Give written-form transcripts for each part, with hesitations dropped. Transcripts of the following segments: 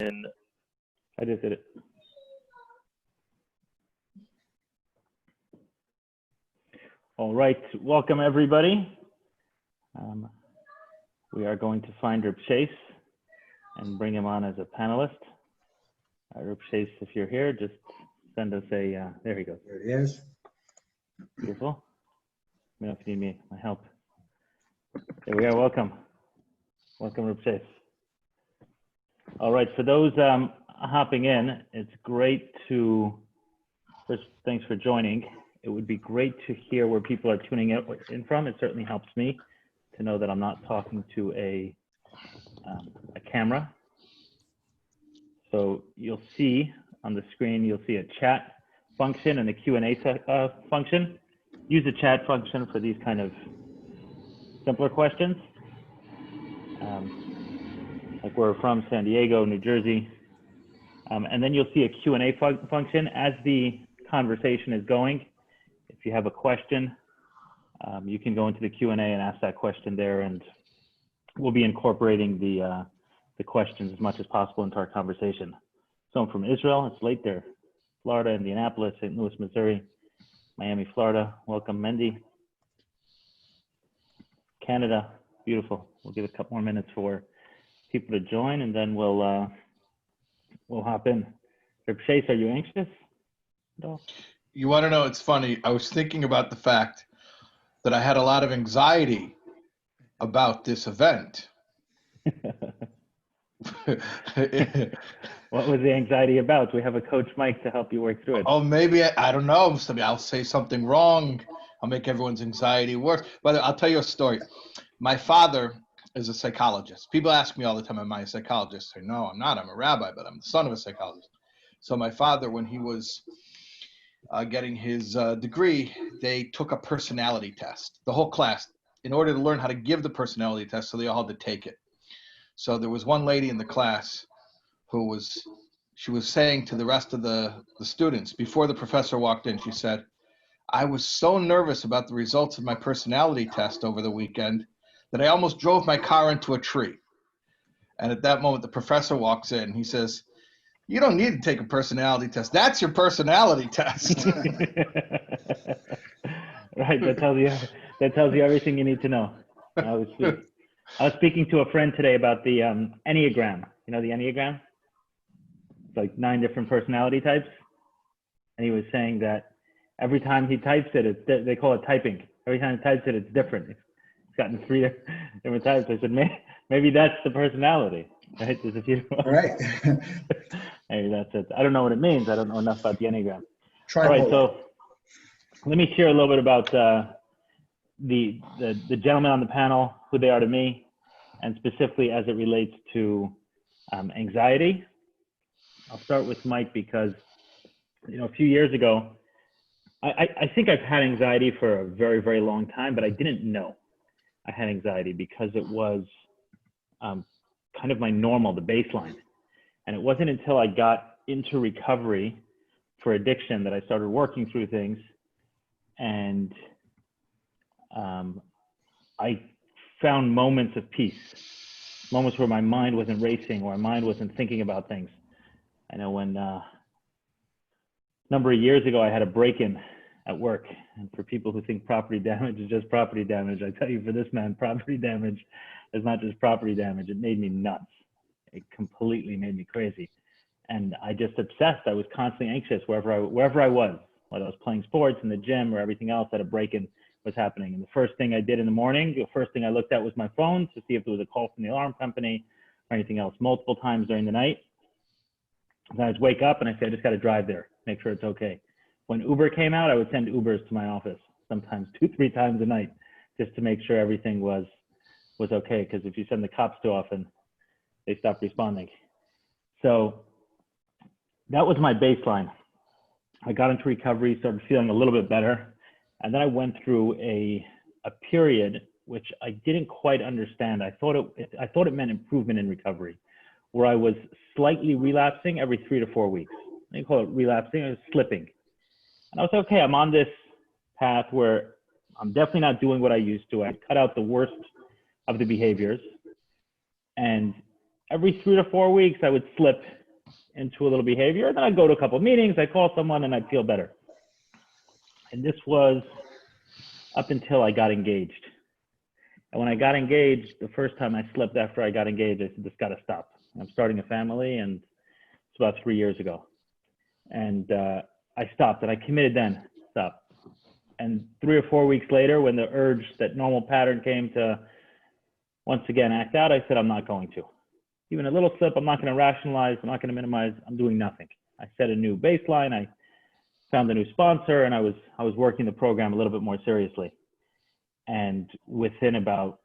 I just did it. All right, welcome everybody. We are going to find Rabbi Shais and bring him on as a panelist. Rabbi Shais, if you're here, just send us a, there he goes. There he is. Beautiful. Let me know if you need my help. There we are, welcome. Welcome, Rabbi Shais. All right, for those hopping in, it's great to, first, thanks for joining. It would be great to hear where people are tuning in from. It certainly helps me to know that I'm not talking to a camera. So you'll see on the screen, you'll see a chat function and a Q&A function. Use the chat function for these kind of simpler questions. Like we're from San Diego, New Jersey. And then you'll see a Q&A function as the conversation is going. If you have a question, you can go into the Q&A and ask that question there, and we'll be incorporating the questions as much as possible into our conversation. So I'm from Israel, it's late there. Florida, Indianapolis, St. Louis, Missouri, Miami, Florida. Welcome, Mendy. Canada, beautiful. We'll give it a couple more minutes for people to join, and then we'll hop in. Rabbi Shais, are you anxious at all? You want to know, it's funny. I was thinking about the fact that I had a lot of anxiety about this event. What was the anxiety about? We have a coach Mike to help you work through it. Oh, maybe, I don't know. I'll say something wrong. I'll make everyone's anxiety worse. But I'll tell you a story. My father is a psychologist. People ask me all the time, am I a psychologist? I say, no, I'm not. I'm a rabbi, but I'm the son of a psychologist. So my father, when he was getting his degree, they took a personality test, the whole class, in order to learn how to give the personality test, so they all had to take it. So there was one lady in the class who she was saying to the rest of the students, before the professor walked in, she said, I was so nervous about the results of my personality test over the weekend that I almost drove my car into a tree. And at that moment, the professor walks in. He says, you don't need to take a personality test. That's your personality test. Right, that tells you everything you need to know. I was speaking to a friend today about the Enneagram. You know the Enneagram? It's like 9 different personality types. And he was saying that every time he types it, they call it typing. Every time he types it, it's different. It's gotten 3 different types. I said, maybe that's the personality, right? There's a few. Right. Maybe that's it. I don't know what it means. I don't know enough about the Enneagram. Try All right, so let me share a little bit about the gentlemen on the panel, who they are to me, and specifically as it relates to anxiety. I'll start with Mike because, a few years ago, I think I've had anxiety for a very, very long time, but I didn't know I had anxiety because it was kind of my normal, the baseline. And it wasn't until I got into recovery for addiction that I started working through things. And I found moments of peace, moments where my mind wasn't racing, or my mind wasn't thinking about things. I know when a number of years ago, I had a break-in at work. And for people who think property damage is just property damage, I tell you, for this man, property damage is not just property damage. It made me nuts. It completely made me crazy. And I just obsessed. I was constantly anxious wherever I was, whether I was playing sports, in the gym, or everything else that a break-in was happening. And the first thing I did in the morning, the first thing I looked at was my phone to see if there was a call from the alarm company or anything else, multiple times during the night. Then I'd wake up and I say, I just got to drive there, make sure it's okay. When Uber came out, I would send Ubers to my office, sometimes 2-3 times a night, just to make sure everything was okay. Because if you send the cops too often, they stop responding. So that was my baseline. I got into recovery, started feeling a little bit better. And then I went through a period which I didn't quite understand. I thought it meant improvement in recovery, where I was slightly relapsing every 3 to 4 weeks. They call it relapsing, I was slipping. And I was okay, I'm on this path where I'm definitely not doing what I used to. I cut out the worst of the behaviors. And every 3 to 4 weeks, I would slip into a little behavior. Then I'd go to a couple of meetings, I'd call someone, and I'd feel better. And this was up until I got engaged. And when I got engaged, the first time I slipped after I got engaged, I said, this got to stop. I'm starting a family, and it's about 3 years ago. And I stopped, and I committed then, stop. And 3 or 4 weeks later, when the urge, that normal pattern came to once again act out, I said, I'm not going to. Even a little slip, I'm not going to rationalize, I'm not going to minimize, I'm doing nothing. I set a new baseline, I found a new sponsor, and I was working the program a little bit more seriously. And within about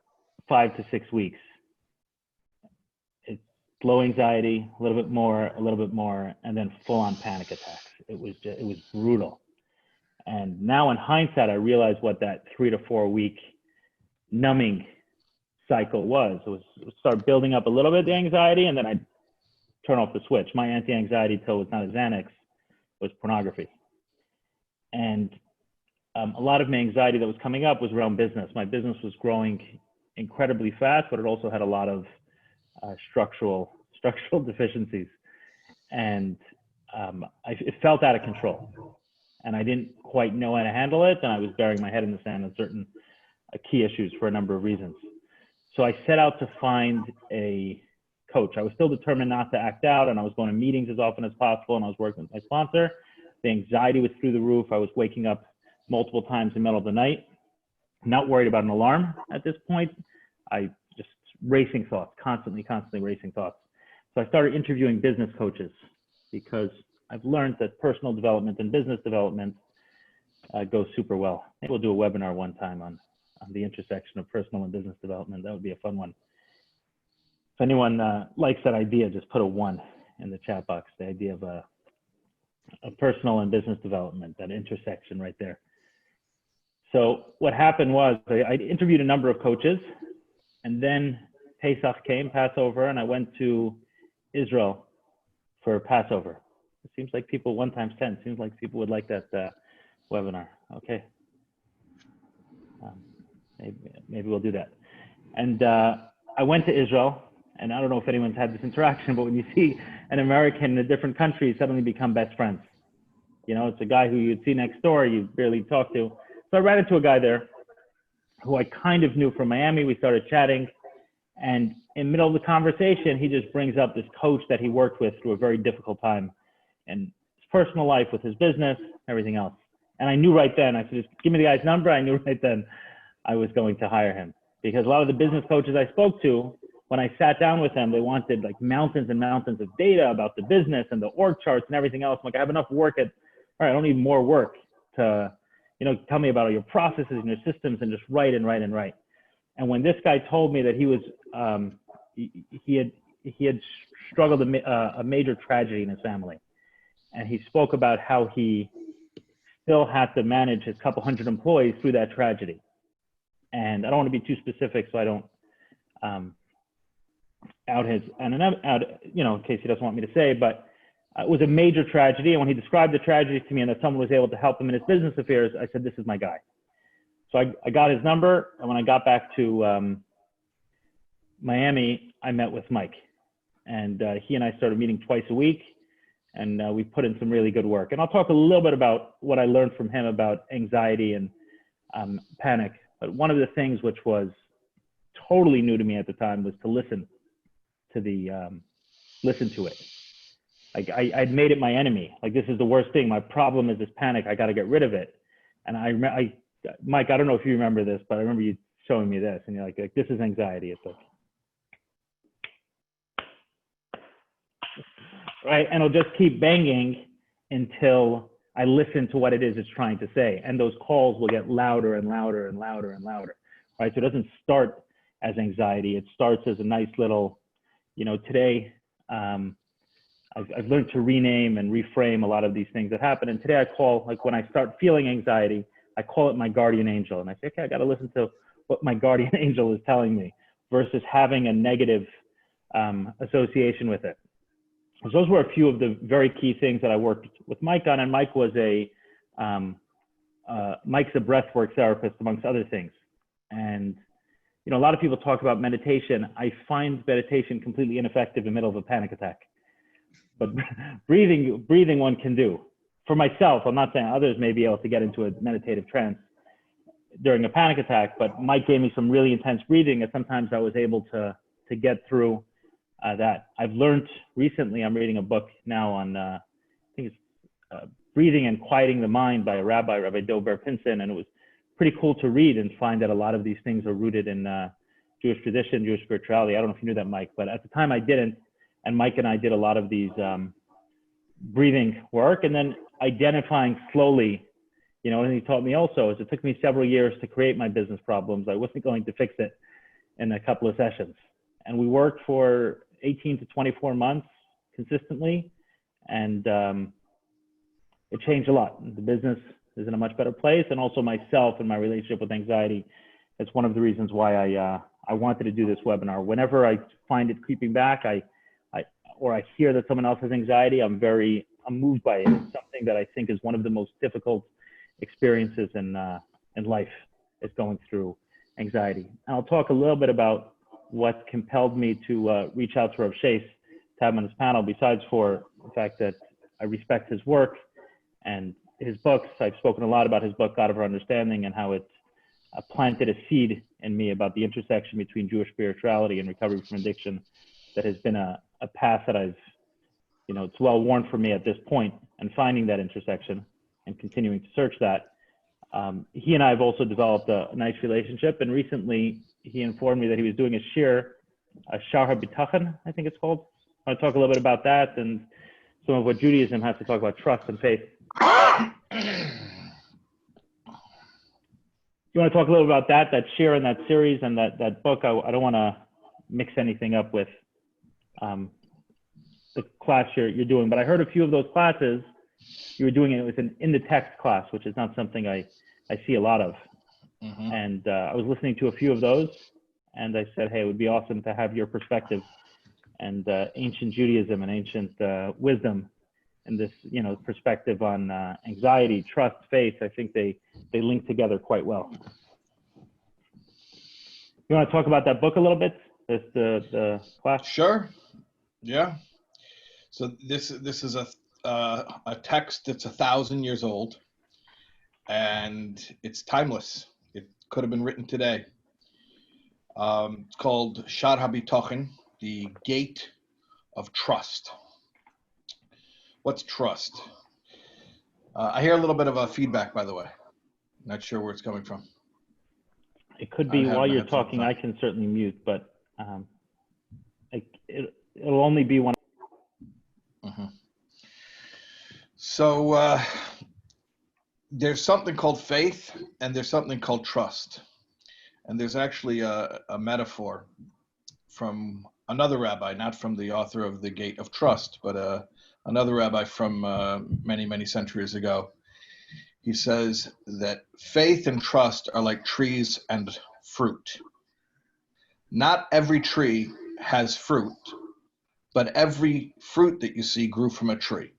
5 to 6 weeks, it's low anxiety, a little bit more, and then full-on panic attacks. It was brutal. And now in hindsight, I realize what that 3 to 4 week numbing cycle was. It would start building up a little bit, the anxiety, and then I'd turn off the switch. My anti-anxiety pill was not a Xanax, it was pornography. And a lot of my anxiety that was coming up was around business. My business was growing incredibly fast, but it also had a lot of structural deficiencies. And it felt out of control. And I didn't quite know how to handle it. And I was burying my head in the sand on certain key issues for a number of reasons. So I set out to find a coach. I was still determined not to act out, and I was going to meetings as often as possible, and I was working with my sponsor. The anxiety was through the roof. I was waking up multiple times in the middle of the night, not worried about an alarm at this point. I just racing thoughts, constantly racing thoughts. So I started interviewing business coaches because I've learned that personal development and business development go super well. Maybe we'll do a webinar one time on the intersection of personal and business development. That would be a fun one. If anyone likes that idea, just put a 1 in the chat box, the idea of a personal and business development, that intersection right there. So what happened was I interviewed a number of coaches, and then Pesach came, Passover, and I went to Israel for Passover. It seems like people, 1 times 10, seems like people would like that webinar. Okay. Maybe we'll do that. And I went to Israel, and I don't know if anyone's had this interaction, but when you see an American in a different country suddenly become best friends. You know, it's a guy who you'd see next door, you barely talk to. So I ran into a guy there who I kind of knew from Miami. We started chatting, and in the middle of the conversation, he just brings up this coach that he worked with through a very difficult time in his personal life, with his business, everything else. And I knew right then, I said, just give me the guy's number. I knew right then I was going to hire him, because a lot of the business coaches I spoke to, when I sat down with them, they wanted like mountains and mountains of data about the business and the org charts and everything else. I'm like, I have enough work all right, I don't need more work to, you know, tell me about all your processes and your systems, and just write and write and write. And when this guy told me that he was, he had struggled a major tragedy in his family, and he spoke about how he still had to manage his couple hundred employees through that tragedy. And I don't want to be too specific, so I don't out, you know, in case he doesn't want me to say, but it was a major tragedy. And when he described the tragedy to me and that someone was able to help him in his business affairs, I said, this is my guy. So I got his number. And when I got back to Miami, I met with Mike. And he and I started meeting twice a week. And we put in some really good work. And I'll talk a little bit about what I learned from him about anxiety and panic. But one of the things which was totally new to me at the time was to listen to it. Like I'd made it my enemy. Like, this is the worst thing. My problem is this panic. I got to get rid of it. And Mike, I don't know if you remember this, but I remember you showing me this, and you're like this is anxiety. It's like, right? And it'll just keep banging until I listen to what it is it's trying to say. And those calls will get louder and louder and louder and louder, right? So it doesn't start as anxiety. It starts as a nice little, you know, today, I've learned to rename and reframe a lot of these things that happen. And today I call, like when I start feeling anxiety, I call it my guardian angel. And I say, okay, I got to listen to what my guardian angel is telling me, versus having a negative association with it. So those were a few of the very key things that I worked with Mike on. And Mike was Mike's a breathwork therapist, amongst other things. And a lot of people talk about meditation. I find meditation completely ineffective in the middle of a panic attack. But breathing one can do. For myself, I'm not saying others may be able to get into a meditative trance during a panic attack, but Mike gave me some really intense breathing, and sometimes I was able to get through that. I've learned recently, I'm reading a book now on, I think it's Breathing and Quieting the Mind by a Rabbi Dober Pinson, and it was pretty cool to read and find that a lot of these things are rooted in Jewish tradition, Jewish spirituality. I don't know if you knew that, Mike, but at the time I didn't, and Mike and I did a lot of these breathing work, and then identifying slowly, and he taught me also, is it took me several years to create my business problems. I wasn't going to fix it in a couple of sessions. And we worked for 18 to 24 months consistently, and it changed a lot. The business is in a much better place, and also myself and my relationship with anxiety. It's one of the reasons why I wanted to do this webinar. Whenever I find it creeping back, or I hear that someone else has anxiety, I'm moved by it. It's something that I think is one of the most difficult experiences in life, is going through anxiety. And I'll talk a little bit about what compelled me to reach out to Rabbi Shais to have him on this panel, besides for the fact that I respect his work and his books. I've spoken a lot about his book, God of Our Understanding, and how it planted a seed in me about the intersection between Jewish spirituality and recovery from addiction. That has been a path that it's well worn for me at this point, and finding that intersection and continuing to search that. He and I have also developed a nice relationship, and recently he informed me that he was doing a shir habitachon, I think it's called. I want to talk a little bit about that and some of what Judaism has to talk about trust and faith. You want to talk a little about that shir and that series and that book? I don't want to mix anything up with the class you're doing, but I heard a few of those classes you were doing. It was an in the text class, which is not something I see a lot of. Mm-hmm. And I was listening to a few of those, and I said, hey, it would be awesome to have your perspective and ancient Judaism and ancient wisdom, and this perspective on anxiety, trust, faith. I think they link together quite well. You want to talk about that book a little bit? The class? Sure. Yeah. So this is a text that's 1,000 years old, and it's timeless. It could have been written today. It's called Shar HaBitachon, the Gate of Trust. What's trust? I hear a little bit of a feedback, by the way. Not sure where it's coming from. It could be while you're talking. I can certainly mute, but it'll only be when. Mm-hmm. So there's something called faith, and there's something called trust. And there's actually a metaphor from another rabbi, not from the author of The Gate of Trust, but another rabbi from many, many centuries ago. He says that faith and trust are like trees and fruit. Not every tree has fruit, but every fruit that you see grew from a tree.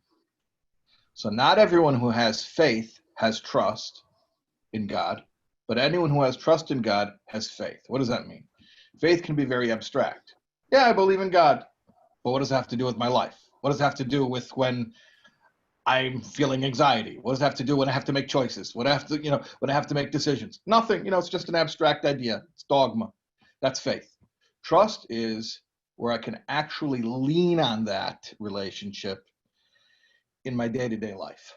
So not everyone who has faith has trust in God, but anyone who has trust in God has faith. What does that mean? Faith can be very abstract. Yeah, I believe in God, but what does it have to do with my life? What does it have to do with when I'm feeling anxiety? What does it have to do when I have to make choices? When I have to, when I have to make decisions? Nothing, it's just an abstract idea. It's dogma. That's faith. Trust is where I can actually lean on that relationship in my day-to-day life.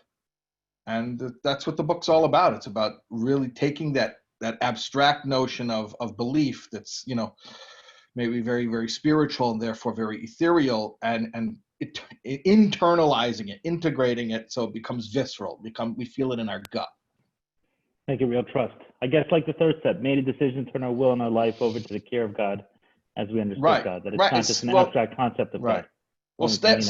And that's what the book's all about. It's about really taking that abstract notion of belief that's, maybe very, very spiritual and therefore very ethereal, and internalizing it, integrating it so it becomes visceral. We feel it in our gut. Make it real trust. I guess like the third step, made a decision to turn our will and our life over to the care of God as we understand God. That it's not just an abstract concept of God. Well, step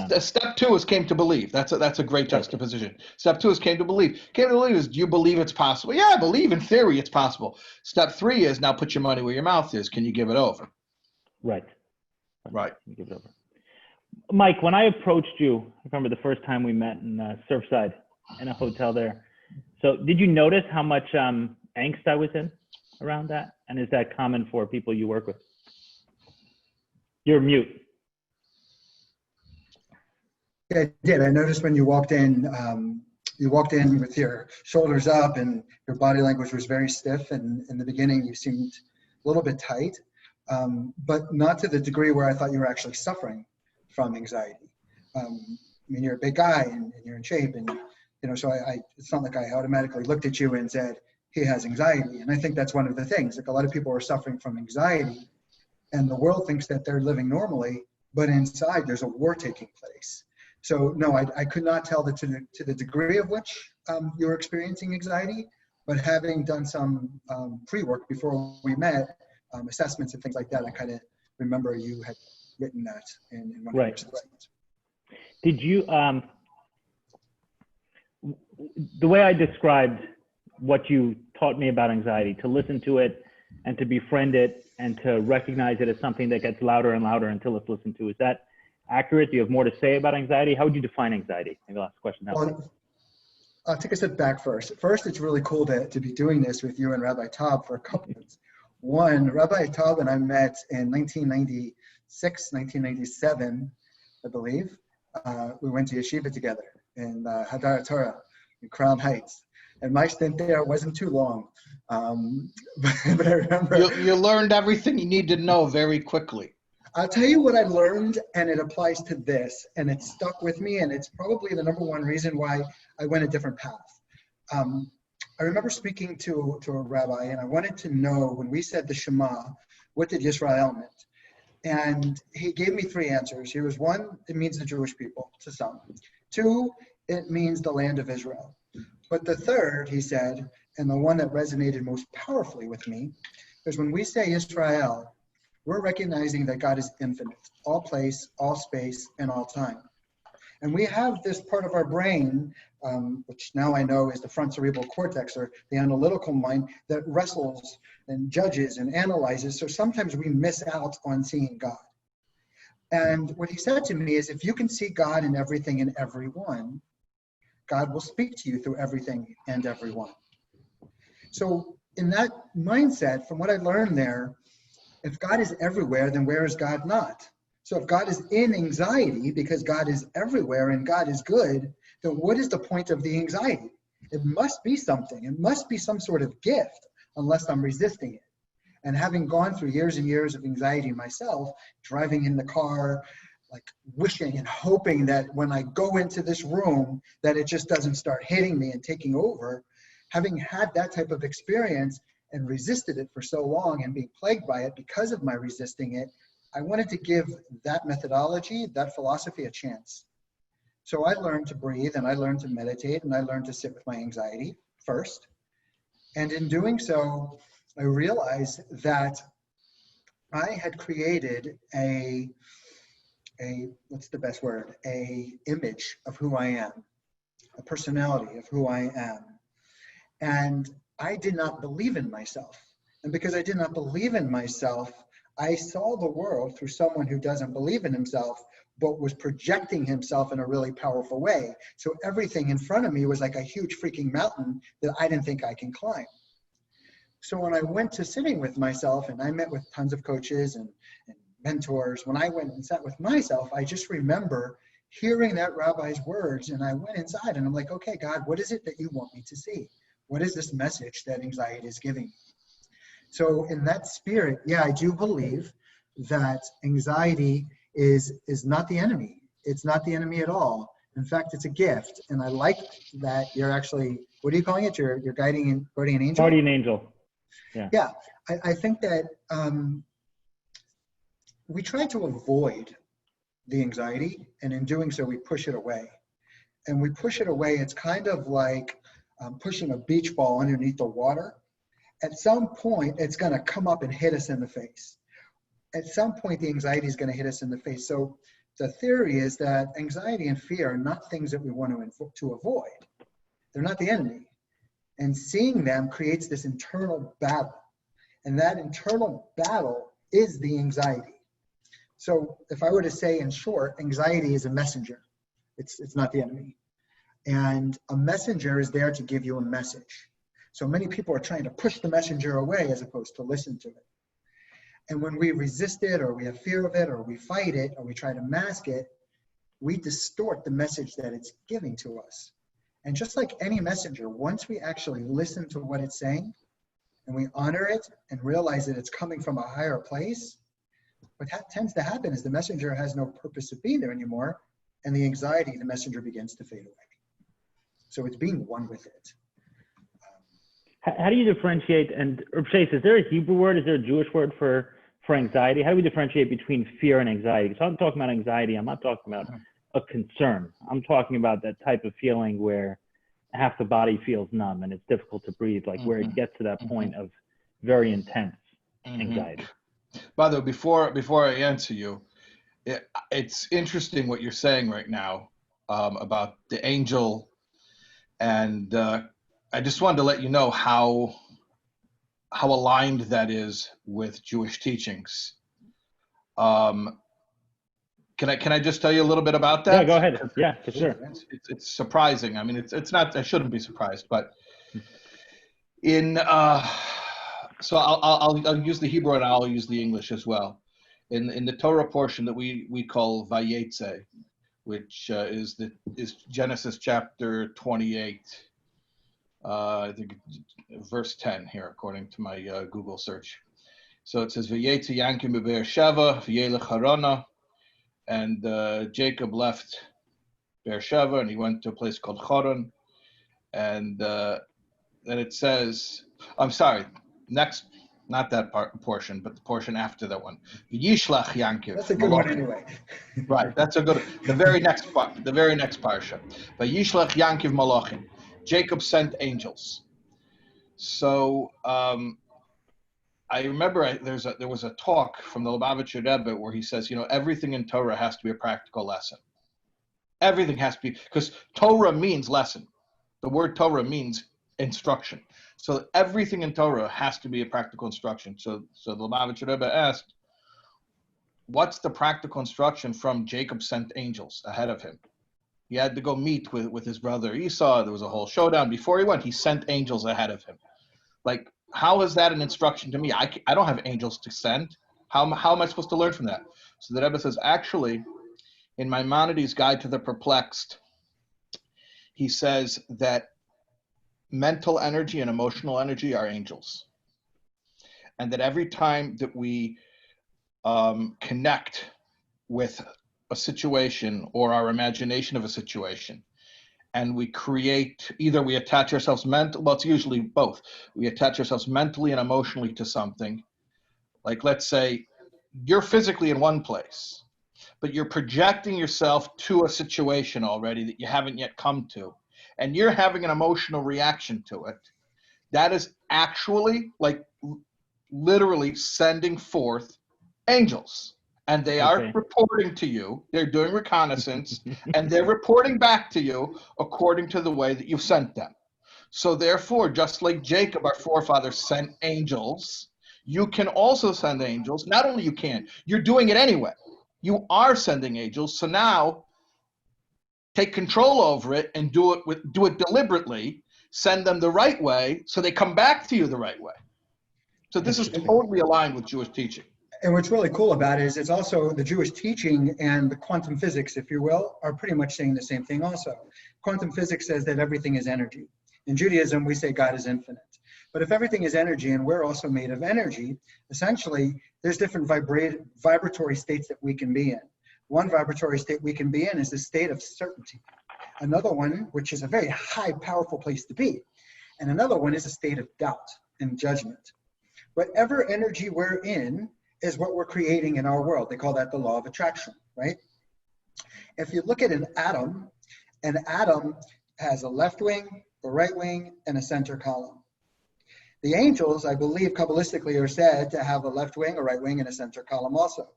2 is came to believe. That's a great juxtaposition. Step 2 is came to believe. Came to believe is, do you believe it's possible? Yeah, I believe in theory it's possible. Step 3 is, now put your money where your mouth is. Can you give it over? Right. Give it over. Mike, when I approached you, I remember the first time we met in Surfside in a hotel there. So did you notice how much angst I was in? around that? And is that common for people you work with? You're mute. Yeah, I did. I noticed when you walked in with your shoulders up and your body language was very stiff. And in the beginning, you seemed a little bit tight, but not to the degree where I thought you were actually suffering from anxiety. I mean, you're a big guy and you're in shape, and so it's not like I automatically looked at you and said, he has anxiety. And I think that's one of the things. Like, a lot of people are suffering from anxiety, and the world thinks that they're living normally, but inside there's a war taking place. So no, I could not tell to the degree of which you're experiencing anxiety, but having done some pre-work before we met, assessments and things like that, I kind of remember you had written that in one of your assessments. Did you, the way I described what you taught me about anxiety, to listen to it and to befriend it and to recognize it as something that gets louder and louder until it's listened to, is that accurate? Do you have more to say about anxiety? How would you define anxiety? Maybe last question. Well, I'll take a step back first. First, it's really cool to be doing this with you and Rabbi Taub for a couple reasons. One, Rabbi Taub and I met in 1996, 1997, I believe. We went to yeshiva together in Hadar Torah in Crown Heights. And my stint there wasn't too long. But I remember... You learned everything you need to know very quickly. I'll tell you what I learned, and it applies to this, and it stuck with me, and it's probably the number one reason why I went a different path. I remember speaking to a rabbi, and I wanted to know, when we said the Shema, what did Yisrael mean? And he gave me three answers. Here was one, it means the Jewish people, to some. Two, it means the land of Israel. But the third, he said, and the one that resonated most powerfully with me, is when we say Israel, we're recognizing that God is infinite, all place, all space, and all time. And we have this part of our brain, which now I know is the front cerebral cortex, or the analytical mind, that wrestles and judges and analyzes. So sometimes we miss out on seeing God. And what he said to me is, if you can see God in everything and everyone, God will speak to you through everything and everyone. So in that mindset, from what I learned there, if God is everywhere, then where is God not? So if God is in anxiety because God is everywhere and God is good, then what is the point of the anxiety? It must be something. It must be some sort of gift, unless I'm resisting it. And having gone through years and years of anxiety myself, driving in the car, like wishing and hoping that when I go into this room, that it just doesn't start hitting me and taking over, having had that type of experience and resisted it for so long and being plagued by it because of my resisting it, I wanted to give that methodology, that philosophy, a chance. So I learned to breathe, and I learned to meditate, and I learned to sit with my anxiety first. And in doing so, I realized that I had created what's the best word? A image of who I am, a personality of who I am. And I did not believe in myself. And because I did not believe in myself, I saw the world through someone who doesn't believe in himself, but was projecting himself in a really powerful way. So everything in front of me was like a huge freaking mountain that I didn't think I can climb. So when I went to sitting with myself, and I met with tons of coaches and mentors, when I went and sat with myself, I just remember hearing that rabbi's words, and I went inside and I'm like, okay, God, what is it that you want me to see? What is this message that anxiety is giving me? So in that spirit, yeah, I do believe that anxiety is not the enemy. It's not the enemy at all. In fact, it's a gift. And I like that you're actually, what are you calling it? You're guardian angel? Guardian angel. Yeah. Yeah, I think that we try to avoid the anxiety, and in doing so, we push it away. And we push it away, it's kind of like pushing a beach ball underneath the water. At some point, it's going to come up and hit us in the face. At some point, the anxiety is going to hit us in the face. So the theory is that anxiety and fear are not things that we want to avoid. They're not the enemy. And seeing them creates this internal battle. And that internal battle is the anxiety. So if I were to say in short, anxiety is a messenger. It's not the enemy. And a messenger is there to give you a message. So many people are trying to push the messenger away as opposed to listen to it. And when we resist it, or we have fear of it, or we fight it, or we try to mask it, we distort the message that it's giving to us. And just like any messenger, once we actually listen to what it's saying, and we honor it and realize that it's coming from a higher place, what tends to happen is the messenger has no purpose of being there anymore, and the anxiety of the messenger begins to fade away. So it's being one with it. How do you differentiate, and Rabbi Shais, is there a Hebrew word, is there a Jewish word for anxiety? How do we differentiate between fear and anxiety? Because I'm talking about anxiety, I'm not talking about a concern. I'm talking about that type of feeling where half the body feels numb and it's difficult to breathe, like where it gets to that point of very intense anxiety. By the way, before I answer you, it's interesting what you're saying right now about the angel, and I just wanted to let you know how aligned that is with Jewish teachings. Can I just tell you a little bit about that? Yeah, go ahead. Yeah, for sure. It's surprising. I mean, it's not. I shouldn't be surprised, but in so I'll use the Hebrew and I'll use the English as well. In the Torah portion that we call Vayetze, which is Genesis chapter 28. I think verse 10 here, according to my Google search. So it says, Vayetze Yankim be'Be'er Sheva, v'yelech Harana, and Jacob left Beersheba and he went to a place called Choron. And then it says, I'm sorry, next, not that portion, but the portion after that one. Yishlach Yankiv. That's a good one anyway. Right, that's a good, the very next parsha. But Yishlach Yankiv Malachim. Jacob sent angels. So I remember there was a talk from the Lubavitcher Rebbe where he says, everything in Torah has to be a practical lesson. Everything has to be, because Torah means lesson. The word Torah means instruction. So everything in Torah has to be a practical instruction. So the Lubavitcher Rebbe asked, what's the practical instruction from Jacob sent angels ahead of him? He had to go meet with his brother Esau. There was a whole showdown. Before he went, he sent angels ahead of him. Like, how is that an instruction to me? I don't have angels to send. How am I supposed to learn from that? So the Rebbe says, actually, in Maimonides' Guide to the Perplexed, he says that mental energy and emotional energy are angels. And that every time that we connect with a situation or our imagination of a situation, and we create, either we attach ourselves it's usually both. We attach ourselves mentally and emotionally to something. Like, let's say you're physically in one place, but you're projecting yourself to a situation already that you haven't yet come to, and you're having an emotional reaction to it. That is actually, like, literally sending forth angels. And they are reporting to you. They're doing reconnaissance, and they're reporting back to you according to the way that you've sent them. So therefore, just like Jacob, our forefather, sent angels, you can also send angels. Not only you can, you're doing it anyway. You are sending angels. So now, take control over it and do it deliberately. Send them the right way, so they come back to you the right way. So this is totally aligned with Jewish teaching. And what's really cool about it is it's also the Jewish teaching and the quantum physics, if you will, are pretty much saying the same thing also. Quantum physics says that everything is energy. In Judaism, we say God is infinite. But if everything is energy and we're also made of energy, essentially, there's different vibratory states that we can be in. One vibratory state we can be in is the state of certainty. Another one, which is a very high, powerful place to be. And another one is a state of doubt and judgment. Whatever energy we're in is what we're creating in our world. They call that the law of attraction, right? If you look at an atom has a left wing, a right wing, and a center column. The angels, I believe, Kabbalistically are said to have a left wing, a right wing, and a center column also.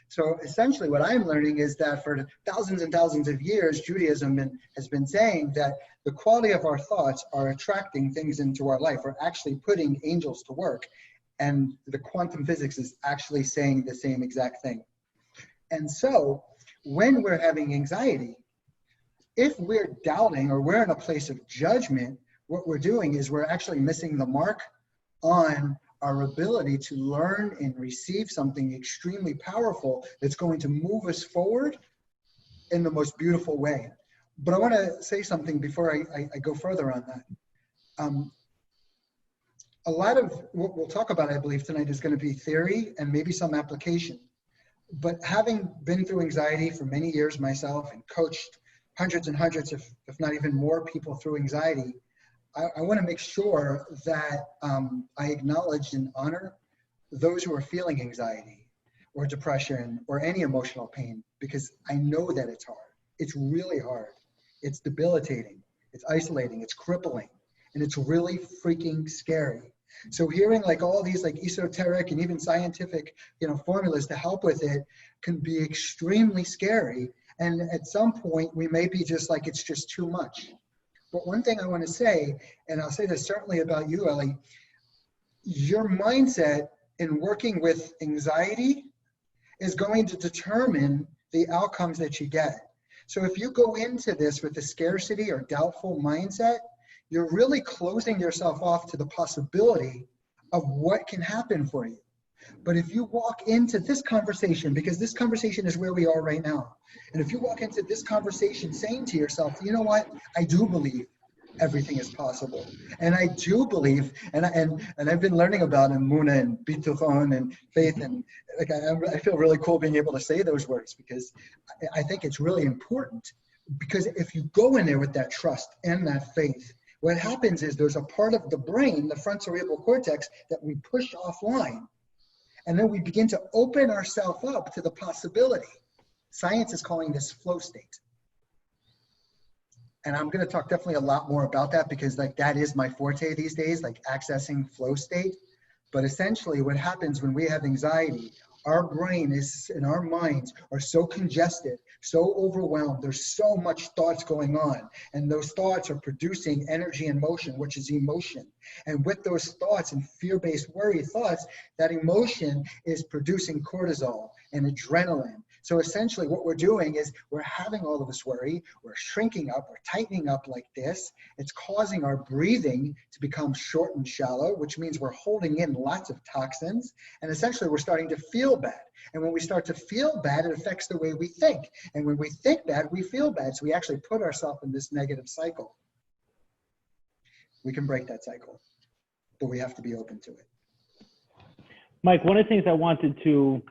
So essentially what I'm learning is that for thousands and thousands of years, Judaism has been saying that the quality of our thoughts are attracting things into our life. We're actually putting angels to work. And the quantum physics is actually saying the same exact thing. And so when we're having anxiety, if we're doubting or we're in a place of judgment, what we're doing is we're actually missing the mark on our ability to learn and receive something extremely powerful that's going to move us forward in the most beautiful way. But I want to say something before I go further on that. A lot of what we'll talk about, I believe, tonight is going to be theory and maybe some application. But having been through anxiety for many years myself and coached hundreds and hundreds, if not even more people through anxiety, I want to make sure that I acknowledge and honor those who are feeling anxiety or depression or any emotional pain, because I know that it's hard. It's really hard. It's debilitating. It's isolating. It's crippling. And it's really freaking scary. So hearing like all these like esoteric and even scientific, formulas to help with it can be extremely scary. And at some point we may be just like, it's just too much. But one thing I want to say, and I'll say this certainly about you, Eli, your mindset in working with anxiety is going to determine the outcomes that you get. So if you go into this with a scarcity or doubtful mindset, you're really closing yourself off to the possibility of what can happen for you. But if you walk into this conversation, because this conversation is where we are right now, and if you walk into this conversation saying to yourself, you know what, I do believe everything is possible. And I do believe, and I've been learning about Emunah and Bituchon and faith, and like I feel really cool being able to say those words, because I think it's really important. Because if you go in there with that trust and that faith, what happens is there's a part of the brain, the frontocerebral cortex, that we push offline. And then we begin to open ourselves up to the possibility. Science is calling this flow state. And I'm going to talk definitely a lot more about that, because like that is my forte these days, like accessing flow state. But essentially what happens when we have anxiety, our brain is and our minds are so congested, so overwhelmed. There's so much thoughts going on, and those thoughts are producing energy and motion, which is emotion. And with those thoughts and fear-based worry thoughts, that emotion is producing cortisol and adrenaline. So essentially what we're doing is we're having all of this worry, we're shrinking up, we're tightening up like this. It's causing our breathing to become short and shallow, which means we're holding in lots of toxins. And essentially we're starting to feel bad. And when we start to feel bad, it affects the way we think. And when we think bad, we feel bad. So we actually put ourselves in this negative cycle. We can break that cycle, but we have to be open to it. Mike, one of the things I wanted to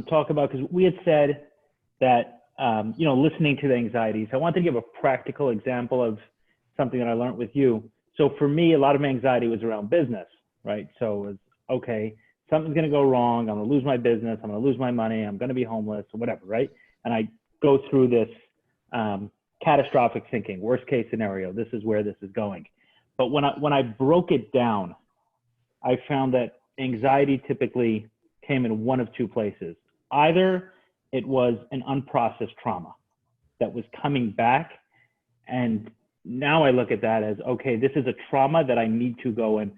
talk about, because we had said that, listening to the anxieties, I wanted to give a practical example of something that I learned with you. So for me, a lot of my anxiety was around business, right? So it was, okay, something's going to go wrong. I'm going to lose my business. I'm going to lose my money. I'm going to be homeless or whatever, right? And I go through this catastrophic thinking, worst case scenario, this is where this is going. But when I broke it down, I found that anxiety typically came in one of two places. Either it was an unprocessed trauma that was coming back, and now I look at that as, okay, this is a trauma that I need to go and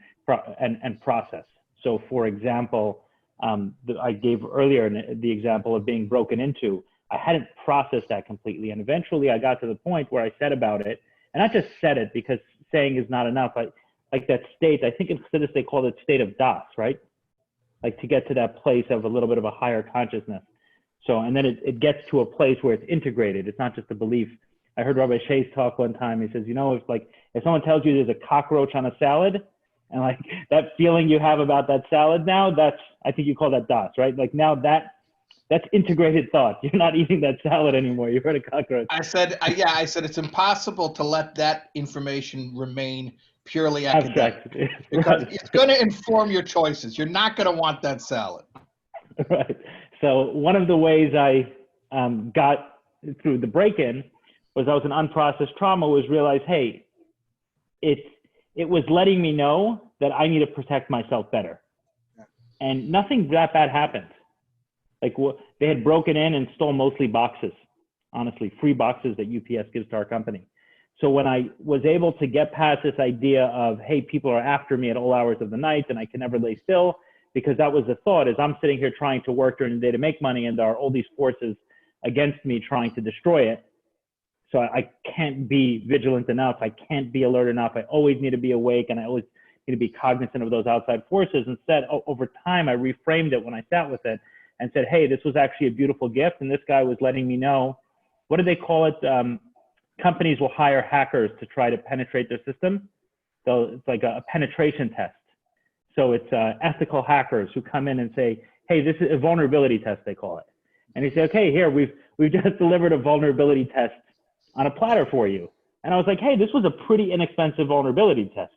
process. So for example, I gave earlier the example of being broken into. I hadn't processed that completely, and eventually I got to the point where I said about it, and I just said it because saying is not enough. Like that state, I think in Chassidus they call it state of das, right? Like to get to that place of a little bit of a higher consciousness. So, and then it gets to a place where it's integrated. It's not just a belief. I heard Rabbi Shais talk one time. He says, if someone tells you there's a cockroach on a salad, and like that feeling you have about that salad now, I think you call that das, right? Like now that's integrated thought. You're not eating that salad anymore. You heard a cockroach. I said it's impossible to let that information remain purely academic, because it's going to inform your choices. You're not going to want that salad. Right. So one of the ways I got through the break-in was I was an unprocessed trauma, was realize, hey, it was letting me know that I need to protect myself better. And nothing that bad happened. Like they had broken in and stole mostly boxes, honestly, free boxes that UPS gives to our company. So when I was able to get past this idea of, hey, people are after me at all hours of the night and I can never lay still, because that was the thought, is I'm sitting here trying to work during the day to make money and there are all these forces against me trying to destroy it. So I can't be vigilant enough. I can't be alert enough. I always need to be awake, and I always need to be cognizant of those outside forces. Instead, over time, I reframed it when I sat with it and said, hey, this was actually a beautiful gift. And this guy was letting me know, what do they call it? Companies will hire hackers to try to penetrate their system. So it's like a penetration test. So it's ethical hackers who come in and say, hey, this is a vulnerability test, they call it. And he said, okay, here, we've just delivered a vulnerability test on a platter for you. And I was like, hey, this was a pretty inexpensive vulnerability test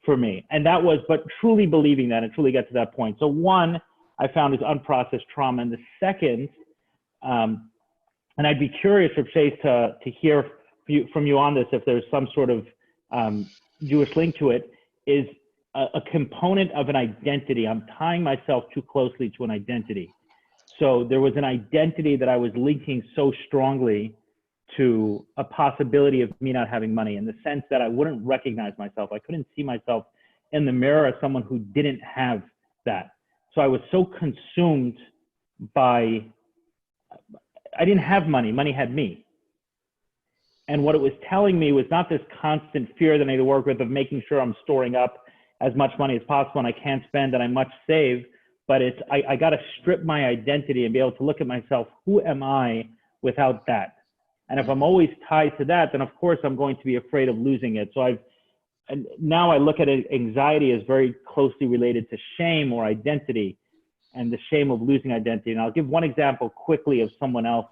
for me. And that was, but truly believing that and truly get to that point. So one, I found is unprocessed trauma. And the second, and I'd be curious, Rabbi Shais, to hear from you on this, if there's some sort of Jewish link to it, is a component of an identity. I'm tying myself too closely to an identity. So there was an identity that I was linking so strongly to a possibility of me not having money, in the sense that I wouldn't recognize myself. I couldn't see myself in the mirror as someone who didn't have that. So I was so consumed by, I didn't have money, money had me. And what it was telling me was not this constant fear that I need to work with of making sure I'm storing up as much money as possible and I can't spend and I must save, but it's, I got to strip my identity and be able to look at myself, who am I without that? And if I'm always tied to that, then of course I'm going to be afraid of losing it. So and now I look at it, anxiety as very closely related to shame or identity, and the shame of losing identity. And I'll give one example quickly of someone else.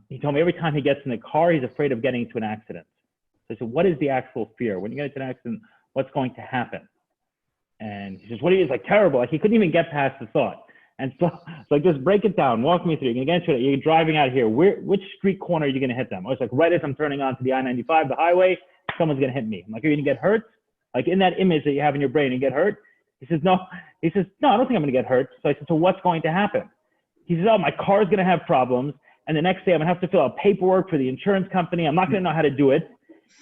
He told me every time he gets in the car, he's afraid of getting into an accident. So I said, what is the actual fear? When you get into an accident, what's going to happen? And he says, what is like terrible? Like he couldn't even get past the thought. And so it's like, just break it down. Walk me through. You're going to get into it. You're driving out here. Which street corner are you going to hit them? I was like, right as I'm turning onto the I-95, the highway, someone's going to hit me. I'm like, are you going to get hurt? Like in that image that you have in your brain, you get hurt? He says, no. He says, no, I don't think I'm going to get hurt. So I said, so what's going to happen? He says, oh, my car's going to have problems. And the next day I'm going to have to fill out paperwork for the insurance company. I'm not going to know how to do it.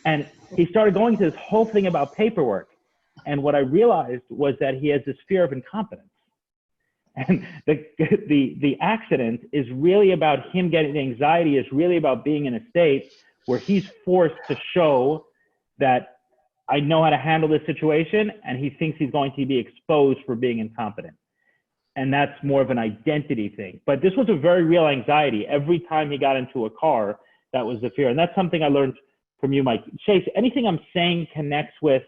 And he started going to this whole thing about paperwork. And what I realized was that he has this fear of incompetence. And the accident is really about him getting, the anxiety is really about being in a state where he's forced to show that I know how to handle this situation, and he thinks he's going to be exposed for being incompetent. And that's more of an identity thing. But this was a very real anxiety. Every time he got into a car, that was the fear. And that's something I learned from you, Mike. Shais, anything I'm saying connects with,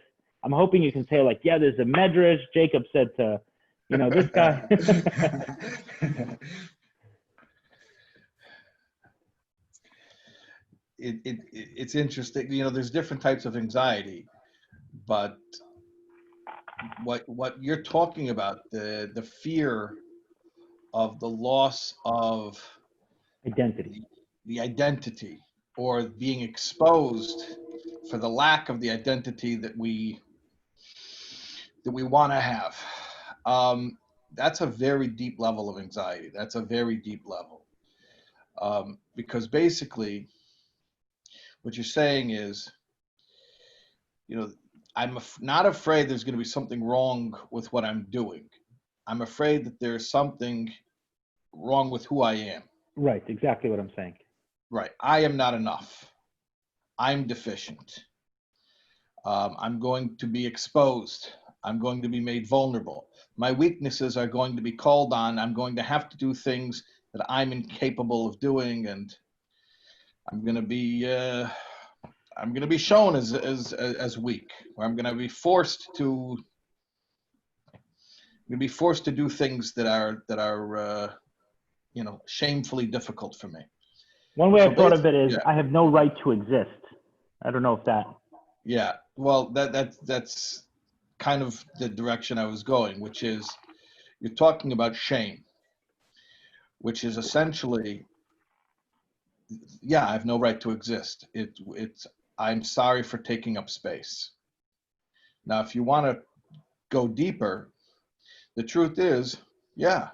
I'm hoping you can say like, yeah, there's a medrash. Jacob said to, you know, this guy. It's interesting. You know, there's different types of anxiety, but what you're talking about, the fear of the loss of Identity. the identity, or being exposed for the lack of the identity that we want to have. That's a very deep level of anxiety. That's a very deep level. Because basically what you're saying is, you know, I'm not afraid there's going to be something wrong with what I'm doing. I'm afraid that there's something wrong with who I am. Right, exactly what I'm saying. Right. I am not enough. I'm deficient. I'm going to be exposed. I'm going to be made vulnerable. My weaknesses are going to be called on. I'm going to have to do things that I'm incapable of doing, and I'm going to be shown as weak, or I'm going to be forced to do things that are you know, shamefully difficult for me. One way I've thought of it is, yeah. I have no right to exist. I don't know if that. Yeah, well, that's kind of the direction I was going, which is, you're talking about shame, which is essentially, yeah, I have no right to exist. It's I'm sorry for taking up space. Now, if you want to go deeper, the truth is, yeah,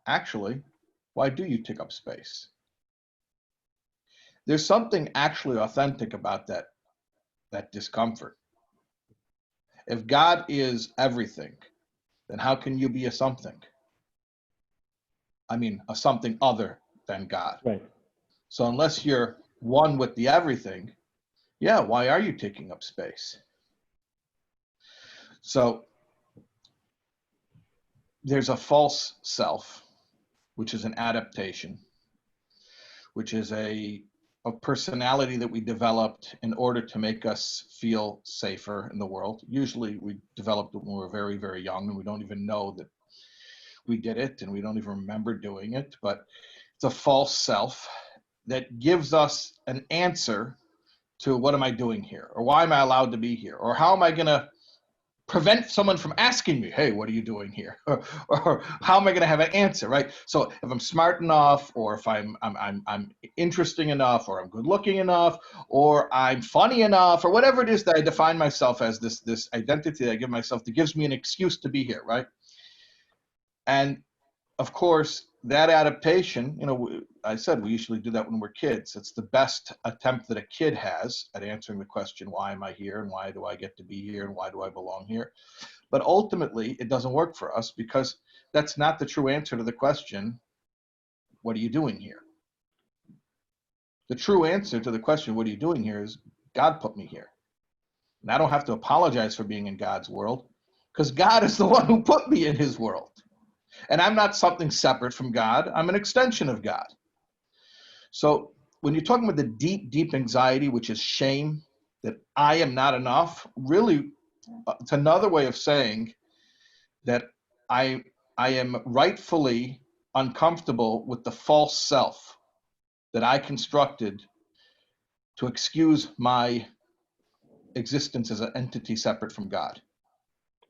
actually, why do you take up space? There's something actually authentic about that discomfort. If God is everything, then how can you be a something? I mean, a something other than God. Right. So unless you're one with the everything, yeah, why are you taking up space? So there's a false self, which is an adaptation, which is a personality that we developed in order to make us feel safer in the world. Usually we developed it when we were very, very young, and we don't even know that we did it, and we don't even remember doing it. But it's a false self that gives us an answer to what am I doing here? Or why am I allowed to be here? Or how am I going to prevent someone from asking me, hey, what are you doing here? Or how am I going to have an answer, right? So if I'm smart enough, or if I'm interesting enough, or I'm good looking enough, or I'm funny enough, or whatever it is that I define myself as, this identity that I give myself that gives me an excuse to be here, right? And of course, that adaptation, I said we usually do that when we're kids. It's the best attempt that a kid has at answering the question, why am I here, and why do I get to be here, and why do I belong here? But ultimately, it doesn't work for us, because that's not the true answer to the question, what are you doing here? The true answer to the question, what are you doing here, is God put me here. And I don't have to apologize for being in God's world, because God is the one who put me in his world. And I'm not something separate from God. I'm an extension of God. So when you're talking about the deep, deep anxiety, which is shame, that I am not enough, really, it's another way of saying that I am rightfully uncomfortable with the false self that I constructed to excuse my existence as an entity separate from God.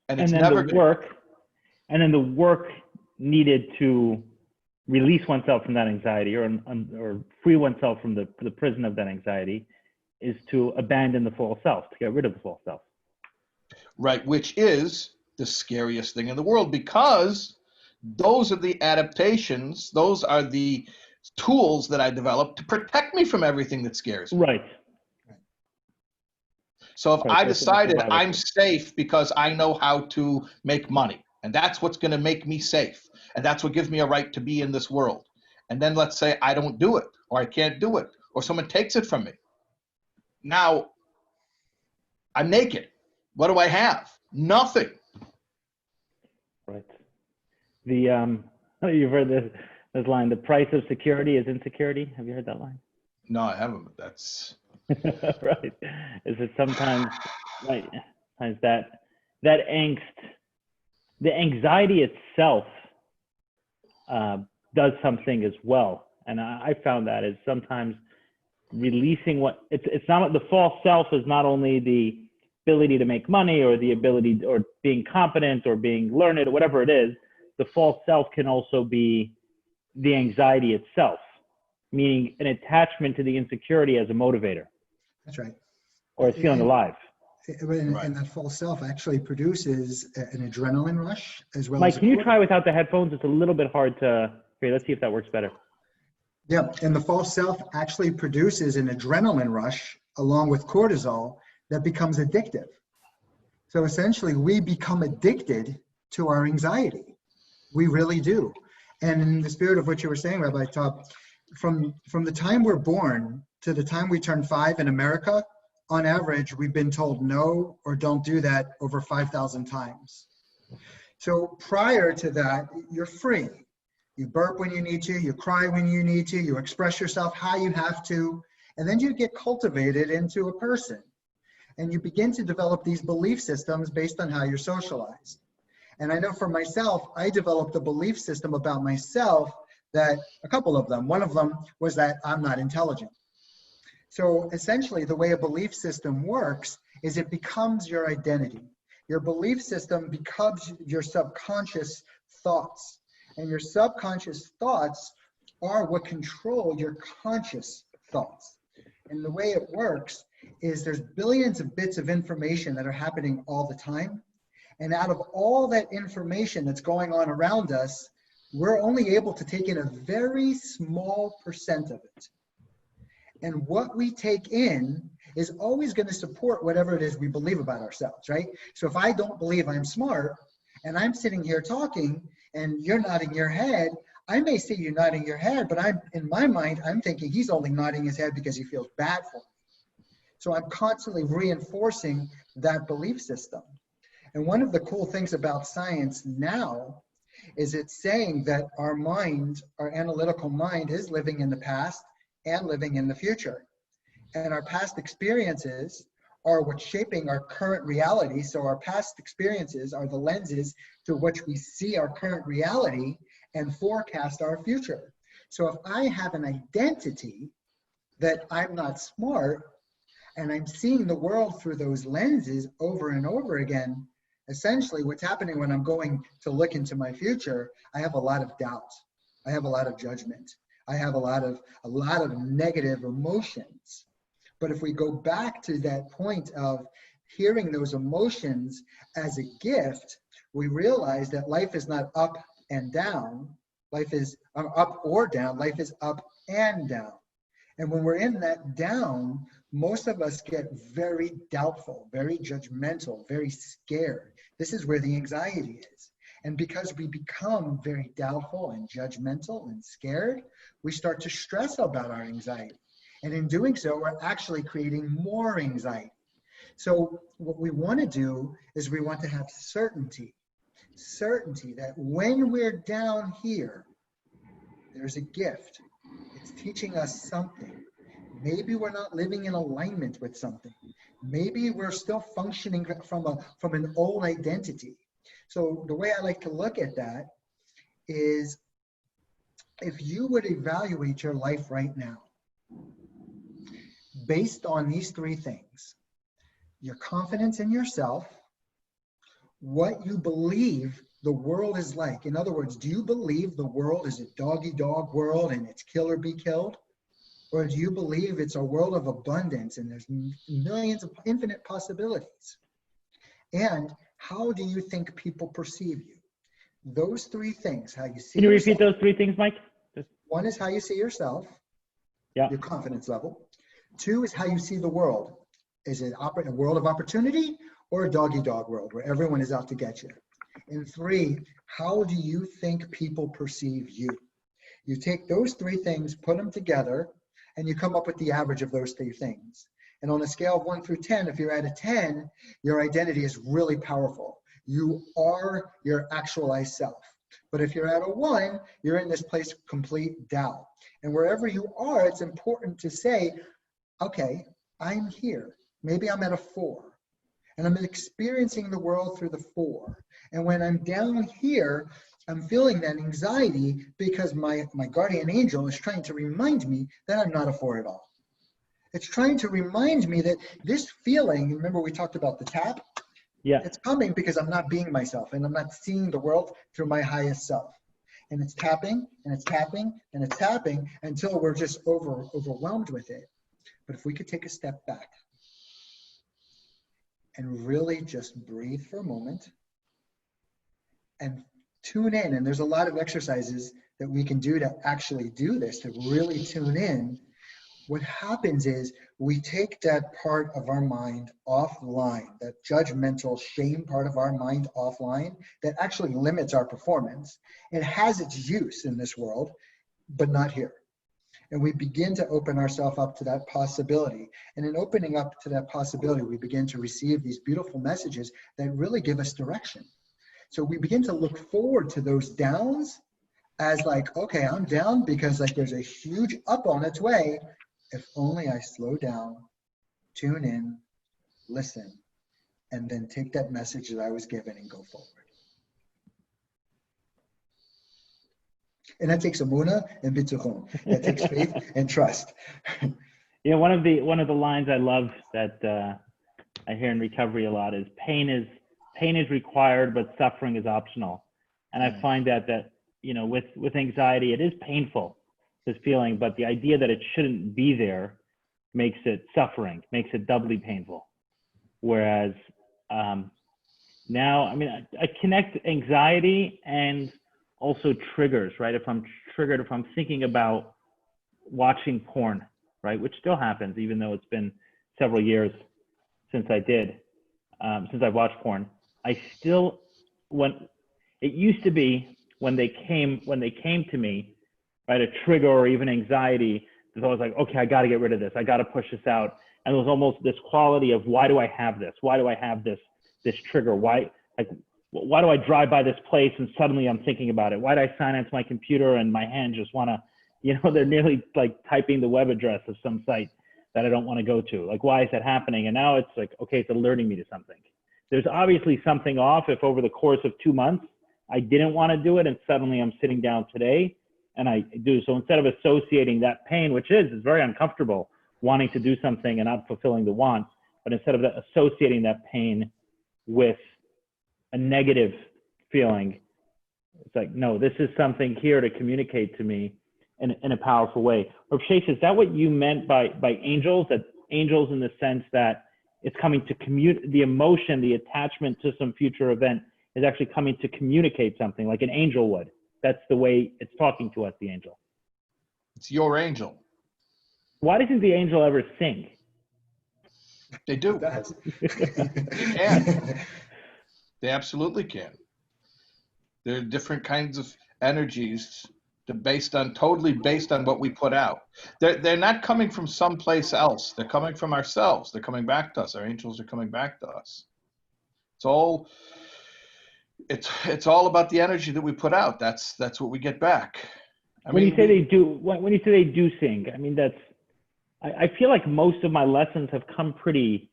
And it's never the work needed to release oneself from that anxiety, or free oneself from the prison of that anxiety, is to abandon the false self, to get rid of the false self. Right, which is the scariest thing in the world, because those are the adaptations, those are the tools that I developed to protect me from everything that scares me. Right. So if I decided I'm safe because I know how to make money, and that's what's going to make me safe, and that's what gives me a right to be in this world, and then let's say I don't do it, or I can't do it, or someone takes it from me, now I'm naked. What do I have? Nothing. Right. You've heard this line, the price of security is insecurity. Have you heard that line? No, I haven't, but that's right. Is it sometimes, right, sometimes that angst, the anxiety itself does something as well. And I found that is sometimes releasing it's not, the false self is not only the ability to make money, or the ability, or being competent, or being learned, or whatever it is. The false self can also be the anxiety itself, meaning an attachment to the insecurity as a motivator. That's right. Or it's feeling alive. And that false self actually produces an adrenaline rush as well. Mike, can you try without the headphones? It's a little bit hard to hear. Let's see if that works better. Yeah, and the false self actually produces an adrenaline rush along with cortisol that becomes addictive. So essentially, we become addicted to our anxiety. We really do. And in the spirit of what you were saying, Rabbi Taub, from the time we're born to the time we turn 5 in America, on average, we've been told no or don't do that over 5,000 times. So prior to that, you're free. You burp when you need to, you cry when you need to, you express yourself how you have to, and then you get cultivated into a person. And you begin to develop these belief systems based on how you're socialized. And I know for myself, I developed a belief system about myself that, a couple of them, one of them was that I'm not intelligent. So essentially the way a belief system works is it becomes your identity. Your belief system becomes your subconscious thoughts. And your subconscious thoughts are what control your conscious thoughts. And the way it works is there's billions of bits of information that are happening all the time. And out of all that information that's going on around us, we're only able to take in a very small percent of it. And what we take in is always going to support whatever it is we believe about ourselves, right? So if I don't believe I'm smart and I'm sitting here talking and you're nodding your head, I may see you nodding your head, but in my mind, I'm thinking he's only nodding his head because he feels bad for me. So I'm constantly reinforcing that belief system. And one of the cool things about science now is it's saying that our mind, our analytical mind, is living in the past and living in the future. And our past experiences are what's shaping our current reality. So our past experiences are the lenses through which we see our current reality and forecast our future. So if I have an identity that I'm not smart, and I'm seeing the world through those lenses over and over again, essentially what's happening when I'm going to look into my future, I have a lot of doubt. I have a lot of judgment. I have a lot of negative emotions. But if we go back to that point of hearing those emotions as a gift, we realize that life is not up and down. Life is up or down. Life is up and down. And when we're in that down, most of us get very doubtful, very judgmental, very scared. This is where the anxiety is. And because we become very doubtful and judgmental and scared, we start to stress about our anxiety. And in doing so, we're actually creating more anxiety. So what we want to do is we want to have certainty that when we're down here, there's a gift. It's teaching us something. Maybe we're not living in alignment with something. Maybe we're still functioning from an old identity. So the way I like to look at that is, if you would evaluate your life right now based on these three things: your confidence in yourself, what you believe the world is like. In other words, do you believe the world is a dog-eat-dog world and it's kill or be killed? Or do you believe it's a world of abundance and there's millions of infinite possibilities? And how do you think people perceive you? Those three things, how you see Can you yourself. repeat those three things, Mike? One is how you see yourself, Yeah. your confidence level. Two is how you see the world. Is it a world of opportunity or a dog-eat-dog world where everyone is out to get you? And three, how do you think people perceive you? You take those three things, put them together, and you come up with the average of those three things. And on a scale of 1 through 10, if you're at a 10, your identity is really powerful. You are your actualized self. But if you're at a 1, you're in this place of complete doubt. And wherever you are, it's important to say, okay, I'm here. Maybe I'm at a 4. And I'm experiencing the world through the 4. And when I'm down here, I'm feeling that anxiety because my guardian angel is trying to remind me that I'm not a 4 at all. It's trying to remind me that this feeling, remember we talked about the tap? Yeah. It's coming because I'm not being myself and I'm not seeing the world through my highest self. And it's tapping and it's tapping and it's tapping until we're just overwhelmed with it. But if we could take a step back and really just breathe for a moment and tune in, and there's a lot of exercises that we can do to actually do this, to really tune in. What happens is we take that part of our mind offline, that judgmental shame part of our mind offline that actually limits our performance. It has its use in this world, but not here. And we begin to open ourselves up to that possibility. And in opening up to that possibility, we begin to receive these beautiful messages that really give us direction. So we begin to look forward to those downs as like, okay, I'm down because like there's a huge up on its way. If only I slow down, tune in, listen, and then take that message that I was given and go forward. And that takes amuna and bitachon. That takes faith and trust. Yeah, one of the lines I love that I hear in recovery a lot is pain is required, but suffering is optional. And I find that you know, with anxiety, it is painful, this feeling, but the idea that it shouldn't be there makes it suffering, makes it doubly painful. Whereas now, I mean, I connect anxiety and also triggers, right? If I'm triggered, if I'm thinking about watching porn, right, which still happens, even though it's been several years since I watched porn, I still, when it used to be, when they came to me, right, a trigger or even anxiety, there's always like, okay, I got to get rid of this. I got to push this out. And there was almost this quality of, why do I have this? Why do I have this trigger? Why do I drive by this place and suddenly I'm thinking about it? Why do I silence my computer and my hands just want to, they're nearly like typing the web address of some site that I don't want to go to. Like, why is that happening? And now it's like, okay, it's alerting me to something. There's obviously something off if over the course of 2 months, I didn't want to do it and suddenly I'm sitting down today and I do. So instead of associating that pain, which is very uncomfortable, wanting to do something and not fulfilling the want, but instead of associating that pain with a negative feeling, it's like, no, this is something here to communicate to me in a powerful way. Rabbi Shais, is that what you meant by angels? That angels in the sense that it's coming to the emotion, the attachment to some future event is actually coming to communicate something like an angel would. That's the way it's talking to us, the angel. It's your angel. Why doesn't the angel ever sing? They do. They can. They absolutely can. There are different kinds of energies totally based on what we put out. They're not coming from someplace else. They're coming from ourselves. They're coming back to us. Our angels are coming back to us. It's all about the energy that we put out. That's what we get back. When you say they do sing, I mean, I feel like most of my lessons have come pretty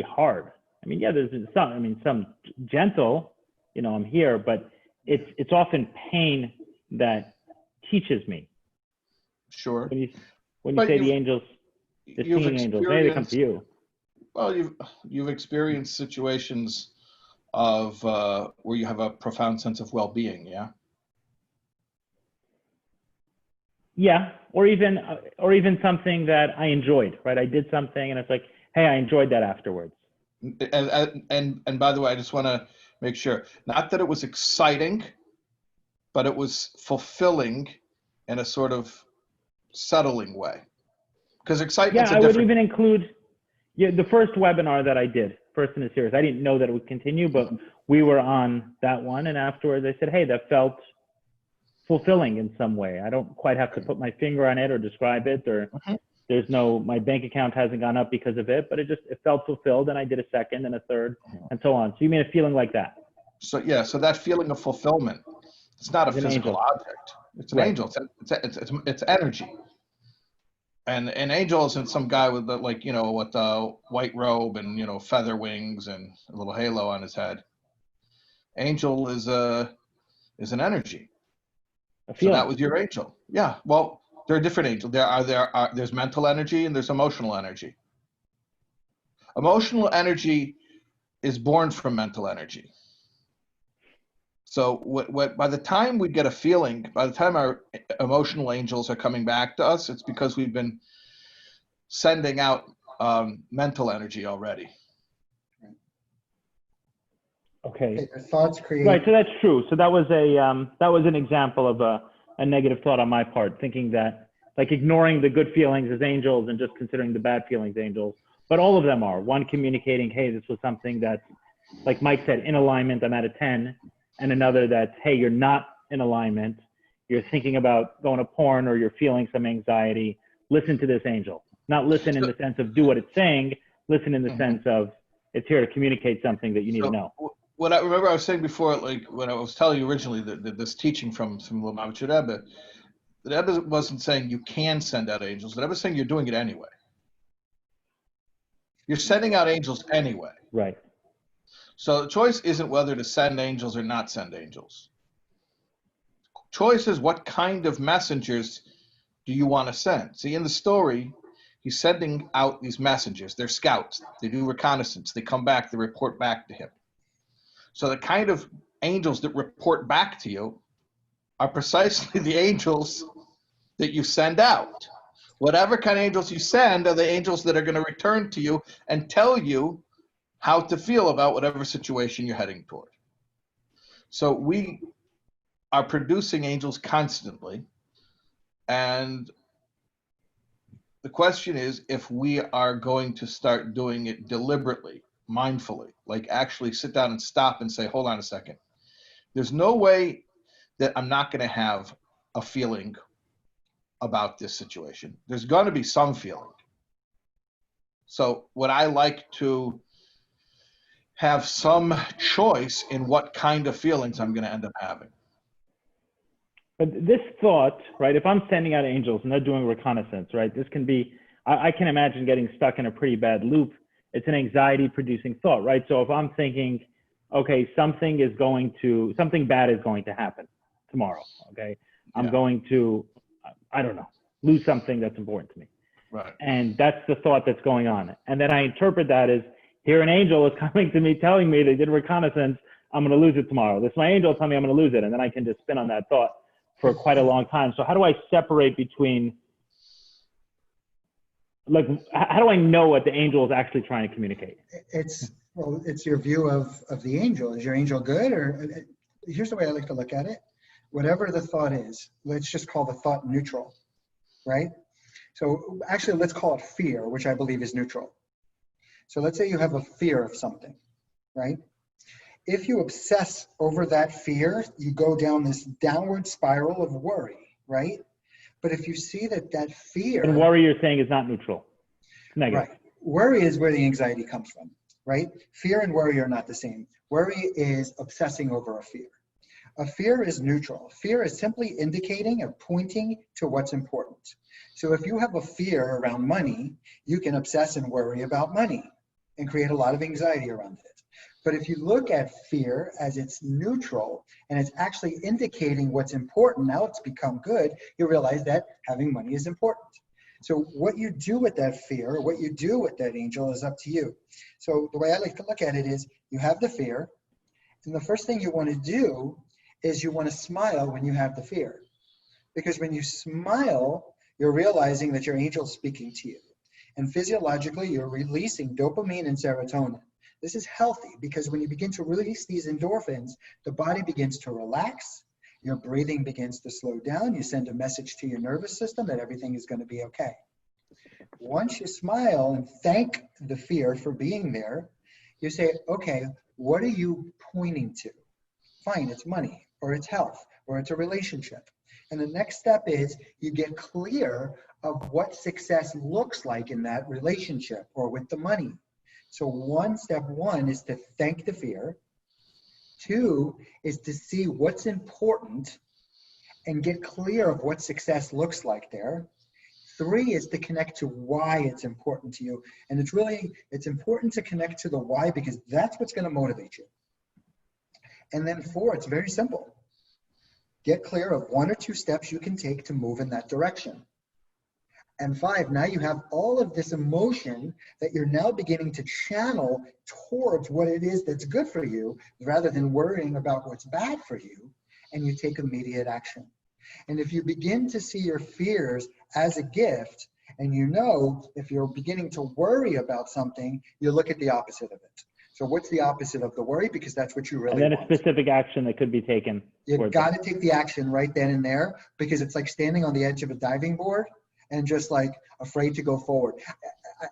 hard. I mean, yeah, there's some gentle, I'm here, but it's often pain that teaches me. Sure. When you say the angels, the singing angels, maybe they come to you. Well, you've experienced situations of where you have a profound sense of well-being, yeah? Yeah, or even something that I enjoyed, right? I did something and it's like, hey, I enjoyed that afterwards. And by the way, I just want to make sure, not that it was exciting, but it was fulfilling in a sort of settling way. Because excitement's I would even include the first webinar that I did, first in the series. I didn't know that it would continue, but we were on that one. And afterwards I said, hey, that felt fulfilling in some way. I don't quite have to put my finger on it or describe it, or there's my bank account hasn't gone up because of it, but it felt fulfilled. And I did a second and a third and so on. So you mean a feeling like that? So so that feeling of fulfillment, it's not a physical object. It's an angel. It's energy. And an angel isn't some guy with with a white robe and feather wings and a little halo on his head. Angel is an energy. So that was your angel. Yeah. Well, there are different angels. There's mental energy and there's emotional energy. Emotional energy is born from mental energy. So by the time we get a feeling, by the time our emotional angels are coming back to us, it's because we've been sending out mental energy already. Okay. Thoughts create. Right. So that's true. So that was an example of a negative thought on my part, thinking that like ignoring the good feelings as angels and just considering the bad feelings angels. But all of them are. One communicating, hey, this was something that's, like Mike said, in alignment, I'm at a 10. And another that's, hey, you're not in alignment. You're thinking about going to porn or you're feeling some anxiety. Listen to this angel. Not listen in the sense of do what it's saying. Listen in the sense of it's here to communicate something that you need to know. What I remember I was saying before, like when I was telling you originally that this teaching from Lubavitcher Rebbe, the Rebbe wasn't saying you can send out angels. The Rebbe was saying you're doing it anyway. You're sending out angels anyway. Right. So the choice isn't whether to send angels or not send angels. Choice is what kind of messengers do you want to send? See, in the story, he's sending out these messengers. They're scouts. They do reconnaissance. They come back. They report back to him. So the kind of angels that report back to you are precisely the angels that you send out. Whatever kind of angels you send are the angels that are going to return to you and tell you how to feel about whatever situation you're heading toward. So we are producing angels constantly. And the question is if we are going to start doing it deliberately, mindfully, like actually sit down and stop and say, hold on a second. There's no way that I'm not going to have a feeling about this situation. There's going to be some feeling. So would I like to have some choice in what kind of feelings I'm going to end up having? But this thought, right, if I'm sending out angels and they're doing reconnaissance, right, this can be, I can imagine getting stuck in a pretty bad loop. It's an anxiety producing thought, right? So if I'm thinking, okay, something bad is going to happen tomorrow, okay? I'm going to, I don't know, lose something that's important to me. Right. And that's the thought that's going on. And then I interpret that as, here an angel is coming to me telling me they did reconnaissance, I'm going to lose it tomorrow. This my angel telling me I'm going to lose it. And then I can just spin on that thought for quite a long time. So how do I separate between, like, how do I know what the angel is actually trying to communicate? It's your view of the angel. Is your angel good? Or here's the way I like to look at it. Whatever the thought is, let's just call the thought neutral, right? So actually, let's call it fear, which I believe is neutral. So let's say you have a fear of something, right? If you obsess over that fear, you go down this downward spiral of worry, right? But if you see that fear... And worry, you're saying, is not neutral. Negative. Right. Worry is where the anxiety comes from, right? Fear and worry are not the same. Worry is obsessing over a fear. A fear is neutral. Fear is simply indicating or pointing to what's important. So if you have a fear around money, you can obsess and worry about money and create a lot of anxiety around it. But if you look at fear as it's neutral and it's actually indicating what's important, now it's become good, you realize that having money is important. So what you do with that fear, what you do with that angel is up to you. So the way I like to look at it is you have the fear, and the first thing you want to do is you want to smile when you have the fear. Because when you smile, you're realizing that your angel's speaking to you. And physiologically, you're releasing dopamine and serotonin. This is healthy because when you begin to release these endorphins, the body begins to relax, your breathing begins to slow down, you send a message to your nervous system that everything is going to be okay. Once you smile and thank the fear for being there, you say, okay, what are you pointing to? Fine, it's money, or it's health, or it's a relationship. And the next step is you get clear of what success looks like in that relationship or with the money. So step one is to thank the fear. 2 is to see what's important and get clear of what success looks like there. 3 is to connect to why it's important to you. And it's important to connect to the why because that's what's going to motivate you. And then 4, it's very simple. Get clear of 1 or 2 steps you can take to move in that direction. And 5, now you have all of this emotion that you're now beginning to channel towards what it is that's good for you rather than worrying about what's bad for you, and you take immediate action. And if you begin to see your fears as a gift, and you know if you're beginning to worry about something, you look at the opposite of it. So what's the opposite of the worry? Because that's what you really want. And then a specific action that could be taken. You've got to take the action right then and there because it's like standing on the edge of a diving board and just like afraid to go forward.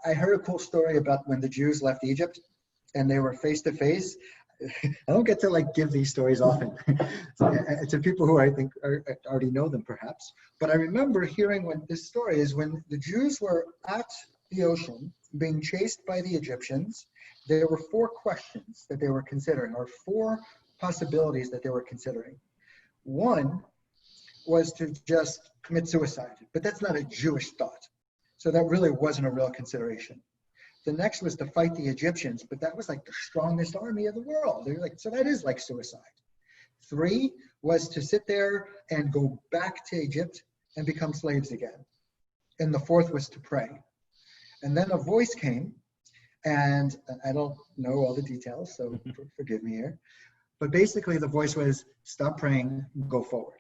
I heard a cool story about when the Jews left Egypt and they were face to face. I don't get to like give these stories often to people who I think already know them perhaps. But I remember hearing when this story is when the Jews were at the ocean being chased by the Egyptians, there were 4 questions that they were considering or 4 possibilities that they were considering. 1 was to just commit suicide, but that's not a Jewish thought. So that really wasn't a real consideration. The next was to fight the Egyptians, but that was like the strongest army of the world. They're like, so that is like suicide. 3 was to sit there and go back to Egypt and become slaves again. And the 4th was to pray. And then a voice came, and I don't know all the details, so forgive me here. But basically the voice was, stop praying, go forward.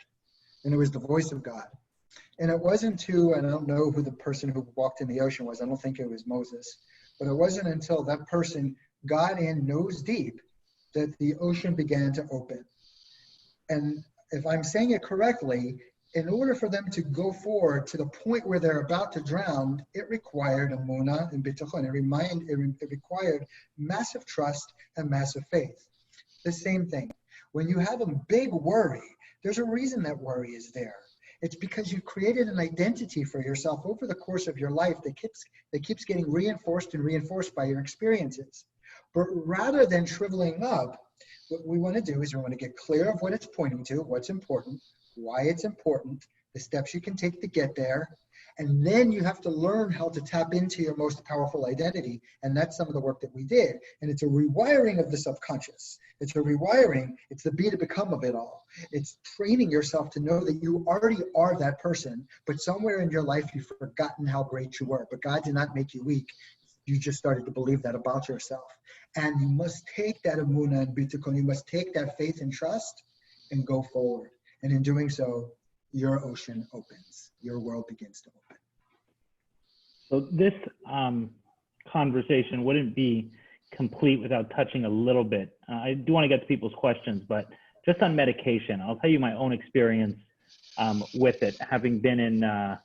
And it was the voice of God. And it wasn't I don't know who the person who walked in the ocean was. I don't think it was Moses. But it wasn't until that person got in nose deep that the ocean began to open. And if I'm saying it correctly, in order for them to go forward to the point where they're about to drown, it required emunah and bitachon. It required massive trust and massive faith. The same thing. When you have a big worry There's a reason that worry is there. It's because you've created an identity for yourself over the course of your life that keeps getting reinforced and reinforced by your experiences. But rather than shriveling up, what we want to do is we want to get clear of what it's pointing to, what's important, why it's important, the steps you can take to get there. And then you have to learn how to tap into your most powerful identity. And that's some of the work that we did. And it's a rewiring of the subconscious. It's a rewiring. It's the be to become of it all. It's training yourself to know that you already are that person, but somewhere in your life you've forgotten how great you were. But God did not make you weak. You just started to believe that about yourself. And you must take that emunah and bitachon. You must take that faith and trust and go forward. And in doing so, your ocean opens. Your world begins to open. So this conversation wouldn't be complete without touching a little bit. I do want to get to people's questions, but just on medication, I'll tell you my own experience with it, having been in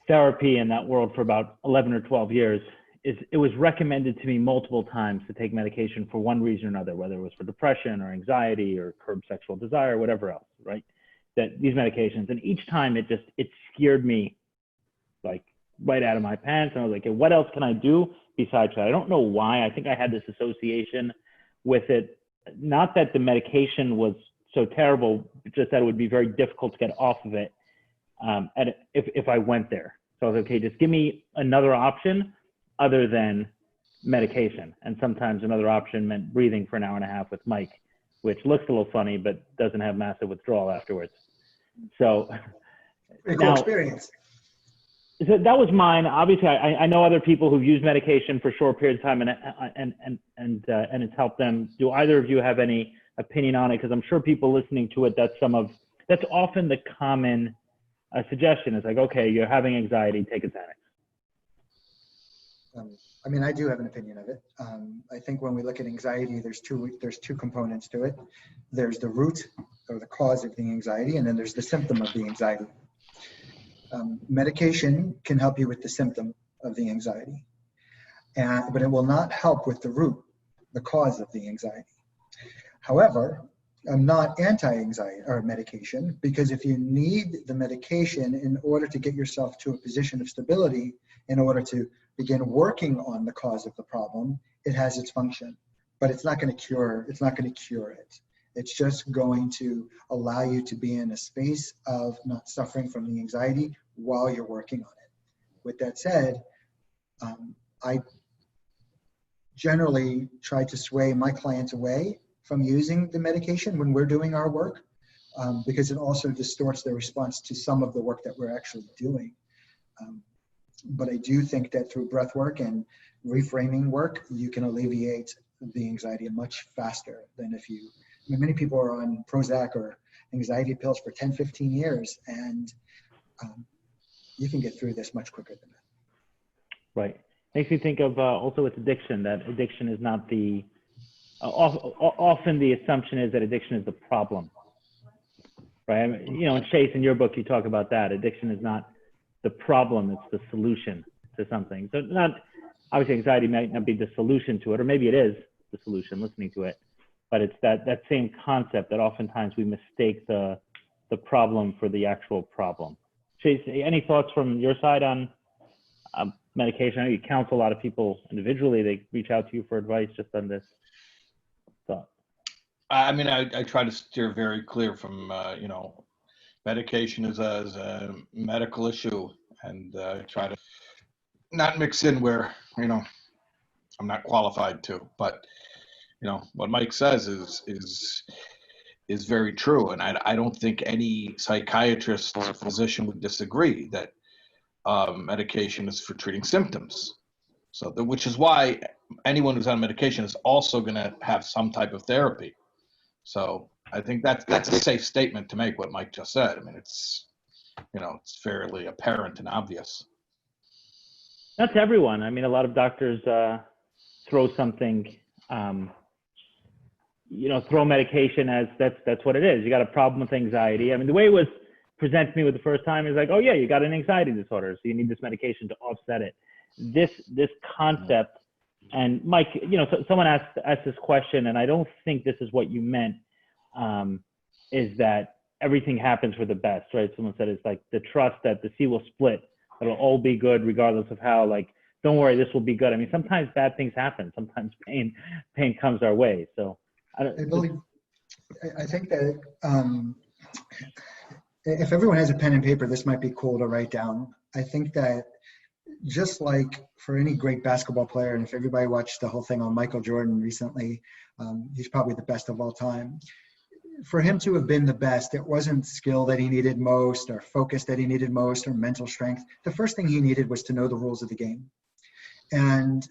therapy in that world for about 11 or 12 years. It was recommended to me multiple times to take medication for one reason or another, whether it was for depression or anxiety or curb sexual desire, whatever else, right? That these medications, and each time it scared me like right out of my pants. And I was like, okay, what else can I do besides that? I don't know why. I think I had this association with it. Not that the medication was so terrible, just that it would be very difficult to get off of it if I went there. So I was like, okay, just give me another option other than medication. And sometimes another option meant breathing for an hour and a half with Mike, which looks a little funny, but doesn't have massive withdrawal afterwards. So pretty cool experience. So that was mine. Obviously, I know other people who've used medication for short periods of time, and it's helped them. Do either of you have any opinion on it? Because I'm sure people listening to it, that's often the common suggestion. It's like, okay, you're having anxiety, take a Xanax. I mean, I do have an opinion of it. I think when we look at anxiety, there's two components to it. There's the root or the cause of the anxiety, and then there's the symptom of the anxiety. Medication can help you with the symptom of the anxiety, but it will not help with the root, the cause of the anxiety. However, I'm not anti-anxiety or medication, because if you need the medication in order to get yourself to a position of stability, in order to begin working on the cause of the problem, it has its function, but it's not going to cure it. It's just going to allow you to be in a space of not suffering from the anxiety while you're working on it. With that said, I generally try to sway my clients away from using the medication when we're doing our work, because it also distorts their response to some of the work that we're actually doing. But I do think that through breath work and reframing work, you can alleviate the anxiety much faster than if you, I mean, many people are on Prozac or anxiety pills for 10, 15 years, and you can get through this much quicker than that. Right. Makes me think of also with addiction, that addiction is not the, often the assumption is that addiction is the problem, right? I mean, you know, in Chase, in your book, you talk about that. Addiction is not the problem, it's the solution to something. So not, obviously anxiety might not be the solution to it, or maybe it is the solution listening to it, but it's that same concept that oftentimes we mistake the problem for the actual problem. Chase, any thoughts from your side on medication? I know you counsel a lot of people individually. They reach out to you for advice just on this thought. I mean, I try to steer very clear from, you know, medication is a medical issue, and try to not mix in where, you know, I'm not qualified to. But, you know, what Mike says is very true, and I don't think any psychiatrist or physician would disagree that medication is for treating symptoms. So, which is why anyone who's on medication is also going to have some type of therapy. So I think that's a safe statement to make, what Mike just said. I mean, it's, you know, it's fairly apparent and obvious. Not to everyone. I mean, a lot of doctors throw something, you know, throw medication as that's what it is. You got a problem with anxiety. I mean, the way it was presented to me with the first time is like, oh yeah, you got an anxiety disorder, so you need this medication to offset it. This concept, and Mike, you know, someone asked this question, and I don't think this is what you meant. is that everything happens for the best, right? Someone said it's like the trust that the sea will split. It'll all be good regardless of how, like, don't worry, this will be good. I mean, sometimes bad things happen. Sometimes pain comes our way. So I think that if everyone has a pen and paper, this might be cool to write down. I think that just like for any great basketball player, and if everybody watched the whole thing on Michael Jordan recently, he's probably the best of all time. For him to have been the best, it wasn't skill that he needed most or focus that he needed most or mental strength. The first thing he needed was to know the rules of the game. And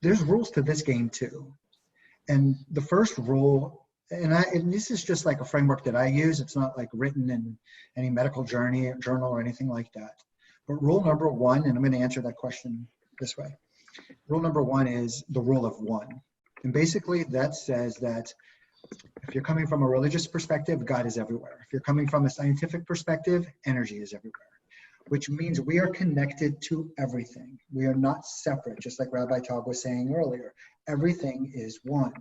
there's rules to this game too. And the first rule, and this is just like a framework that I use. It's not like written in any medical journal or anything like that. But rule number one, and I'm going to answer that question this way. Rule number one is the rule of one. And basically that says that if you're coming from a religious perspective, God is everywhere. If you're coming from a scientific perspective, energy is everywhere, which means we are connected to everything. We are not separate, just like Rabbi Taub was saying earlier. Everything is one.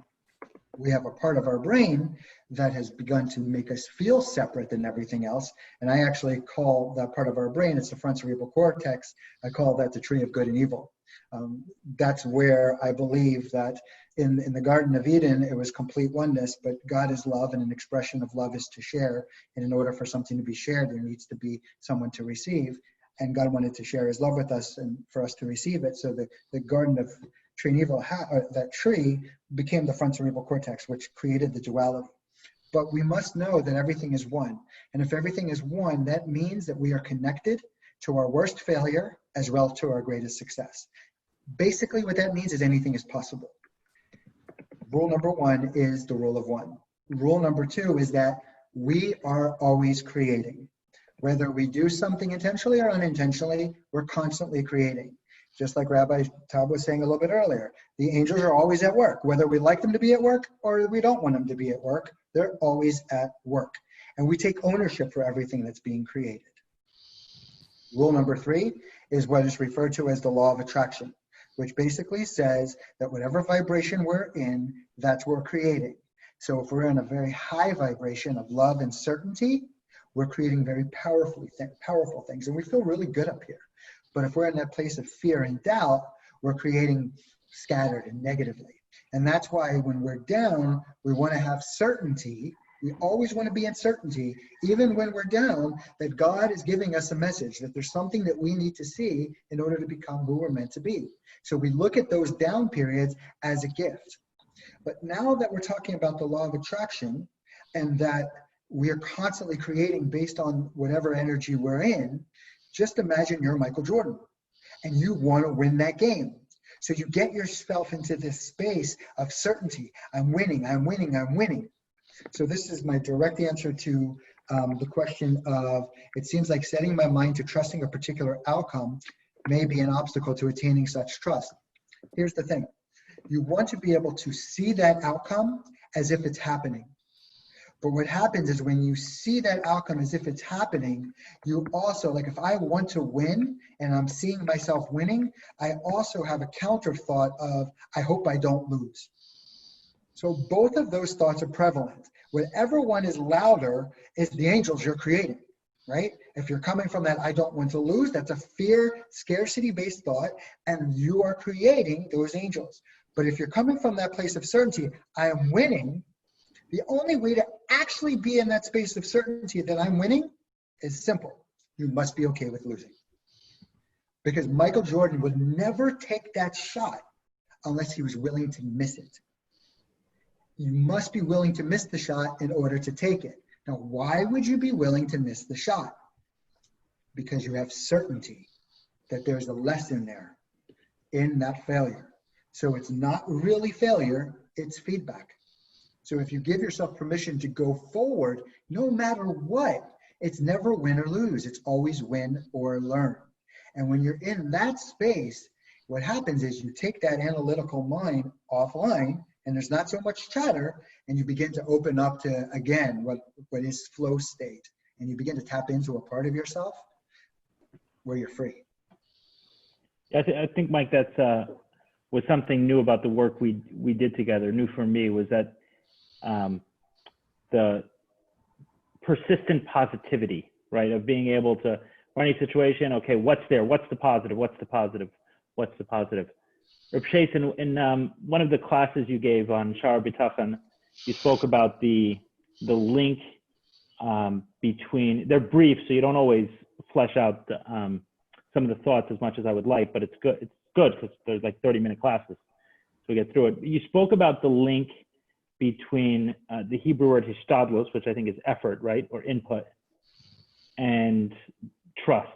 We have a part of our brain that has begun to make us feel separate than everything else. And I actually call that part of our brain, it's the front cerebral cortex, I call that the tree of good and evil. That's where I believe that in the Garden of Eden, it was complete oneness, but God is love, and an expression of love is to share. And in order for something to be shared, there needs to be someone to receive. And God wanted to share his love with us and for us to receive it. So the Garden of Tree and Evil, that tree became the front cerebral cortex, which created the duality. But we must know that everything is one. And if everything is one, that means that we are connected to our worst failure as well to our greatest success. Basically, what that means is anything is possible. Rule number one is the rule of one. Rule number two is that we are always creating. Whether we do something intentionally or unintentionally, we're constantly creating. Just like Rabbi Taub was saying a little bit earlier, the angels are always at work. Whether we like them to be at work or we don't want them to be at work, they're always at work. And we take ownership for everything that's being created. Rule number three is what is referred to as the law of attraction, which basically says that whatever vibration we're in, that's what we're creating. So if we're in a very high vibration of love and certainty, we're creating very powerful things, and we feel really good up here. But if we're in that place of fear and doubt, we're creating scattered and negatively. And that's why when we're down, we want to have certainty. We always want to be in certainty, even when we're down, that God is giving us a message, that there's something that we need to see in order to become who we're meant to be. So we look at those down periods as a gift. But now that we're talking about the law of attraction, and that we are constantly creating based on whatever energy we're in, just imagine you're Michael Jordan and you want to win that game. So you get yourself into this space of certainty. I'm winning, I'm winning, I'm winning. So this is my direct answer to the question of, it seems like setting my mind to trusting a particular outcome may be an obstacle to attaining such trust. Here's the thing. You want to be able to see that outcome as if it's happening. But what happens is when you see that outcome as if it's happening, you also, like if I want to win and I'm seeing myself winning, I also have a counter thought of, I hope I don't lose. So both of those thoughts are prevalent. Whatever one is louder is the angels you're creating, right? If you're coming from that, I don't want to lose, that's a fear, scarcity-based thought, and you are creating those angels. But if you're coming from that place of certainty, I am winning, the only way to actually be in that space of certainty that I'm winning is simple. You must be okay with losing. Because Michael Jordan would never take that shot unless he was willing to miss it. You must be willing to miss the shot in order to take it. Now, why would you be willing to miss the shot? Because you have certainty that there's a lesson there in that failure. So it's not really failure, it's feedback. So if you give yourself permission to go forward, no matter what, it's never win or lose. It's always win or learn. And when you're in that space, what happens is you take that analytical mind offline, and there's not so much chatter, and you begin to open up to, again, what is flow state. And you begin to tap into a part of yourself where you're free. I think, Mike, that's was something new about the work we did together. New for me was that persistent positivity, right? Of being able to, for any situation, okay, what's there? What's the positive? What's the positive? What's the positive? Rabbi Shais, in one of the classes you gave on Shar B'Tachan, you spoke about the link between, they're brief, so you don't always flesh out some of the thoughts as much as I would like, but it's good. It's good because there's like 30-minute classes, so we get through it. You spoke about the link between the Hebrew word hishtadlos, which I think is effort, right, or input, and trust,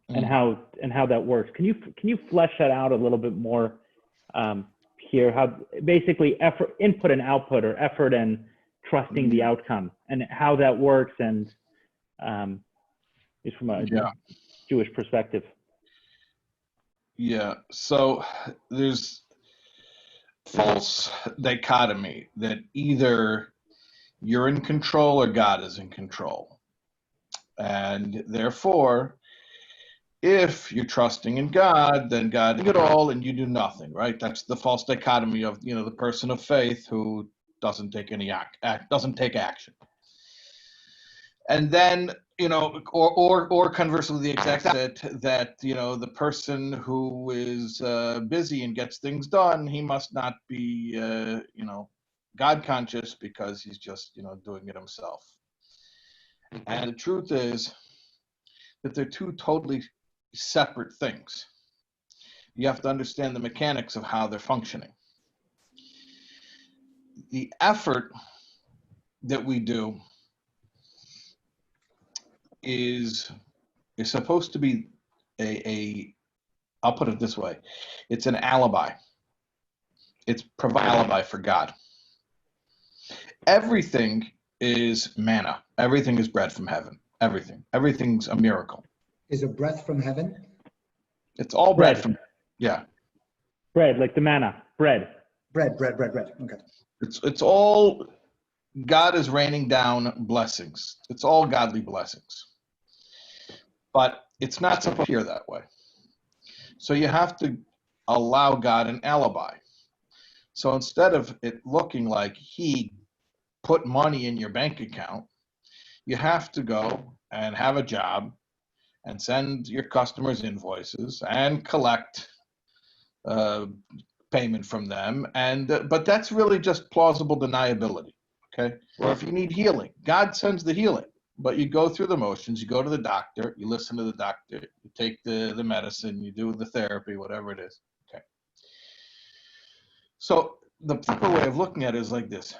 and how that works. Can you flesh that out a little bit more here? How basically effort, input and output, or effort and trusting the outcome, and how that works, and is from a Jewish perspective. Yeah. So there's false dichotomy that either you're in control or God is in control. And therefore, if you're trusting in God, then God does it all and you do nothing, right? That's the false dichotomy of, the person of faith who doesn't take any doesn't take action. And then, or conversely, the exact opposite, that, the person who is busy and gets things done, he must not be, God conscious because he's just, doing it himself. And the truth is that they're two totally separate things. You have to understand the mechanics of how they're functioning. The effort that we do is supposed to be I'll put it this way, it's an alibi. It's provide alibi for God. Everything is manna. Everything is bread from heaven. Everything's a miracle. Is a breath from heaven? It's all bread from, bread, like the manna, bread. Bread. Okay. It's all, God is raining down blessings. It's all godly blessings. But it's not supposed to appear that way. So you have to allow God an alibi. So instead of it looking like he put money in your bank account, you have to go and have a job and send your customers invoices and collect payment from them. But that's really just plausible deniability, okay? Or if you need healing, God sends the healing. But you go through the motions, you go to the doctor, you listen to the doctor, you take the medicine, you do the therapy, whatever it is. Okay. So the proper way of looking at it is like this.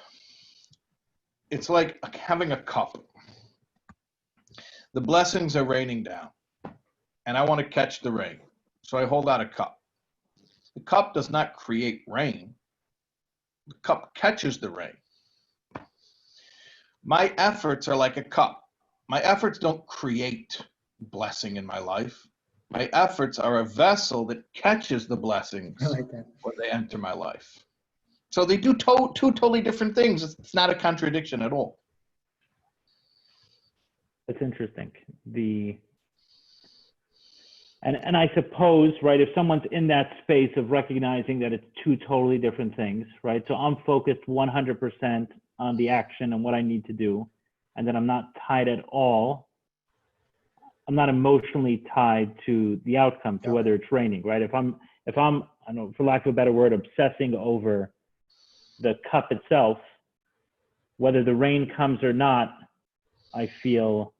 It's like having a cup. The blessings are raining down, and I want to catch the rain. So I hold out a cup. The cup does not create rain. The cup catches the rain. My efforts are like a cup. My efforts don't create blessing in my life. My efforts are a vessel that catches the blessings when they enter my life. So they do two totally different things. It's not a contradiction at all. That's interesting. And I suppose, right, if someone's in that space of recognizing that it's two totally different things, right? So I'm focused 100% on the action and what I need to do, and then I'm not tied at all. I'm not emotionally tied to the outcome, to whether it's raining, right? If I'm, I don't know, for lack of a better word, obsessing over the cup itself, whether the rain comes or not, I feel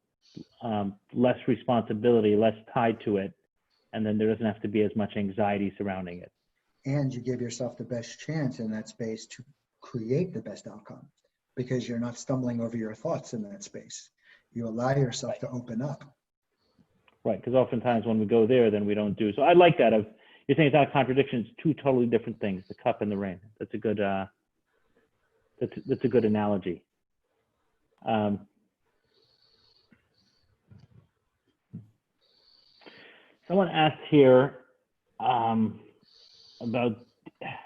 less responsibility, less tied to it, and then there doesn't have to be as much anxiety surrounding it. And you give yourself the best chance in that space to create the best outcome, because you're not stumbling over your thoughts in that space. You allow yourself to open up. Right, because oftentimes when we go there, then we don't do. So I like that. You're saying it's not a contradiction, it's two totally different things, the cup and the rain. That's a good, that's a good analogy. Someone asked here about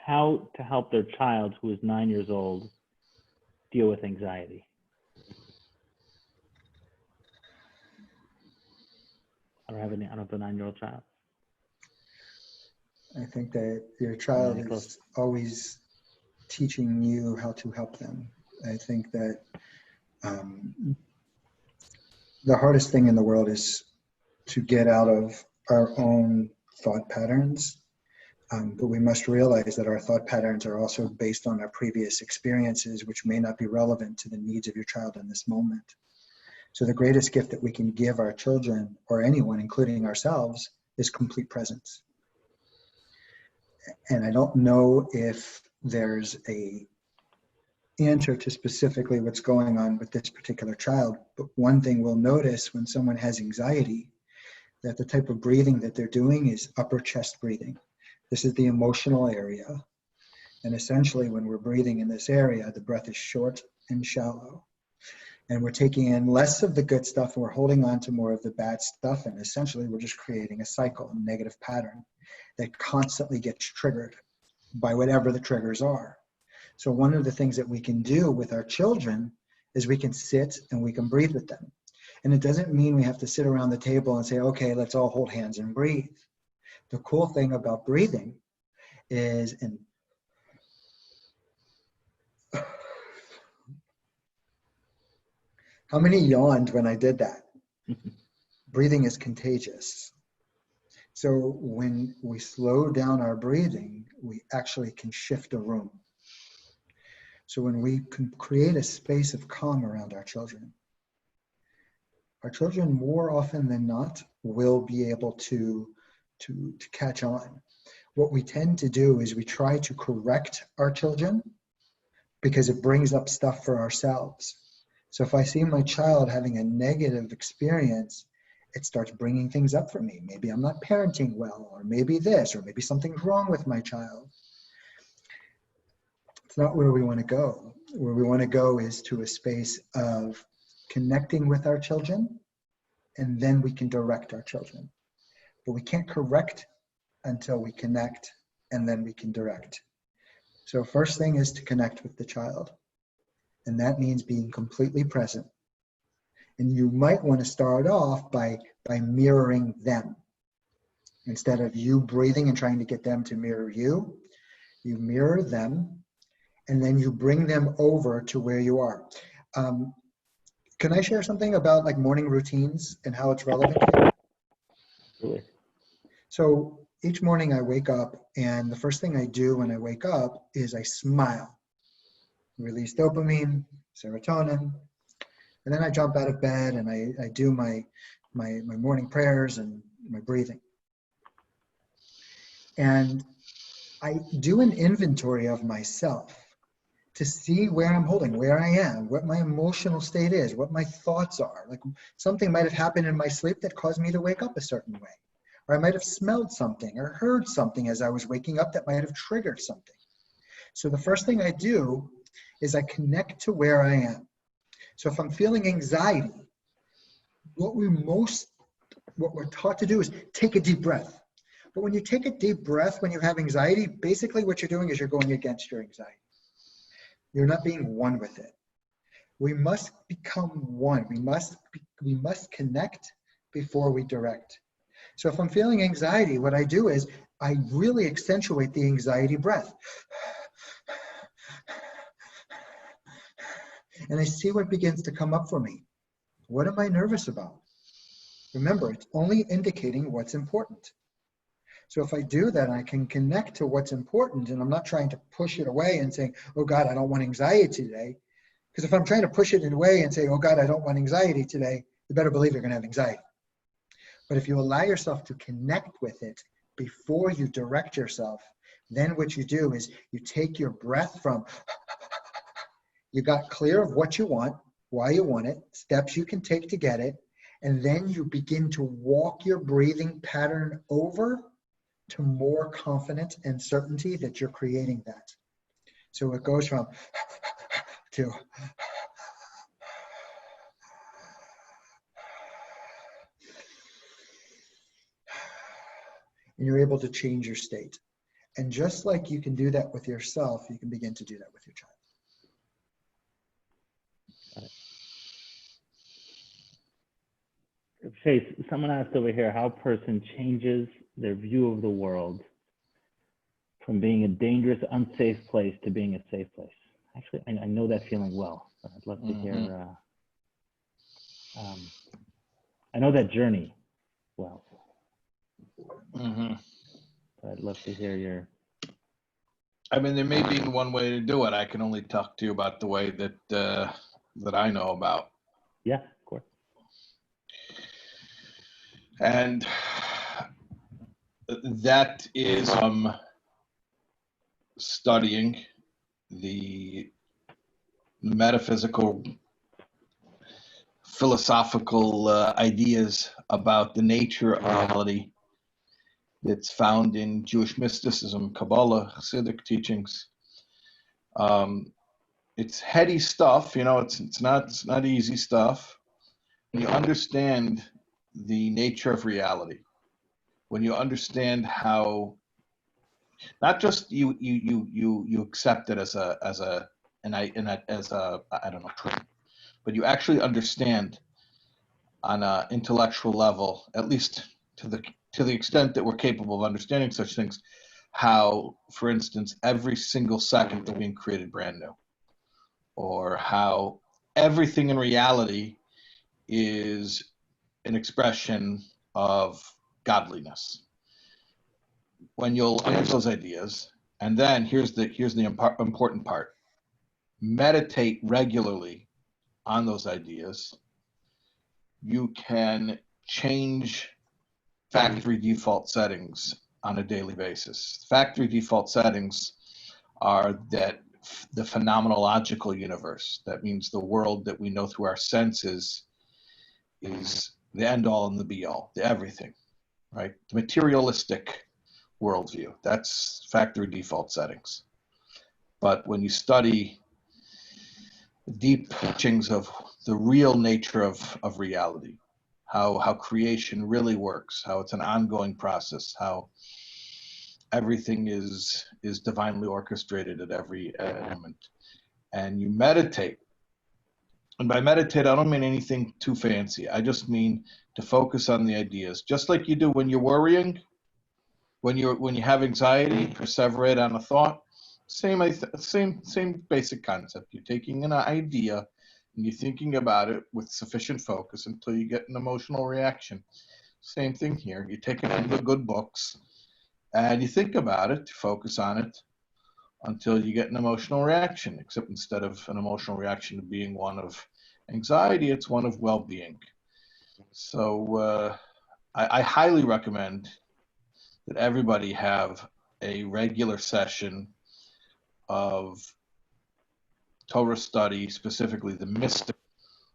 how to help their child who is 9 years old deal with anxiety. I don't have a 9-year-old child. I think that your child is always teaching you how to help them. I think that The hardest thing in the world is to get out of our own thought patterns. But we must realize that our thought patterns are also based on our previous experiences, which may not be relevant to the needs of your child in this moment. So the greatest gift that we can give our children, or anyone, including ourselves, is complete presence. And I don't know if there's a answer to specifically what's going on with this particular child, but one thing we'll notice when someone has anxiety, that the type of breathing that they're doing is upper chest breathing. This is the emotional area. And essentially when we're breathing in this area, the breath is short and shallow. And we're taking in less of the good stuff and we're holding on to more of the bad stuff. And essentially we're just creating a cycle, a negative pattern that constantly gets triggered by whatever the triggers are. So one of the things that we can do with our children is we can sit and we can breathe with them. And it doesn't mean we have to sit around the table and say, okay, let's all hold hands and breathe. The cool thing about breathing is, and how many yawned when I did that? Breathing is contagious. So when we slow down our breathing, we actually can shift a room. So when we can create a space of calm around our children more often than not will be able to catch on. What we tend to do is we try to correct our children because it brings up stuff for ourselves. So if I see my child having a negative experience, it starts bringing things up for me. Maybe I'm not parenting well, or maybe this, or maybe something's wrong with my child. It's not where we want to go. Where we want to go is to a space of connecting with our children, and then we can direct our children. But we can't correct until we connect, and then we can direct. So first thing is to connect with the child. And that means being completely present. And you might want to start off by mirroring them. Instead of you breathing and trying to get them to mirror you, you mirror them, and then you bring them over to where you are. Can I share something about like morning routines and how it's relevant here? Really? So each morning I wake up, and the first thing I do when I wake up is I smile. Release dopamine, serotonin, and then I jump out of bed and I do my morning prayers and my breathing. And I do an inventory of myself to see where I'm holding, where I am, what my emotional state is, what my thoughts are. Like something might have happened in my sleep that caused me to wake up a certain way. Or I might have smelled something or heard something as I was waking up that might have triggered something. So the first thing I do is I connect to where I am. So if I'm feeling anxiety, what we're taught to do is take a deep breath. But when you take a deep breath when you have anxiety, basically what you're doing is you're going against your anxiety. You're not being one with it. We must become one. We must connect before we direct. So if I'm feeling anxiety, what I do is I really accentuate the anxiety breath. And I see what begins to come up for me. What am I nervous about? Remember, it's only indicating what's important. So if I do that, I can connect to what's important, and I'm not trying to push it away and saying, oh God, I don't want anxiety today. Because if I'm trying to push it away and say, oh God, I don't want anxiety today, you better believe you're going to have anxiety. But if you allow yourself to connect with it before you direct yourself, then what you do is you take your breath from, you got clear of what you want, why you want it, steps you can take to get it, and then you begin to walk your breathing pattern over to more confidence and certainty that you're creating that. So it goes from to and you're able to change your state. And just like you can do that with yourself, you can begin to do that with your child. Chase, someone asked over here how a person changes their view of the world from being a dangerous, unsafe place to being a safe place. Actually, I know that feeling well, but I'd love to hear I know that journey well. Mm-hmm. I'd love to hear your. I mean, there may be one way to do it. I can only talk to you about the way that that I know about. Yeah, of course. And that is studying the metaphysical, philosophical ideas about the nature of reality that's found in Jewish mysticism, Kabbalah, Hasidic teachings. It's heady stuff, you know. It's not easy stuff. When you understand the nature of reality, when you understand how, not just you accept it as a I don't know, truth, but you actually understand on an intellectual level, at least to the extent that we're capable of understanding such things, how, for instance, every single second is being created brand new, or how everything in reality is an expression of godliness. When you'll understand those ideas, and then here's the important part: meditate regularly on those ideas, you can change factory default settings on a daily basis. Factory default settings are that the phenomenological universe, that means the world that we know through our senses, is the end all and the be all, the everything, right? The materialistic worldview, that's factory default settings. But when you study deep teachings of the real nature of reality, how creation really works, how it's an ongoing process, how everything is divinely orchestrated at every moment, and you meditate. And by meditate, I don't mean anything too fancy. I just mean to focus on the ideas, just like you do when you're worrying, when you have anxiety, perseverate on a thought. Same basic concept. You're taking an idea and you're thinking about it with sufficient focus until you get an emotional reaction. Same thing here. You take one of the good books and you think about it, focus on it until you get an emotional reaction, except instead of an emotional reaction being one of anxiety, it's one of well-being. So I highly recommend that everybody have a regular session of Torah study, specifically the mystic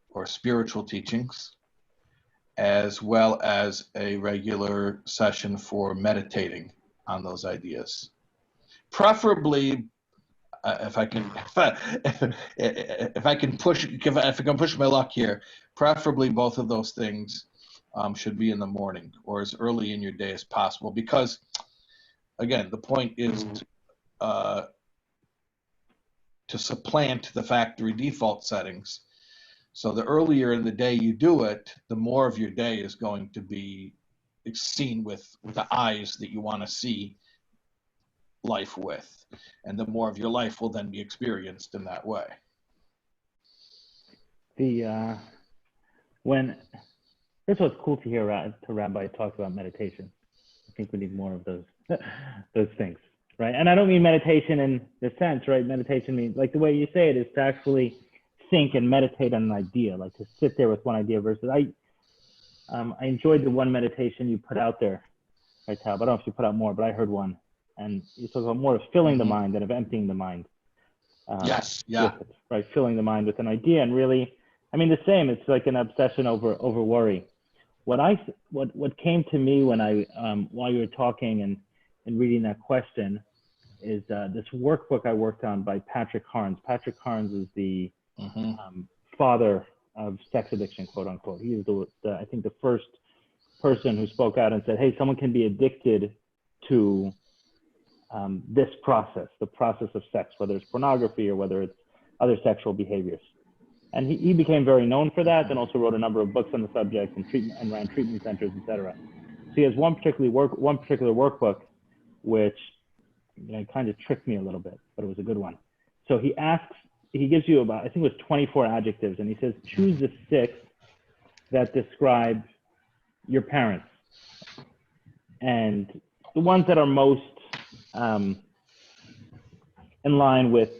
or spiritual teachings, as well as a regular session for meditating on those ideas. Preferably, if I can push my luck here, preferably both of those things should be in the morning or as early in your day as possible, because again, the point is to supplant the factory default settings. So the earlier in the day you do it, the more of your day is going to be seen with the eyes that you want to see life with, and the more of your life will then be experienced in that way. First of all, it's cool to hear Rabbi talk about meditation. I think we need more of those things, right? And I don't mean meditation in the sense, right? Meditation means, like the way you say it, is to actually think and meditate on an idea, like to sit there with one idea versus I enjoyed the one meditation you put out there, right, Taub? I don't know if you put out more, but I heard one. And you talk about more of filling the mind than of emptying the mind. Yes, yeah. It, right, filling the mind with an idea. And really, I mean, the same, it's like an obsession over worry. What came to me when while you were talking and reading that question is this workbook I worked on by Patrick Carnes. Patrick Carnes is the father of sex addiction, quote unquote. He is I think the first person who spoke out and said, hey, someone can be addicted to this process, the process of sex, whether it's pornography or whether it's other sexual behaviors. And he became very known for that, and also wrote a number of books on the subject and ran treatment centers, etc. So he has one particular workbook, which kind of tricked me a little bit, but it was a good one. So he gives you about, I think it was 24 adjectives, and he says, choose the 6 that describe your parents, and the ones that are most in line with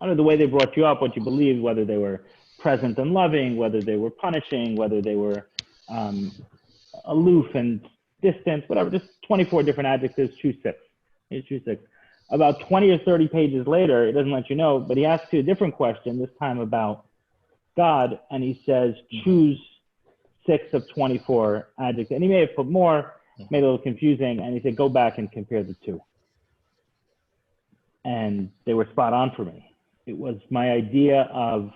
the way they brought you up, what you believed, whether they were present and loving, whether they were punishing, whether they were aloof and distant, whatever, just 24 different adjectives, choose 6. You choose 6. About 20 or 30 pages later, it doesn't let you know, but he asks you a different question, this time about God, and he says, choose 6 of 24 adjectives. And he may have put more, made it a little confusing, and he said, go back and compare the 2. And they were spot on for me. It was my idea of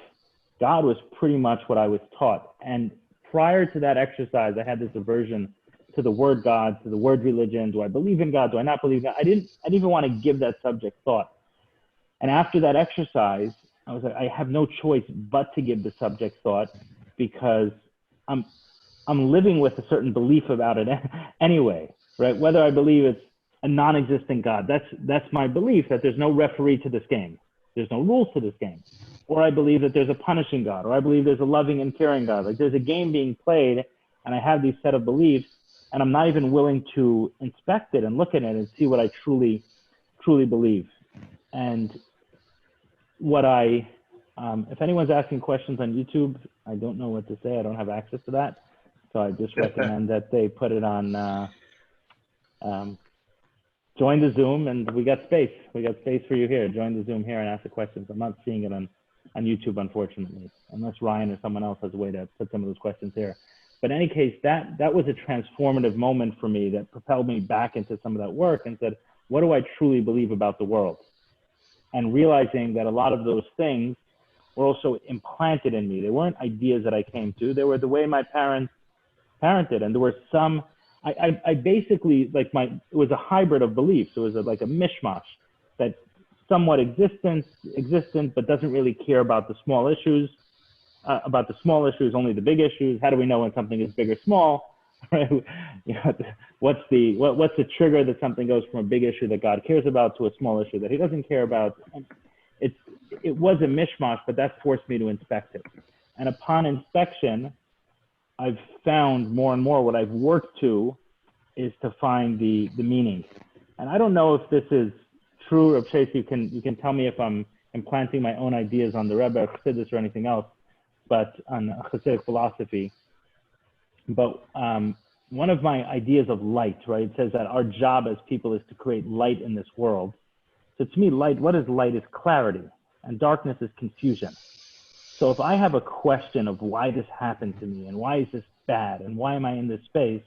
God was pretty much what I was taught. And prior to that exercise, I had this aversion to the word God, to the word religion. Do I believe in God? Do I not believe in God? I didn't even want to give that subject thought. And after that exercise, I was like, I have no choice but to give the subject thought, because I'm living with a certain belief about it anyway, right? Whether I believe it's a non-existent God, that's my belief, that there's no referee to this game. There's no rules to this game. Or I believe that there's a punishing God, or I believe there's a loving and caring God. Like, there's a game being played, and I have these set of beliefs, and I'm not even willing to inspect it and look at it and see what I truly believe. And what if anyone's asking questions on YouTube, I don't know what to say. I don't have access to that. So I just recommend that they put it on, join the Zoom, and we got space. We got space for you here. Join the Zoom here and ask the questions. I'm not seeing it on YouTube, unfortunately, unless Ryan or someone else has a way to put some of those questions here. But in any case, that was a transformative moment for me that propelled me back into some of that work and said, what do I truly believe about the world? And realizing that a lot of those things were also implanted in me. They weren't ideas that I came to. They were the way my parents parented. And there were some, I basically, like, it was a hybrid of beliefs. It was like a mishmash that somewhat existent, but doesn't really care about the small issues. Only the big issues. How do we know when something is big or small? Right? What's the trigger that something goes from a big issue that God cares about to a small issue that he doesn't care about? It was a mishmash, but that forced me to inspect it. And upon inspection, I've found more and more what I've worked to is to find the meaning. And I don't know if this is true, or Chase, you can tell me if I'm implanting my own ideas on the Rebbe or Chassidus or anything else, but on Hasidic philosophy. But one of my ideas of light, right? It says that our job as people is to create light in this world. So to me, light, what is light? Is clarity, and darkness is confusion. So if I have a question of why this happened to me, and why is this bad, and why am I in this space,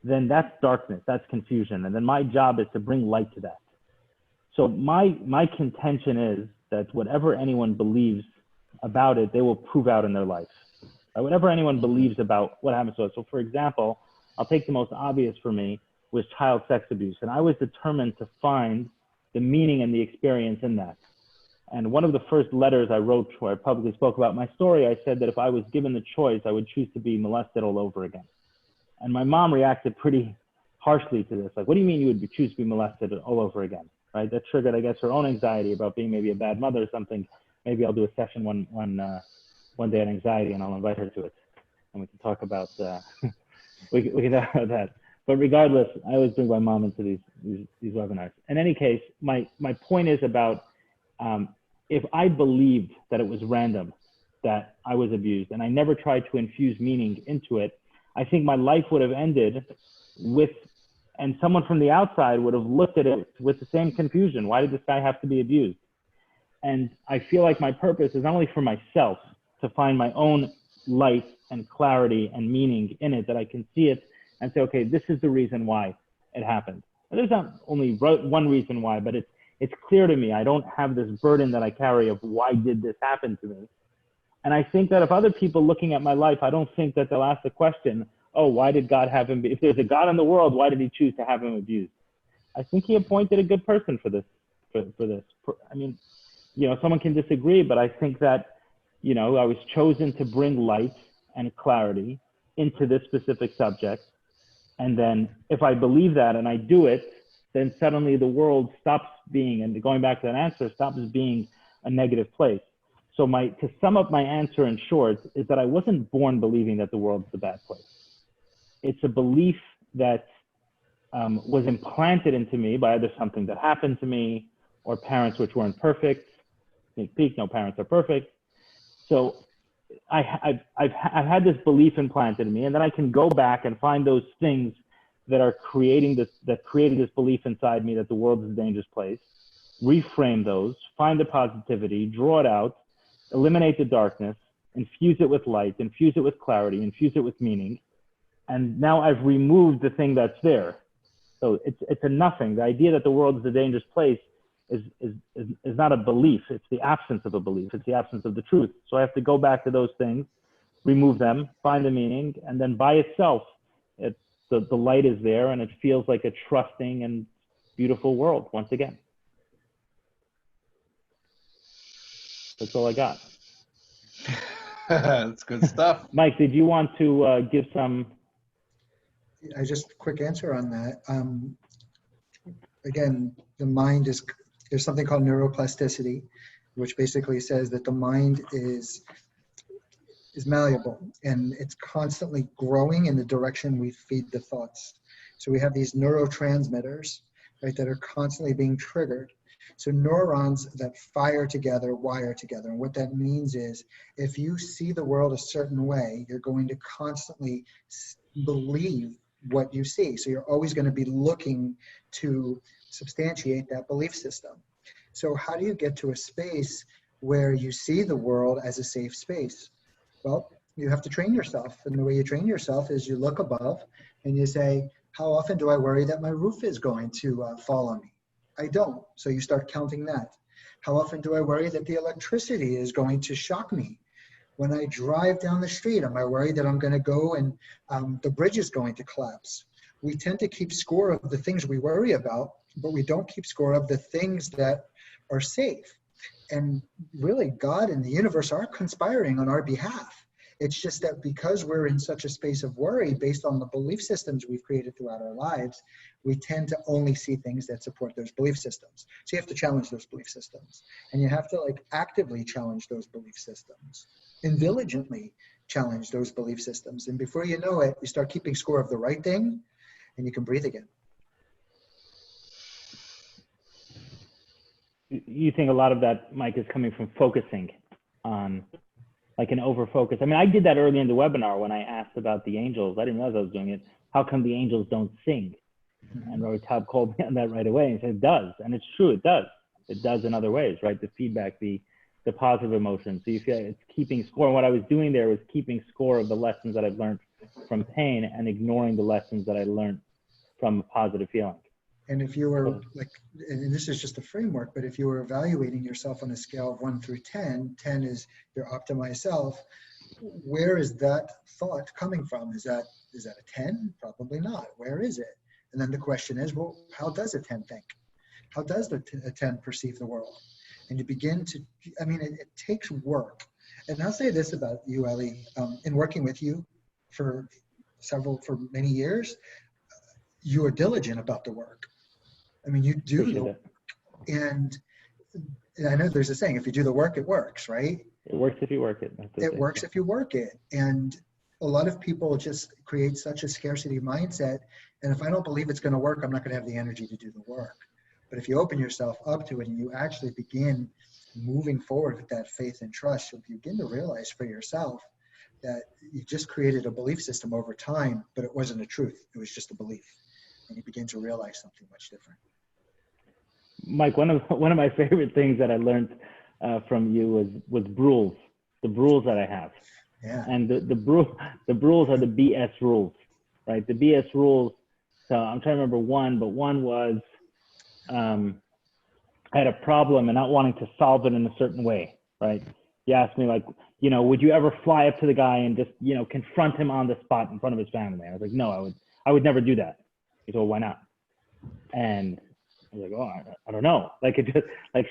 then that's darkness, that's confusion. And then my job is to bring light to that. So my contention is that whatever anyone believes about it, they will prove out in their life. Right? Whatever anyone believes about what happens to us. So for example, I'll take the most obvious for me was child sex abuse. And I was determined to find the meaning and the experience in that. And one of the first letters I wrote where I publicly spoke about my story, I said that if I was given the choice, I would choose to be molested all over again. And my mom reacted pretty harshly to this. Like, what do you mean you would choose to be molested all over again? Right? That triggered, I guess, her own anxiety about being maybe a bad mother or something. Maybe I'll do a session one day on anxiety, and I'll invite her to it, and we can talk about we can talk about that. But regardless, I always bring my mom into these webinars. In any case, my point is about if I believed that it was random, that I was abused, and I never tried to infuse meaning into it, I think my life would have ended and someone from the outside would have looked at it with the same confusion. Why did this guy have to be abused? And I feel like my purpose is not only for myself to find my own light and clarity and meaning in it, that I can see it and say, okay, this is the reason why it happened. And there's not only one reason why, but it's clear to me. I don't have this burden that I carry of why did this happen to me. And I think that if other people looking at my life, I don't think that they'll ask the question, oh, why did God have him? If there's a God in the world, why did he choose to have him abused? I think he appointed a good person for this. I mean, someone can disagree, but I think that, I was chosen to bring light and clarity into this specific subject. And then if I believe that and I do it, then suddenly the world stops being, and going back to that answer, stops being a negative place. So to sum up my answer in short is that I wasn't born believing that the world's the bad place. It's a belief that was implanted into me by either something that happened to me or parents which weren't perfect. Sneak peek, no parents are perfect. So I've had this belief implanted in me, and then I can go back and find those things that are created this belief inside me that the world is a dangerous place, reframe those, find the positivity, draw it out, eliminate the darkness, infuse it with light, infuse it with clarity, infuse it with meaning. And now I've removed the thing that's there. So it's a nothing. The idea that the world is a dangerous place is not a belief. It's the absence of a belief. It's the absence of the truth. So I have to go back to those things, remove them, find the meaning, and then by itself, the light is there, and it feels like a trusting and beautiful world once again. That's all I got. That's good stuff. Mike, did you want to give some? I just quick answer on that. Again, the mind there's something called neuroplasticity, which basically says that the mind is malleable and it's constantly growing in the direction we feed the thoughts. So we have these neurotransmitters, right, that are constantly being triggered. So neurons that fire together, wire together. And what that means is if you see the world a certain way, you're going to constantly believe what you see. So you're always going to be looking to substantiate that belief system. So how do you get to a space where you see the world as a safe space? Well, you have to train yourself. And the way you train yourself is you look above and you say, how often do I worry that my roof is going to fall on me? I don't. So you start counting that. How often do I worry that the electricity is going to shock me? When I drive down the street, am I worried that I'm going to go and the bridge is going to collapse? We tend to keep score of the things we worry about, but we don't keep score of the things that are safe. And really, God and the universe are conspiring on our behalf. It's just that because we're in such a space of worry based on the belief systems we've created throughout our lives, we tend to only see things that support those belief systems. So you have to challenge those belief systems. And you have to actively challenge those belief systems and diligently challenge those belief systems. And before you know it, you start keeping score of the right thing and you can breathe again. You think a lot of that, Mike, is coming from focusing on an over-focus. I mean, I did that early in the webinar when I asked about the angels. I didn't realize I was doing it. How come the angels don't sing? And Rabbi Taub called me on that right away and said, it does. And it's true, it does. It does in other ways, right? The feedback, the positive emotions. So you feel it's keeping score. And what I was doing there was keeping score of the lessons that I've learned from pain and ignoring the lessons that I learned from positive feeling. And if you were and this is just a framework, but if you were evaluating yourself on a scale of 1 through 10, 10 is your optimized self, where is that thought coming from? Is that a 10? Probably not. Where is it? And then the question is, well, how does a 10 think? How does a 10 perceive the world? And you begin to, it takes work. And I'll say this about you, Eli, in working with you for many years, you are diligent about the work. You do the work. And I know there's a saying, if you do the work, it works, right? It works if you work it. It works if you work it. And a lot of people just create such a scarcity mindset. And if I don't believe it's going to work, I'm not going to have the energy to do the work. But if you open yourself up to it and you actually begin moving forward with that faith and trust, you'll begin to realize for yourself that you just created a belief system over time, but it wasn't a truth. It was just a belief. And you begin to realize something much different. Mike, one of my favorite things that I learned from you was rules, the rules that I have. Yeah. And the rules are the BS rules, right? The BS rules. So I'm trying to remember one, but one was I had a problem and not wanting to solve it in a certain way, right? You asked me would you ever fly up to the guy and just, confront him on the spot in front of his family? I was like, no, I would never do that. He said, well, why not? And I was like, oh, I don't know. It just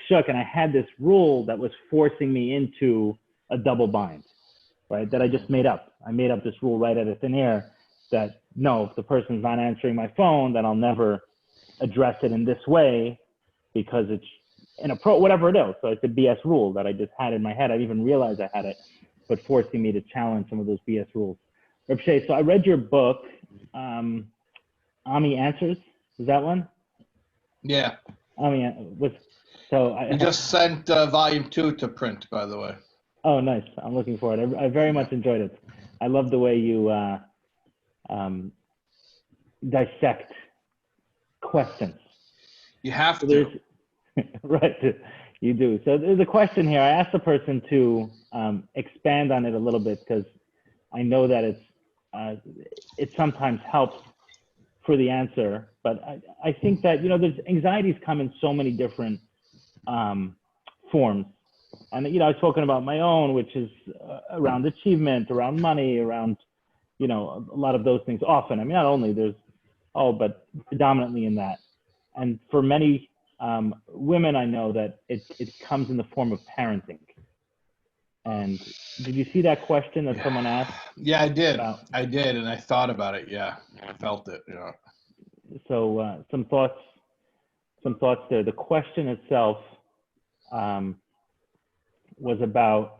shook. And I had this rule that was forcing me into a double bind, right? That I just made up. I made up this rule right out of thin air that no, if the person's not answering my phone, then I'll never address it in this way because whatever it is. So it's a BS rule that I just had in my head. I didn't even realize I had it, but forcing me to challenge some of those BS rules. Rabbi Shais, so I read your book, Ami Answers. Is that one? Yeah. We just sent volume 2 to print, by the way. Oh, nice. I'm looking for it. I very much enjoyed it. I love the way you dissect questions. You have to. Right, you do. So there's a question here. I asked the person to expand on it a little bit because I know that it sometimes helps for the answer, but I think that, there's anxieties come in so many different forms. And, I've spoken about my own, which is around achievement, around money, around, a lot of those things often. I mean, not only but predominantly in that. And for many women, I know that it comes in the form of parenting. And did you see that question that someone asked? Yeah, I did. I did, and I thought about it. Yeah, I felt it. Yeah. So some thoughts there. The question itself was about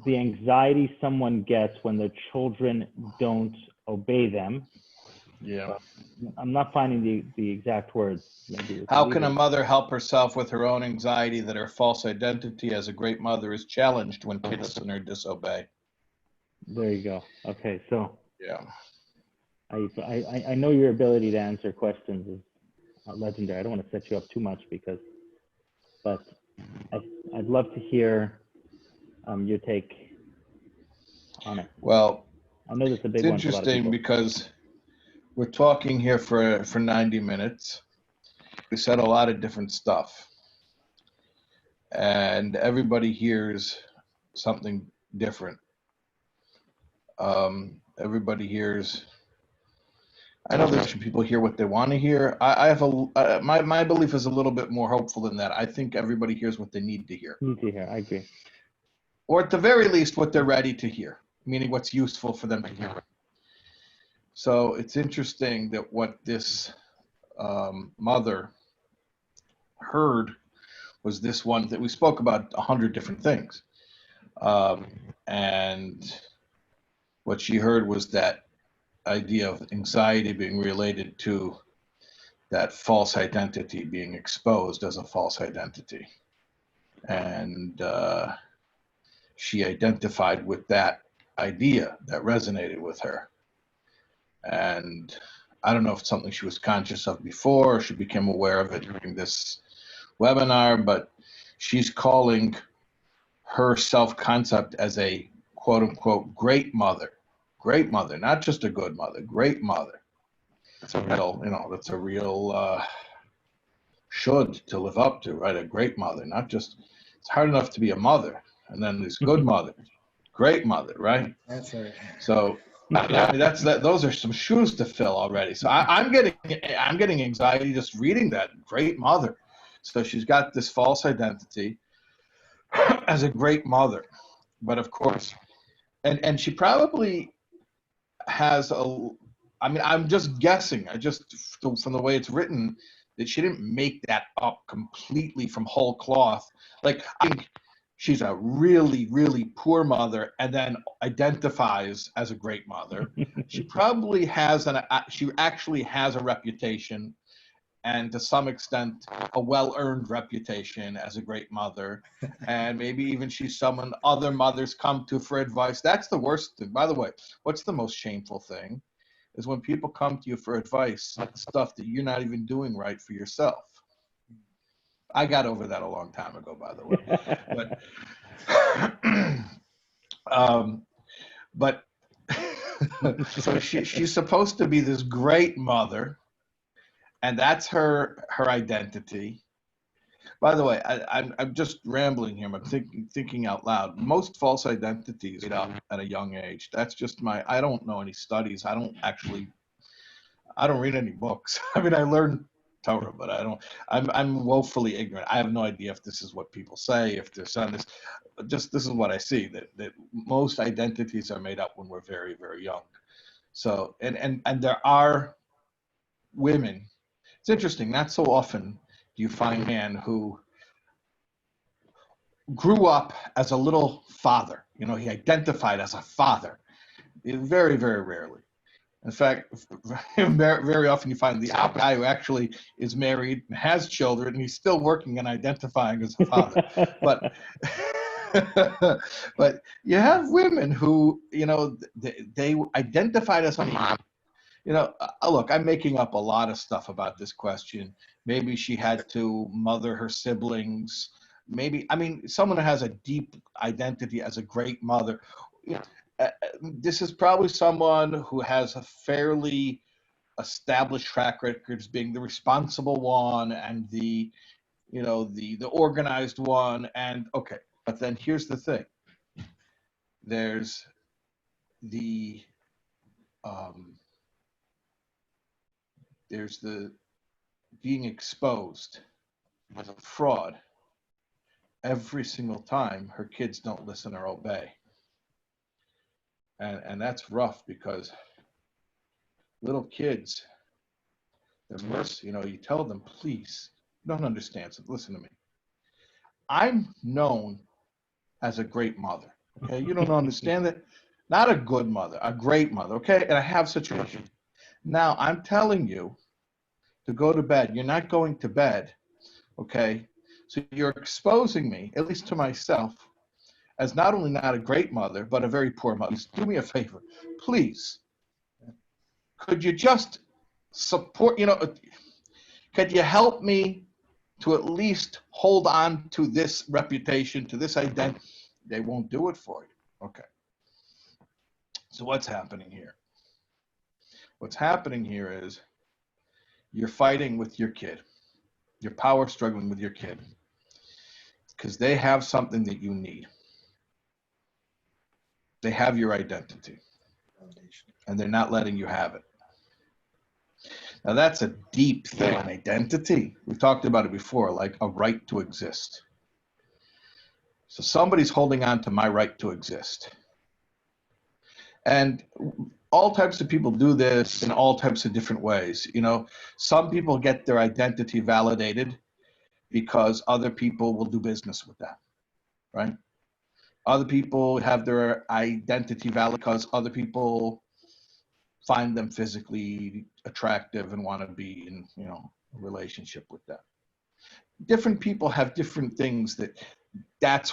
the anxiety someone gets when their children don't obey them. Yeah. I'm not finding the exact words. How can a mother help herself with her own anxiety that her false identity as a great mother is challenged when kids listen or disobey? There you go. Okay, so yeah, I know your ability to answer questions is legendary. I don't want to set you up too much but I'd love to hear your take on it. Well, I know that's a big it's one for a lot of interesting people. because we're talking here for 90 minutes. We said a lot of different stuff, and everybody hears something different. Everybody hears. I know there's some people hear what they want to hear. I have my belief is a little bit more hopeful than that. I think everybody hears what they need to hear. Need to hear. I agree. Or at the very least, what they're ready to hear, meaning what's useful for them to hear. So it's interesting that what this mother heard was this one that we spoke about 100 different things. And what she heard was that idea of anxiety being related to that false identity being exposed as a false identity. And she identified with that idea that resonated with her. And I don't know if it's something she was conscious of before or she became aware of it during this webinar, but she's calling her self-concept as a quote-unquote great mother, not just a good mother, great mother. That's a real, that's a real should to live up to, right? A great mother, not just, it's hard enough to be a mother, and then there's good mother, great mother, right? That's right. So I mean, those are some shoes to fill already. So I'm getting anxiety just reading that, great mother. So she's got this false identity as a great mother, but of course, and she probably has I'm just guessing. From the way it's written, that she didn't make that up completely from whole cloth. Like, I think she's a really, really poor mother and then identifies as a great mother. She probably she actually has a reputation, and to some extent, a well-earned reputation as a great mother. And maybe even she's someone other mothers come to for advice. That's the worst thing. By the way, what's the most shameful thing is when people come to you for advice, stuff that you're not even doing right for yourself. I got over that a long time ago, by the way. But so she's supposed to be this great mother, and that's her identity. By the way, I'm just rambling here. I'm thinking out loud. Most false identities get up at a young age. That's just I don't know any studies. I don't read any books. I mean, I learned Torah, but I'm woefully ignorant. I have no idea if this is what people say, if there's on this. Just this is what I see, that most identities are made up when we're very, very young. So and there are women. It's interesting. Not so often do you find a man who grew up as a little father. You know, he identified as a father. Very, very rarely. In fact, very often you find the guy who actually is married and has children, and he's still working and identifying as a father. But but you have women who, you know, they identified as a mom. You know, look, I'm making up a lot of stuff about this question. Maybe she had to mother her siblings. Maybe, I mean, someone who has a deep identity as a great mother. You know, this is probably someone who has a fairly established track record as being the responsible one and the, you know, the organized one. And okay, but then here's the thing. There's the being exposed as a fraud every single time her kids don't listen or obey. And that's rough, because little kids, they're mercy, you know, you tell them, please, you don't understand, so listen to me. I'm known as a great mother, okay? You don't understand it? Not a good mother, a great mother, okay? And I have situations. Now, I'm telling you to go to bed. You're not going to bed, okay? So you're exposing me, at least to myself, as not only not a great mother, but a very poor mother. Do me a favor, please. Could you just support, you know, could you help me to at least hold on to this reputation, to this identity? They won't do it for you. Okay. So what's happening here? What's happening here is you're fighting with your kid. You're power struggling with your kid because they have something that you need. They have your identity, and they're not letting you have it. Now that's a deep thing, identity. We've talked about it before, like a right to exist. So somebody's holding on to my right to exist. And all types of people do this in all types of different ways. You know, some people get their identity validated because other people will do business with them, right? Other people have their identity valid because other people find them physically attractive and want to be in, you know, a relationship with them. Different people have different things that's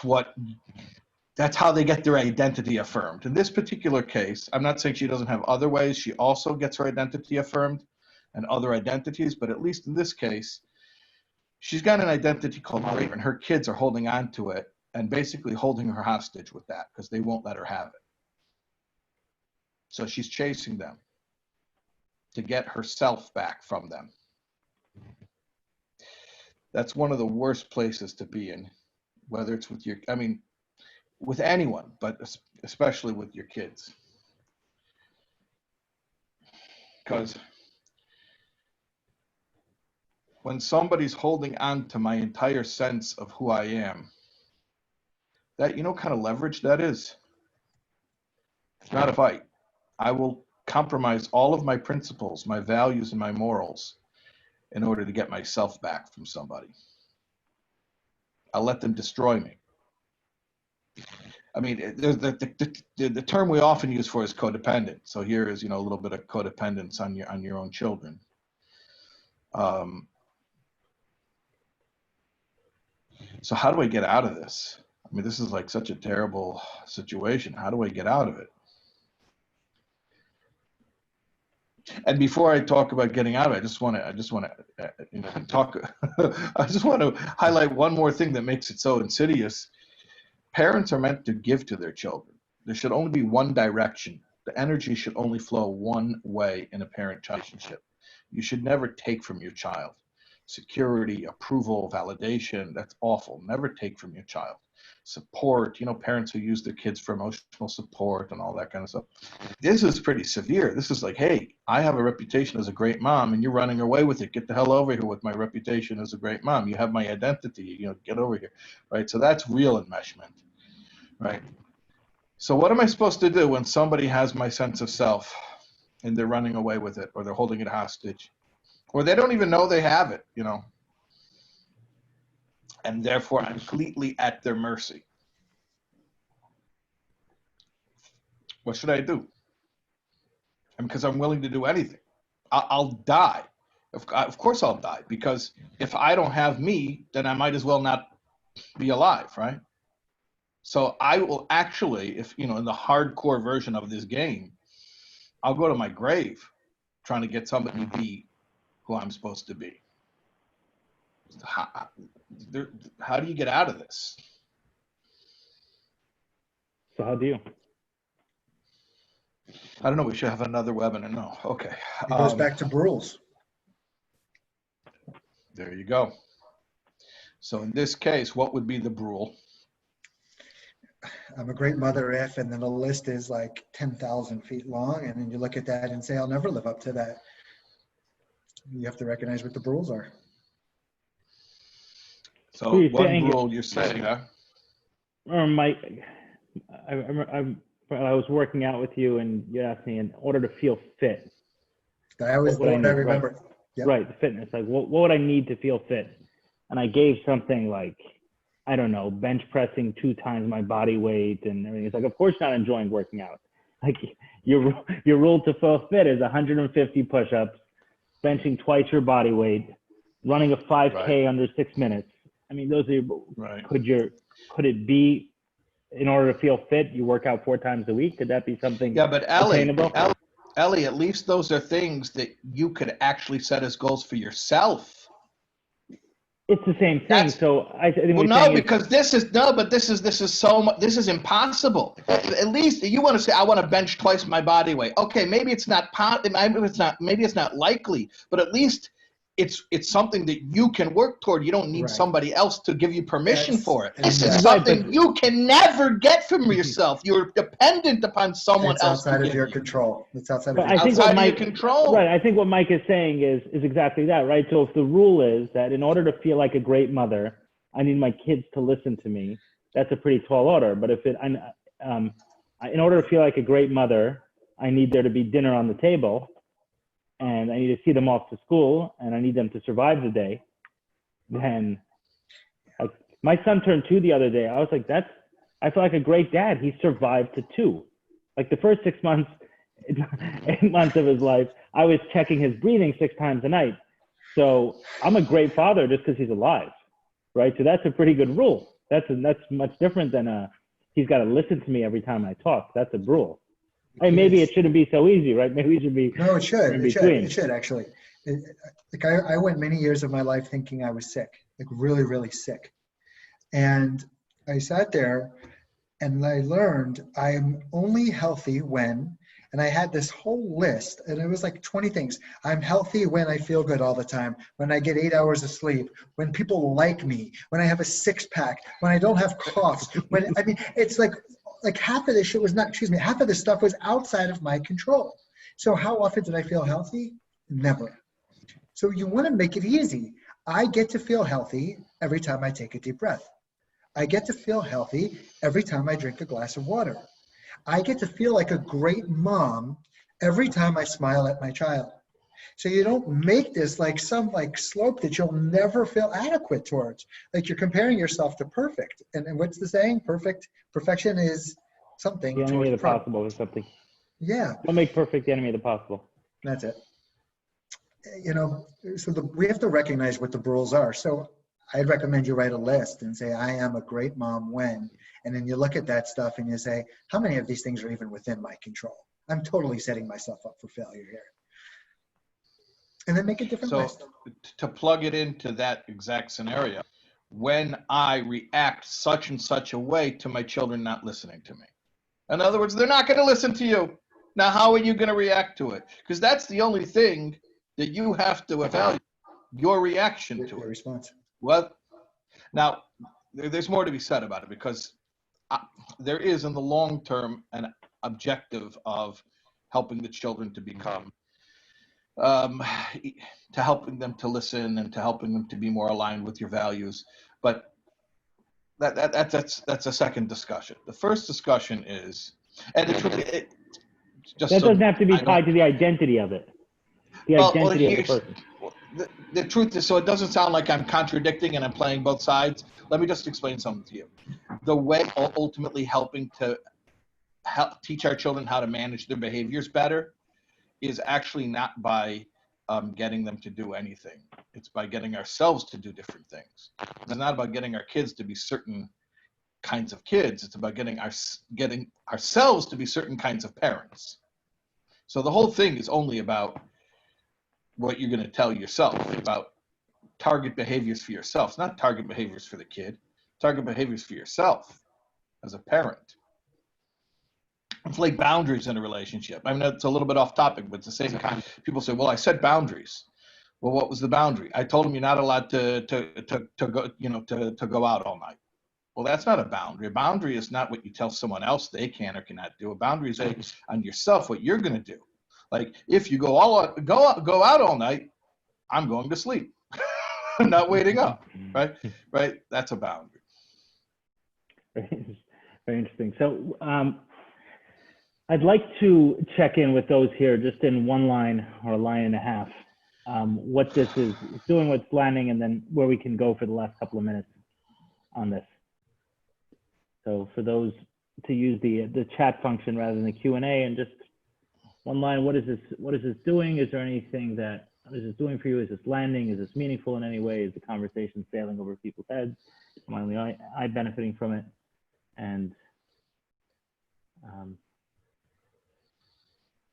how they get their identity affirmed. In this particular case, I'm not saying she doesn't have other ways. She also gets her identity affirmed and other identities, but at least in this case, she's got an identity called Raven. Her kids are holding on to it and basically holding her hostage with that because they won't let her have it. So she's chasing them to get herself back from them. That's one of the worst places to be in, whether it's with with anyone, but especially with your kids. Because when somebody's holding on to my entire sense of who I am, that, you know, kind of leverage that is. It's not a fight. I will compromise all of my principles, my values, and my morals in order to get myself back from somebody. I'll let them destroy me. I mean, the term we often use for is codependent. So here is, you know, a little bit of codependence on your own children. So how do I get out of this? I mean, this is like such a terrible situation. How do I get out of it? And before I talk about getting out of it, I just want to you know, talk. I just want to highlight one more thing that makes it so insidious. Parents are meant to give to their children. There should only be one direction. The energy should only flow one way in a parent-child relationship. You should never take from your child. Security, approval, validation, that's awful. Never take from your child. Support, you know, parents who use their kids for emotional support and all that kind of stuff. This is pretty severe. This is like, hey, I have a reputation as a great mom and you're running away with it. Get the hell over here with my reputation as a great mom. You have my identity, you know, get over here, right? So that's real enmeshment, right? So what am I supposed to do when somebody has my sense of self and they're running away with it, or they're holding it hostage, or they don't even know they have it, you know? and therefore I'm completely at their mercy. What should I do? And because I'm willing to do anything, I'll die. Of course I'll die, because if I don't have me, then I might as well not be alive, right? So I will actually, if in the hardcore version of this game, I'll go to my grave trying to get somebody to be who I'm supposed to be. How do you get out of this? So how do you? I don't know. We should have another webinar. No. Okay. It goes back to rules. There you go. So in this case, what would be the rule? I'm a great mother if, and then the list is like 10,000 feet long, and then you look at that and say, I'll never live up to that. You have to recognize what the rules are. So one rule you're saying, huh? Or Mike, I was working out with you, and you asked me, in order to feel fit. I always remember. Right, yep. Right, the fitness. Like, what would I need to feel fit? And I gave something like, I don't know, bench pressing 2 times my body weight and everything. It's like, of course, not enjoying working out. Like, your rule to feel fit is 150 push-ups, benching twice your body weight, running a 5K under 6 minutes. I mean, those are right. Could it be, in order to feel fit, you work out 4 times a week? Could that be something? Yeah, but attainable? Ellie, at least those are things that you could actually set as goals for yourself. It's the same thing. So I think well, no, because this is so much. This is impossible. At least you want to say, I want to bench twice my body weight. Okay, maybe it's not maybe it's not likely, but at least it's something that you can work toward. You don't need somebody else to give you permission for it. This is something you can never get from yourself. You're dependent upon someone else. It's outside of your control. It's outside of your control. Right. I think what Mike is saying is exactly that, right? So if the rule is that in order to feel like a great mother, I need my kids to listen to me, that's a pretty tall order. But if in order to feel like a great mother, I need there to be dinner on the table, and I need to see them off to school, and I need them to survive the day, then like, my son turned 2 the other day. I was like, I feel like a great dad. He survived to 2. Like the first 6 months, 8 months of his life, I was checking his breathing 6 times a night. So I'm a great father just because he's alive, right? So that's a pretty good rule. That's much different than he's got to listen to me every time I talk. That's a rule. Hey, maybe it shouldn't be so easy, right? Maybe it should be. No, it should. It should actually. I went many years of my life thinking I was sick, like really, really sick. And I sat there and I learned I am only healthy when, and I had this whole list, and it was like 20 things. I'm healthy when I feel good all the time, when I get 8 hours of sleep, when people like me, when I have a 6-pack, when I don't have coughs. It's like half of this shit was half of this stuff was outside of my control. So how often did I feel healthy? Never. So you want to make it easy. I get to feel healthy every time I take a deep breath. I get to feel healthy every time I drink a glass of water. I get to feel like a great mom every time I smile at my child. So you don't make this like some slope that you'll never feel adequate towards. Like you're comparing yourself to perfect. And what's the saying? Perfection is something. The enemy of the possible is something. Yeah. Don't make perfect the enemy of the possible. That's it. So we have to recognize what the rules are. So I'd recommend you write a list and say, I am a great mom when, and then you look at that stuff and you say, how many of these things are even within my control? I'm totally setting myself up for failure here. And then make a different list. To plug it into that exact scenario, when I react such and such a way to my children not listening to me. In other words, they're not going to listen to you. Now, how are you going to react to it? Because that's the only thing that you have to evaluate, your reaction to it. Response. Well, now, there's more to be said about it, because there is in the long term an objective of helping the children to become to helping them to listen and to helping them to be more aligned with your values. But that's a second discussion. The first discussion is, and it just that doesn't have to be tied to the identity of it. The identity of the person. the truth is, so it doesn't sound like I'm contradicting and I'm playing both sides. Let me just explain something to you. The way ultimately helping to help teach our children how to manage their behaviors better is actually not by getting them to do anything. It's by getting ourselves to do different things. It's not about getting our kids to be certain kinds of kids. It's about getting ourselves to be certain kinds of parents. So the whole thing is only about what you're going to tell yourself, about target behaviors for yourself. It's not target behaviors for the kid. Target behaviors for yourself as a parent. It's like boundaries in a relationship. I mean, it's a little bit off topic, but it's the same kind. People say, well, I set boundaries. Well, what was the boundary? I told him you're not allowed to go out all night. Well, that's not a boundary. A boundary is not what you tell someone else they can or cannot do. A boundary is on yourself what you're going to do. Like, if you go out all night, I'm going to sleep. I'm not waiting up, right? Right? That's a boundary. Very interesting. So I'd like to check in with those here just in one line or a line and a half, what this is doing, what's landing, and then where we can go for the last couple of minutes on this. So for those to use the chat function rather than the Q&A, and just one line, what is this doing? Is there anything what is this doing for you? Is this landing? Is this meaningful in any way? Is the conversation sailing over people's heads? Am I only I benefiting from it? And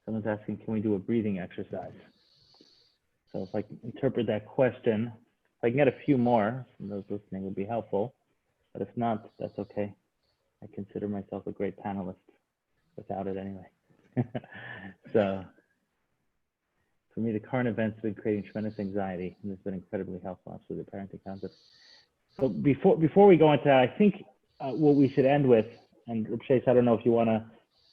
someone's asking, can we do a breathing exercise? So if I can interpret that question, if I can get a few more from those listening, would be helpful. But if not, that's okay. I consider myself a great panelist without it anyway. So for me, the current events have been creating tremendous anxiety, and it's been incredibly helpful, absolutely, the parenting concept. So before we go into that, I think what we should end with, and Rabbi Shais, I don't know if you want to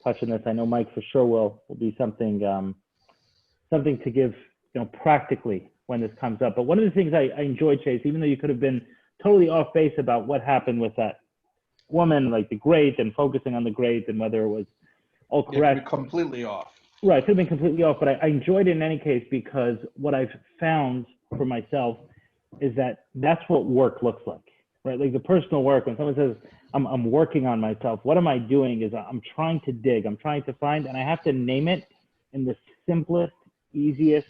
touch on this. I know Mike for sure will be something to give, practically when this comes up. But one of the things I enjoyed, Chase, even though you could have been totally off base about what happened with that woman, like the great, and focusing on the great and whether it was all correct. It could be completely off. Right, it could have been completely off, but I enjoyed it in any case, because what I've found for myself is that that's what work looks like, right? Like the personal work, when someone says, I'm working on myself, what am I doing is I'm trying to dig, I'm trying to find, and I have to name it in the simplest, easiest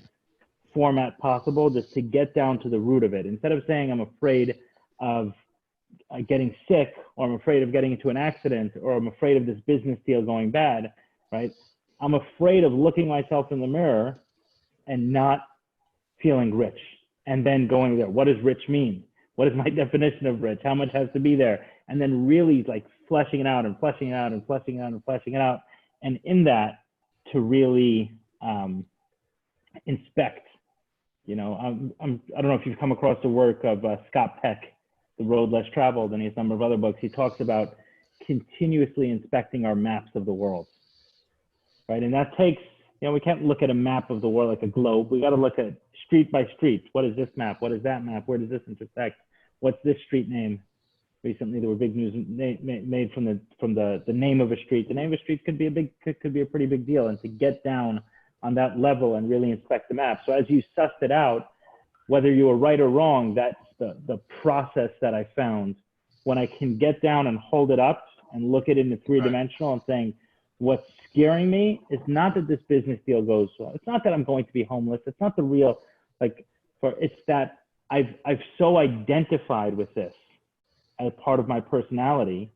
format possible, just to get down to the root of it. Instead of saying I'm afraid of getting sick, or I'm afraid of getting into an accident, or I'm afraid of this business deal going bad, right? I'm afraid of looking myself in the mirror and not feeling rich, and then going there. What does rich mean? What is my definition of rich? How much has to be there? And then really like fleshing it out and fleshing it out and fleshing it out and fleshing it out. And in that, to really inspect, I don't know if you've come across the work of Scott Peck, The Road Less Traveled, and he has a number of other books. He talks about continuously inspecting our maps of the world, right? And that takes, we can't look at a map of the world like a globe. We got to look at street by street. What is this map? What is that map? Where does this intersect? What's this street name? Recently, there were big news made from the name of a street. The name of a street could be a pretty big deal, and to get down on that level and really inspect the map. So as you sussed it out, whether you were right or wrong, that's the process that I found when I can get down and hold it up and look at it in three-dimensional and saying, what's scaring me is not that this business deal goes well. It's not that I'm going to be homeless. It's not the real, it's that I've so identified with this as part of my personality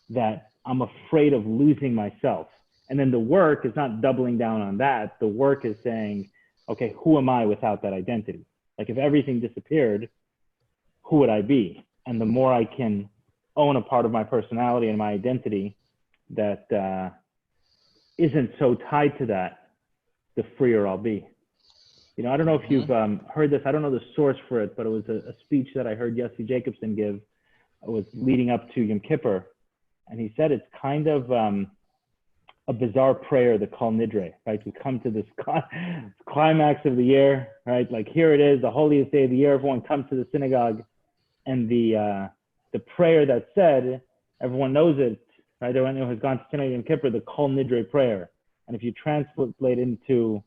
that I'm afraid of losing myself. And then the work is not doubling down on that. The work is saying, okay, who am I without that identity? Like if everything disappeared, who would I be? And the more I can own a part of my personality and my identity that isn't so tied to that, the freer I'll be. I don't know if you've heard this. I don't know the source for it, but it was a speech that I heard Yossi Jacobson give. It was leading up to Yom Kippur. And he said it's kind of a bizarre prayer, the Kol Nidre, right? We come to this climax of the year, right? Like here it is, the holiest day of the year. Everyone comes to the synagogue, and the prayer that's said, everyone knows it, right? Everyone who has gone to synagogue Yom Kippur, the Kol Nidre prayer. And if you translate into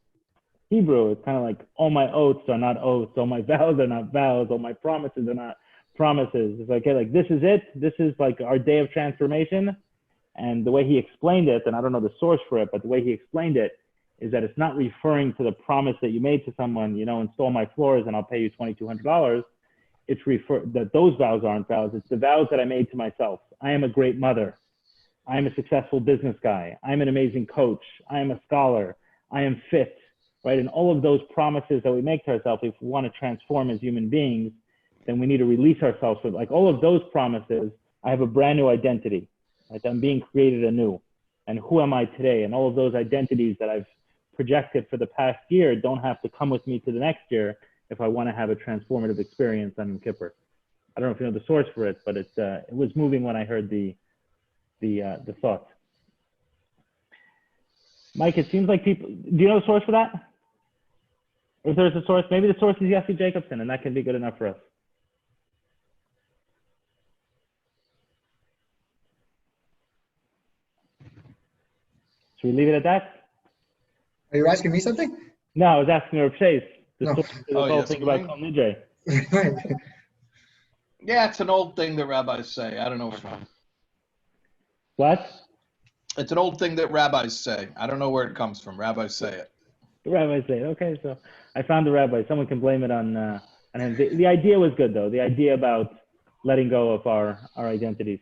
Hebrew. It's kind of like all my oaths are not oaths, all my vows are not vows, all my promises are not promises. It's like, okay, like this is it. This is like our day of transformation. And the way he explained it, and I don't know the source for it, but the way he explained it is that it's not referring to the promise that you made to someone, you know, install my floors and I'll pay you $2,200. It's that those vows aren't vows. It's the vows that I made to myself. I am a great mother. I am a successful business guy. I'm an amazing coach. I am a scholar. I am fit, right? And all of those promises that we make to ourselves, if we want to transform as human beings, then we need to release ourselves from like all of those promises. I have a brand new identity, right? I'm being created anew. And who am I today? And all of those identities that I've projected for the past year don't have to come with me to the next year if I want to have a transformative experience on Yom Kippur. I don't know if you know the source for it, but it was moving when I heard the thought. Mike, it seems like people, do you know the source for that? If there's a source, maybe the source is Yossi Jacobson, and that can be good enough for us. Should we leave it at that? Are you asking me something? No, I was asking Rabbi Shais. The No. source of this whole thing about Kol Nidre. Yeah, it's an old thing that rabbis say. I don't know where it's from. What? It's an old thing that rabbis say. I don't know where it comes from. Rabbis say it. The rabbis say it. Okay, so I found the rabbi. Someone can blame it on him. The idea was good, though. The idea about letting go of our identities.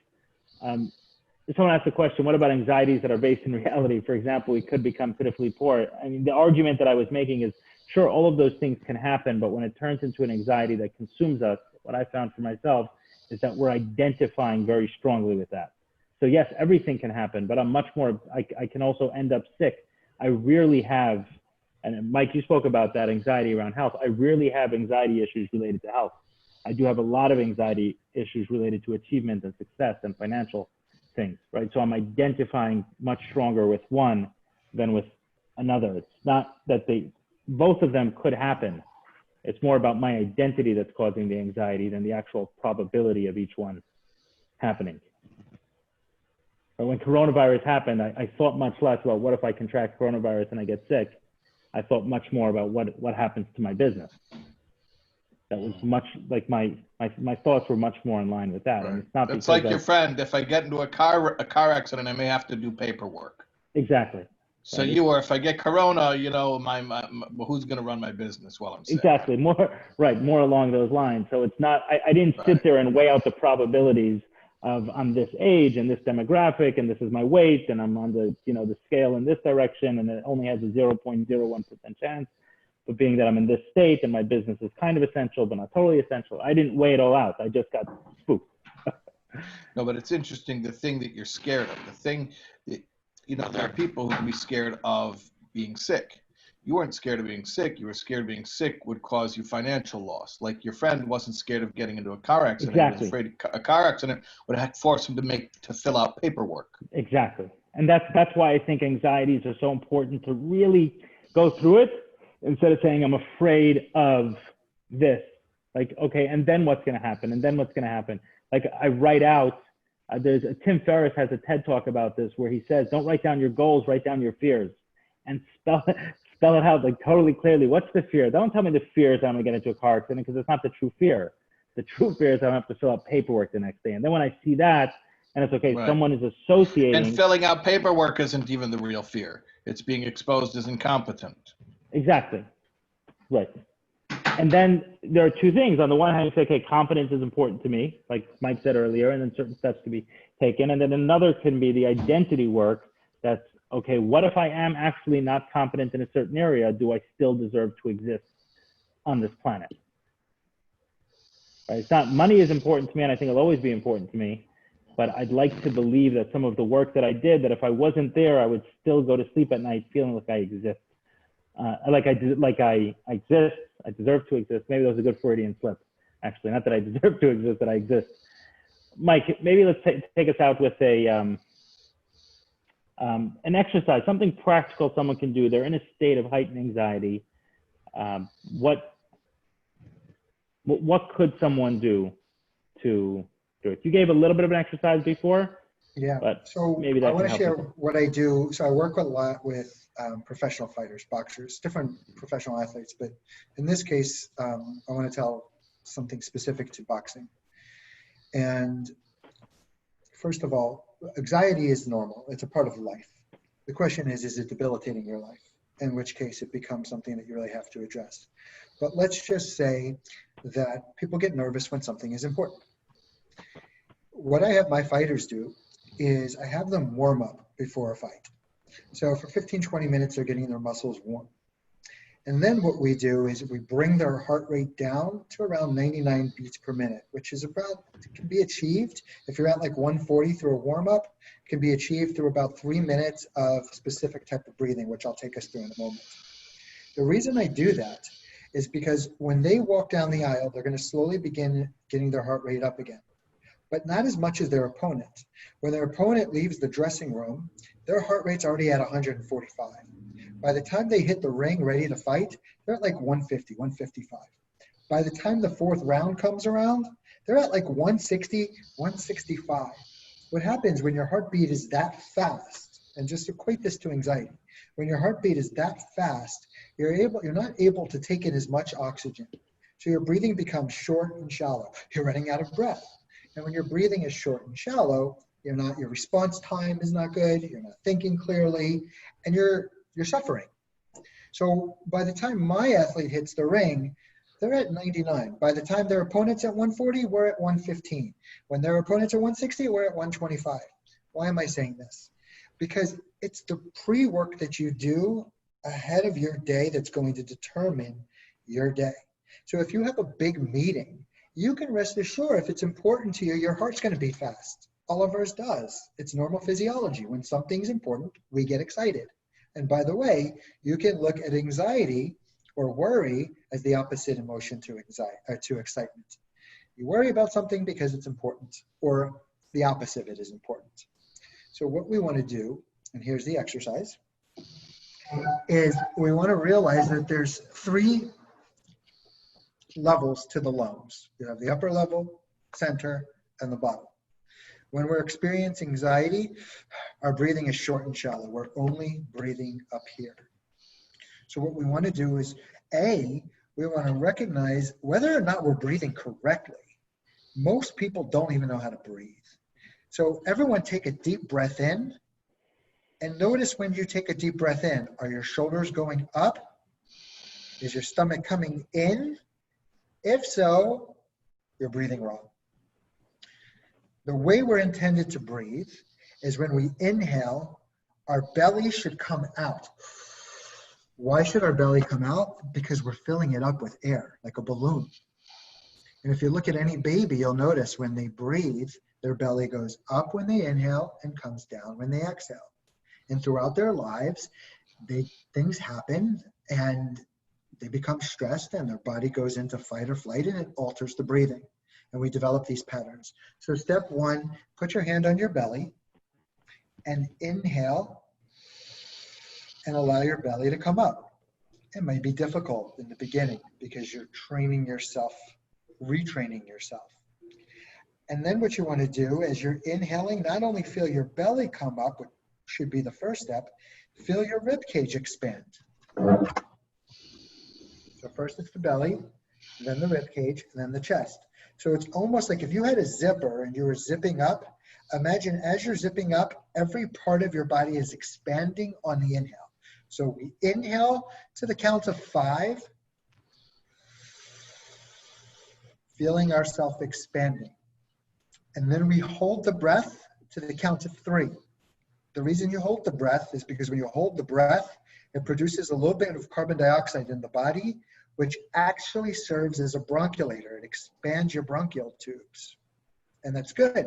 Someone asked the question, what about anxieties that are based in reality? For example, we could become pitifully poor. I mean, the argument that I was making is, sure, all of those things can happen, but when it turns into an anxiety that consumes us, what I found for myself is that we're identifying very strongly with that. So yes, everything can happen, but I'm much more, I can also end up sick. I rarely have, and Mike, you spoke about that anxiety around health. I rarely have anxiety issues related to health. I do have a lot of anxiety issues related to achievement and success and financial things, right? So I'm identifying much stronger with one than with another. It's not that both of them could happen. It's more about my identity that's causing the anxiety than the actual probability of each one happening. But when coronavirus happened, I thought much less about what if I contract coronavirus and I get sick. I thought much more about what happens to my business. That was much like my thoughts were much more in line with that. Right. And it's not It's like your friend. If I get into a car accident, I may have to do paperwork. Exactly. So right. If I get corona, you know, who's going to run my business while I'm sick? Exactly. More along those lines. So it's not. I didn't sit there and weigh out the probabilities of I'm this age and this demographic and this is my weight and I'm on the the scale in this direction and it only has a 0.01% chance. But being that I'm in this state and my business is kind of essential but not totally essential, I didn't weigh it all out. I just got spooked. No, but it's interesting, the thing that you're scared of, the thing that, there are people who can be scared of being sick. You weren't scared of being sick. You were scared being sick would cause you financial loss. Like your friend wasn't scared of getting into a car accident. Exactly. He was afraid a car accident would have forced him to fill out paperwork. Exactly. And that's why I think anxieties are so important, to really go through it instead of saying I'm afraid of this. Like, okay, and then what's going to happen? And then what's going to happen? Like I write out, Tim Ferriss has a TED talk about this where he says, don't write down your goals, write down your fears and spell it out like totally clearly. What's the fear? Don't tell me the fear is I'm going to get into a car accident, because it's not the true fear. The true fear is I have to fill out paperwork the next day. And then when I see that, and it's okay, right. Someone is associating. And filling out paperwork isn't even the real fear. It's being exposed as incompetent. Exactly. Right. And then there are two things. On the one hand, you say, okay, competence is important to me, like Mike said earlier, and then certain steps can be taken. And then another can be the identity work. That's, okay, what if I am actually not competent in a certain area? Do I still deserve to exist on this planet? Right? It's not, money is important to me, and I think it'll always be important to me. But I'd like to believe that some of the work that I did, that if I wasn't there, I would still go to sleep at night feeling like I exist. I exist, I deserve to exist. Maybe that was a good Freudian slip, actually. Not that I deserve to exist, that I exist. Mike, maybe let's take us out with an exercise, something practical someone can do. They're in a state of heightened anxiety. What could someone do to do it? You gave a little bit of an exercise before. Yeah. But So maybe I that want can to help share us. what I do. So I work a lot with professional fighters, boxers, different professional athletes. But in this case, I want to tell something specific to boxing. And first of all, anxiety is normal. It's a part of life. The question is it debilitating your life? In which case it becomes something that you really have to address. But let's just say that people get nervous when something is important. What I have my fighters do is I have them warm up before a fight. So for 15, 20 minutes, they're getting their muscles warm. And then what we do is we bring their heart rate down to around 99 beats per minute, which is about, can be achieved if you're at like 140 through a warm up, can be achieved through about 3 minutes of specific type of breathing, which I'll take us through in a moment. The reason I do that is because when they walk down the aisle, they're going to slowly begin getting their heart rate up again, but not as much as their opponent. When their opponent leaves the dressing room, their heart rate's already at 145. By the time they hit the ring ready to fight, they're at like 150, 155. By the time the fourth round comes around, they're at like 160, 165. What happens when your heartbeat is that fast, and just equate this to anxiety, when your heartbeat is that fast, you're not able to take in as much oxygen. So your breathing becomes short and shallow. You're running out of breath. And when your breathing is short and shallow, your response time is not good, you're not thinking clearly, and you're suffering. So by the time my athlete hits the ring, they're at 99. By the time their opponent's at 140, we're at 115. When their opponent's at 160, we're at 125. Why am I saying this? Because it's the pre-work that you do ahead of your day that's going to determine your day. So if you have a big meeting, you can rest assured if it's important to you, your heart's going to beat fast. All of ours does. It's normal physiology. When something's important, we get excited. And by the way, you can look at anxiety or worry as the opposite emotion to excitement. You worry about something because it's important, or the opposite of it is important. So what we want to do, and here's the exercise, is we want to realize that there's 3 levels to the lungs. You have the upper level, center, and the bottom. When we're experiencing anxiety, our breathing is short and shallow. We're only breathing up here. So what we want to do is, we want to recognize whether or not we're breathing correctly. Most people don't even know how to breathe. So everyone take a deep breath in, and notice when you take a deep breath in, are your shoulders going up? Is your stomach coming in? If so, you're breathing wrong. The way we're intended to breathe is when we inhale, our belly should come out. Why should our belly come out? Because we're filling it up with air, like a balloon. And if you look at any baby, you'll notice when they breathe, their belly goes up when they inhale and comes down when they exhale. And throughout their lives, things happen and they become stressed and their body goes into fight or flight and it alters the breathing. And we develop these patterns. So step 1, put your hand on your belly and inhale and allow your belly to come up. It might be difficult in the beginning because you're training yourself, retraining yourself. And then what you want to do as you're inhaling, not only feel your belly come up, which should be the first step, feel your rib cage expand. So first it's the belly, then the rib cage, and then the chest. So it's almost like if you had a zipper and you were zipping up, imagine as you're zipping up, every part of your body is expanding on the inhale. So we inhale to the count of 5, feeling ourselves expanding. And then we hold the breath to the count of 3. The reason you hold the breath is because when you hold the breath, it produces a little bit of carbon dioxide in the body, which actually serves as a bronchulator. It expands your bronchial tubes. And that's good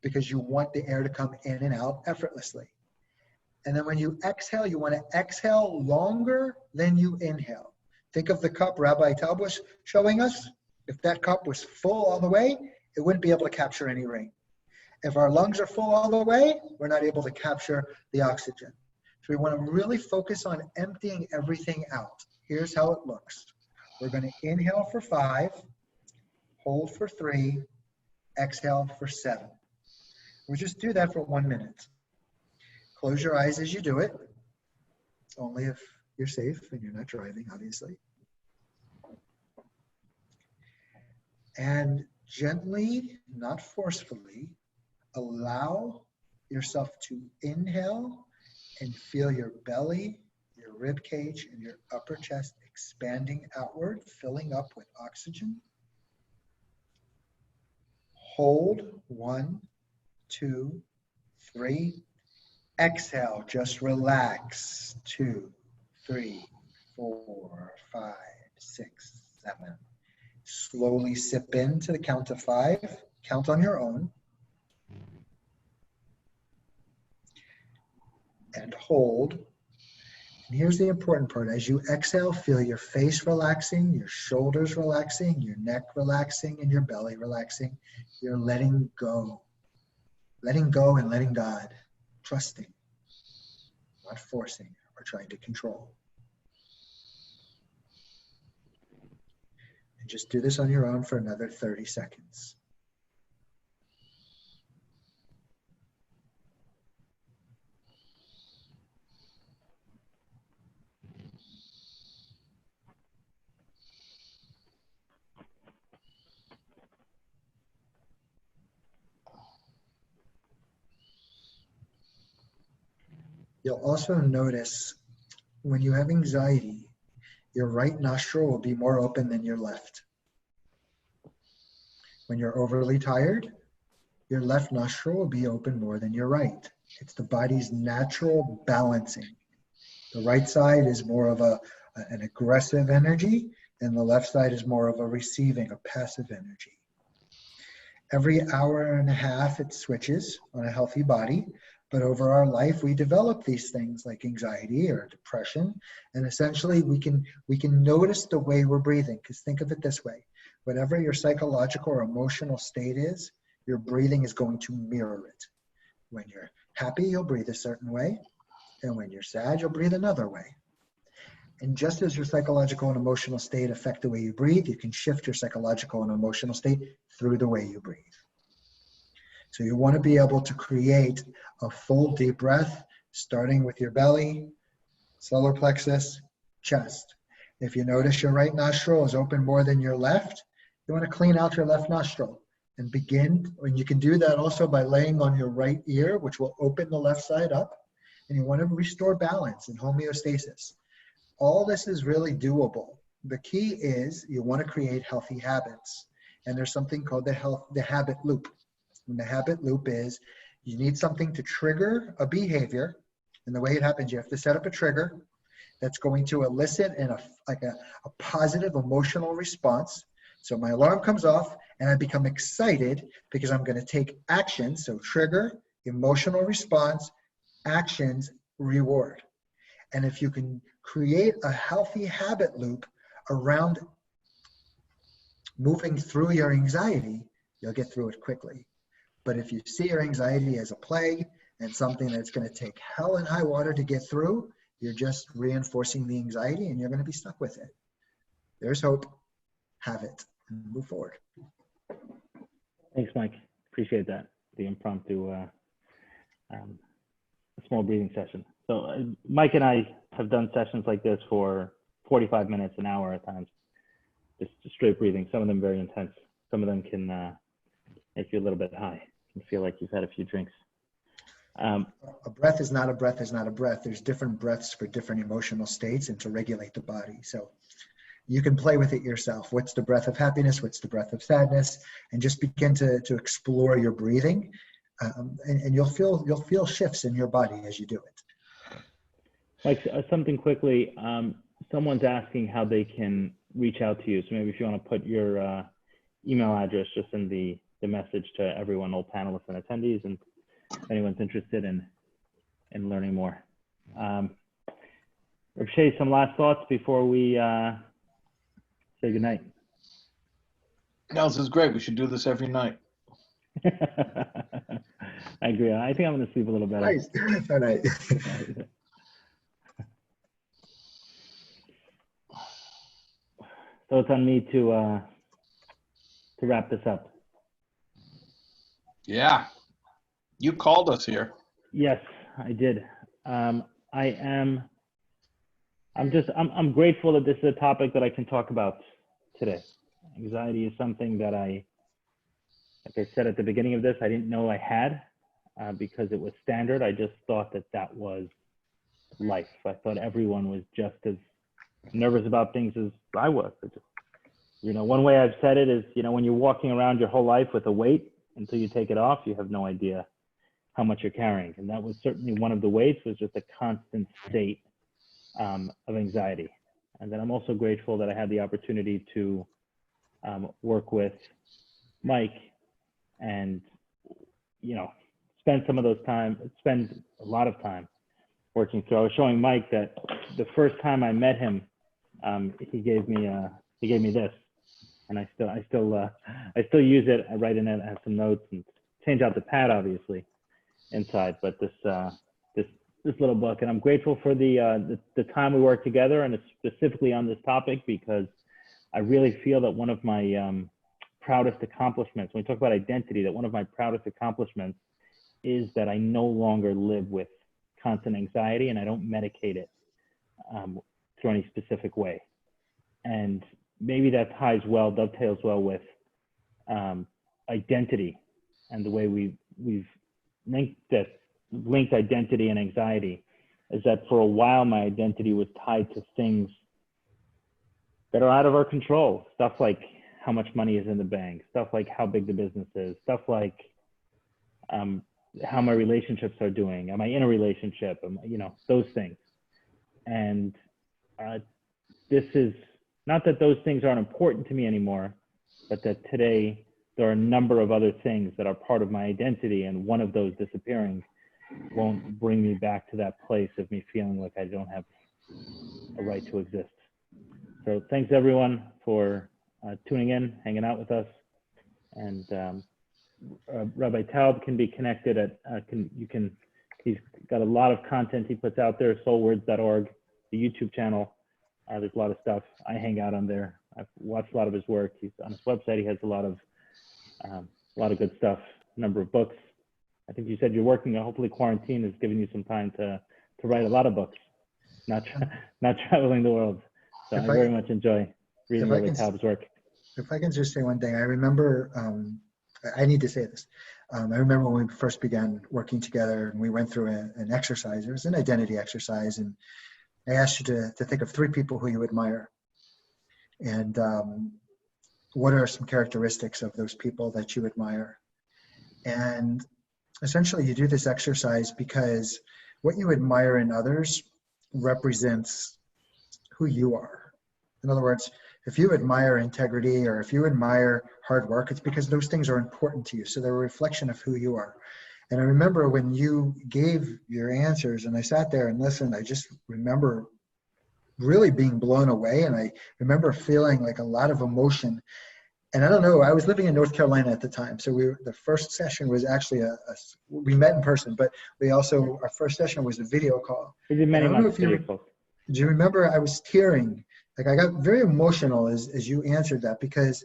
because you want the air to come in and out effortlessly. And then when you exhale, you want to exhale longer than you inhale. Think of the cup Rabbi Taub was showing us. If that cup was full all the way, it wouldn't be able to capture any rain. If our lungs are full all the way, we're not able to capture the oxygen. So we want to really focus on emptying everything out. Here's how it looks. We're going to inhale for 5, hold for 3, exhale for 7. We'll just do that for 1 minute. Close your eyes as you do it. Only if you're safe and you're not driving, obviously. And gently, not forcefully, allow yourself to inhale and feel your belly, your rib cage, and your upper chest expanding outward, filling up with oxygen. Hold 1, 2, 3. Exhale, just relax. 2, 3, 4, 5, 6, 7. Slowly sip in to the count of 5. Count on your own. And hold. And here's the important part. As you exhale, feel your face relaxing, your shoulders relaxing, your neck relaxing, and your belly relaxing. You're letting go. Letting go and letting God. Trusting. Not forcing or trying to control. And just do this on your own for another 30 seconds. You'll also notice when you have anxiety, your right nostril will be more open than your left. When you're overly tired, your left nostril will be open more than your right. It's the body's natural balancing. The right side is more of an aggressive energy, and the left side is more of a receiving, a passive energy. Every hour and a half, it switches on a healthy body. But over our life, we develop these things like anxiety or depression. And essentially, we can notice the way we're breathing. Because think of it this way. Whatever your psychological or emotional state is, your breathing is going to mirror it. When you're happy, you'll breathe a certain way. And when you're sad, you'll breathe another way. And just as your psychological and emotional state affect the way you breathe, you can shift your psychological and emotional state through the way you breathe. So you want to be able to create a full deep breath, starting with your belly, solar plexus, chest. If you notice your right nostril is open more than your left, you want to clean out your left nostril and begin. And you can do that also by laying on your right ear, which will open the left side up. And you want to restore balance and homeostasis. All this is really doable. The key is you want to create healthy habits. And there's something called the habit loop. And the habit loop is you need something to trigger a behavior. And the way it happens, you have to set up a trigger that's going to elicit a positive emotional response. So my alarm comes off and I become excited because I'm going to take action. So trigger, emotional response, actions, reward. And if you can create a healthy habit loop around moving through your anxiety, you'll get through it quickly. But if you see your anxiety as a plague and something that's going to take hell and high water to get through, you're just reinforcing the anxiety and you're going to be stuck with it. There's hope. Have it and move forward. Thanks, Mike. Appreciate that. The impromptu, small breathing session. So Mike and I have done sessions like this for 45 minutes, an hour at times. Just straight breathing. Some of them very intense. Some of them can make you a little bit high. You feel like you've had a few drinks. A breath is not a breath is not a breath. There's different breaths for different emotional states and to regulate the body. So you can play with it yourself. What's the breath of happiness? What's the breath of sadness? And just begin to explore your breathing. And you'll feel shifts in your body as you do it. Like something quickly, someone's asking how they can reach out to you. So maybe if you want to put your email address just in the message to everyone, all panelists and attendees, and if anyone's interested in learning more. Rabbi Shais, some last thoughts before we say goodnight. No, this is great. We should do this every night. I agree. I think I'm going to sleep a little better. Nice. All right. So it's on me to wrap this up. Yeah. You called us here. Yes, I did. I'm grateful that this is a topic that I can talk about today. Anxiety is something that like I said at the beginning of this, I didn't know I had because it was standard. I just thought that was life. I thought everyone was just as nervous about things as I was. One way I've said it is, when you're walking around your whole life with a weight, until you take it off, you have no idea how much you're carrying. And that was certainly one of the weights, was just a constant state of anxiety. And then I'm also grateful that I had the opportunity to work with Mike and, spend a lot of time working through. I was showing Mike that the first time I met him, he gave me this, and I still use it. I write in it, I have some notes, and change out the pad obviously inside, but this little book. And I'm grateful for the time we worked together, and specifically on this topic, because I really feel that one of my proudest accomplishments, when we talk about identity, that one of my proudest accomplishments is that I no longer live with constant anxiety, and I don't medicate it through any specific way. And maybe that dovetails well with identity and the way we've linked identity and anxiety, is that for a while my identity was tied to things that are out of our control. Stuff like how much money is in the bank, stuff like how big the business is, stuff like how my relationships are doing. Am I in a relationship? Those things. And this is not that those things aren't important to me anymore, but that today there are a number of other things that are part of my identity, and one of those disappearing won't bring me back to that place of me feeling like I don't have a right to exist. So thanks everyone for tuning in, hanging out with us. And Rabbi Taub can be connected at, he's got a lot of content he puts out there, soulwords.org, the YouTube channel. There's a lot of stuff. I hang out on there. I've watched a lot of his work. He's on his website. He has a lot of good stuff, a number of books. I think you said you're working, hopefully quarantine has given you some time to write a lot of books, not traveling the world. So I very much enjoy reading Rabbi Taub's work. If I can just say one thing, I remember, I need to say this. I remember when we first began working together and we went through an exercise. It was an identity exercise, and I asked you to think of 3 people who you admire. And what are some characteristics of those people that you admire? And essentially you do this exercise because what you admire in others represents who you are. In other words, if you admire integrity or if you admire hard work, it's because those things are important to you. So they're a reflection of who you are. And I remember when you gave your answers and I sat there and listened, I just remember really being blown away. And I remember feeling like a lot of emotion. And I don't know, I was living in North Carolina at the time. So the first session was actually we met in person, but our first session was a video call. We did many months video calls. Do you remember I was tearing? Like I got very emotional as you answered that, because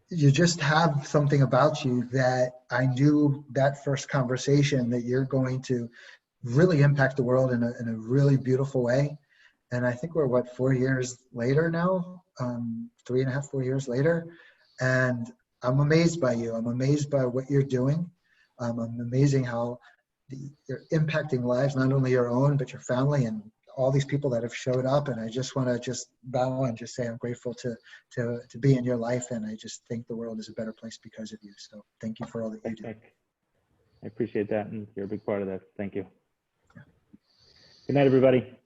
you just have something about you that I knew that first conversation that you're going to really impact the world in a really beautiful way. And I think we're 4 years later now, 3.5, 4 years later. And I'm amazed by you. I'm amazed by what you're doing. I'm amazing how you're impacting lives, not only your own, but your family and all these people that have showed up. And I just want to bow and just say I'm grateful to be in your life. And I just think the world is a better place because of you. So thank you for all that you do. I appreciate that. And you're a big part of that. Thank you. Yeah. Good night, everybody.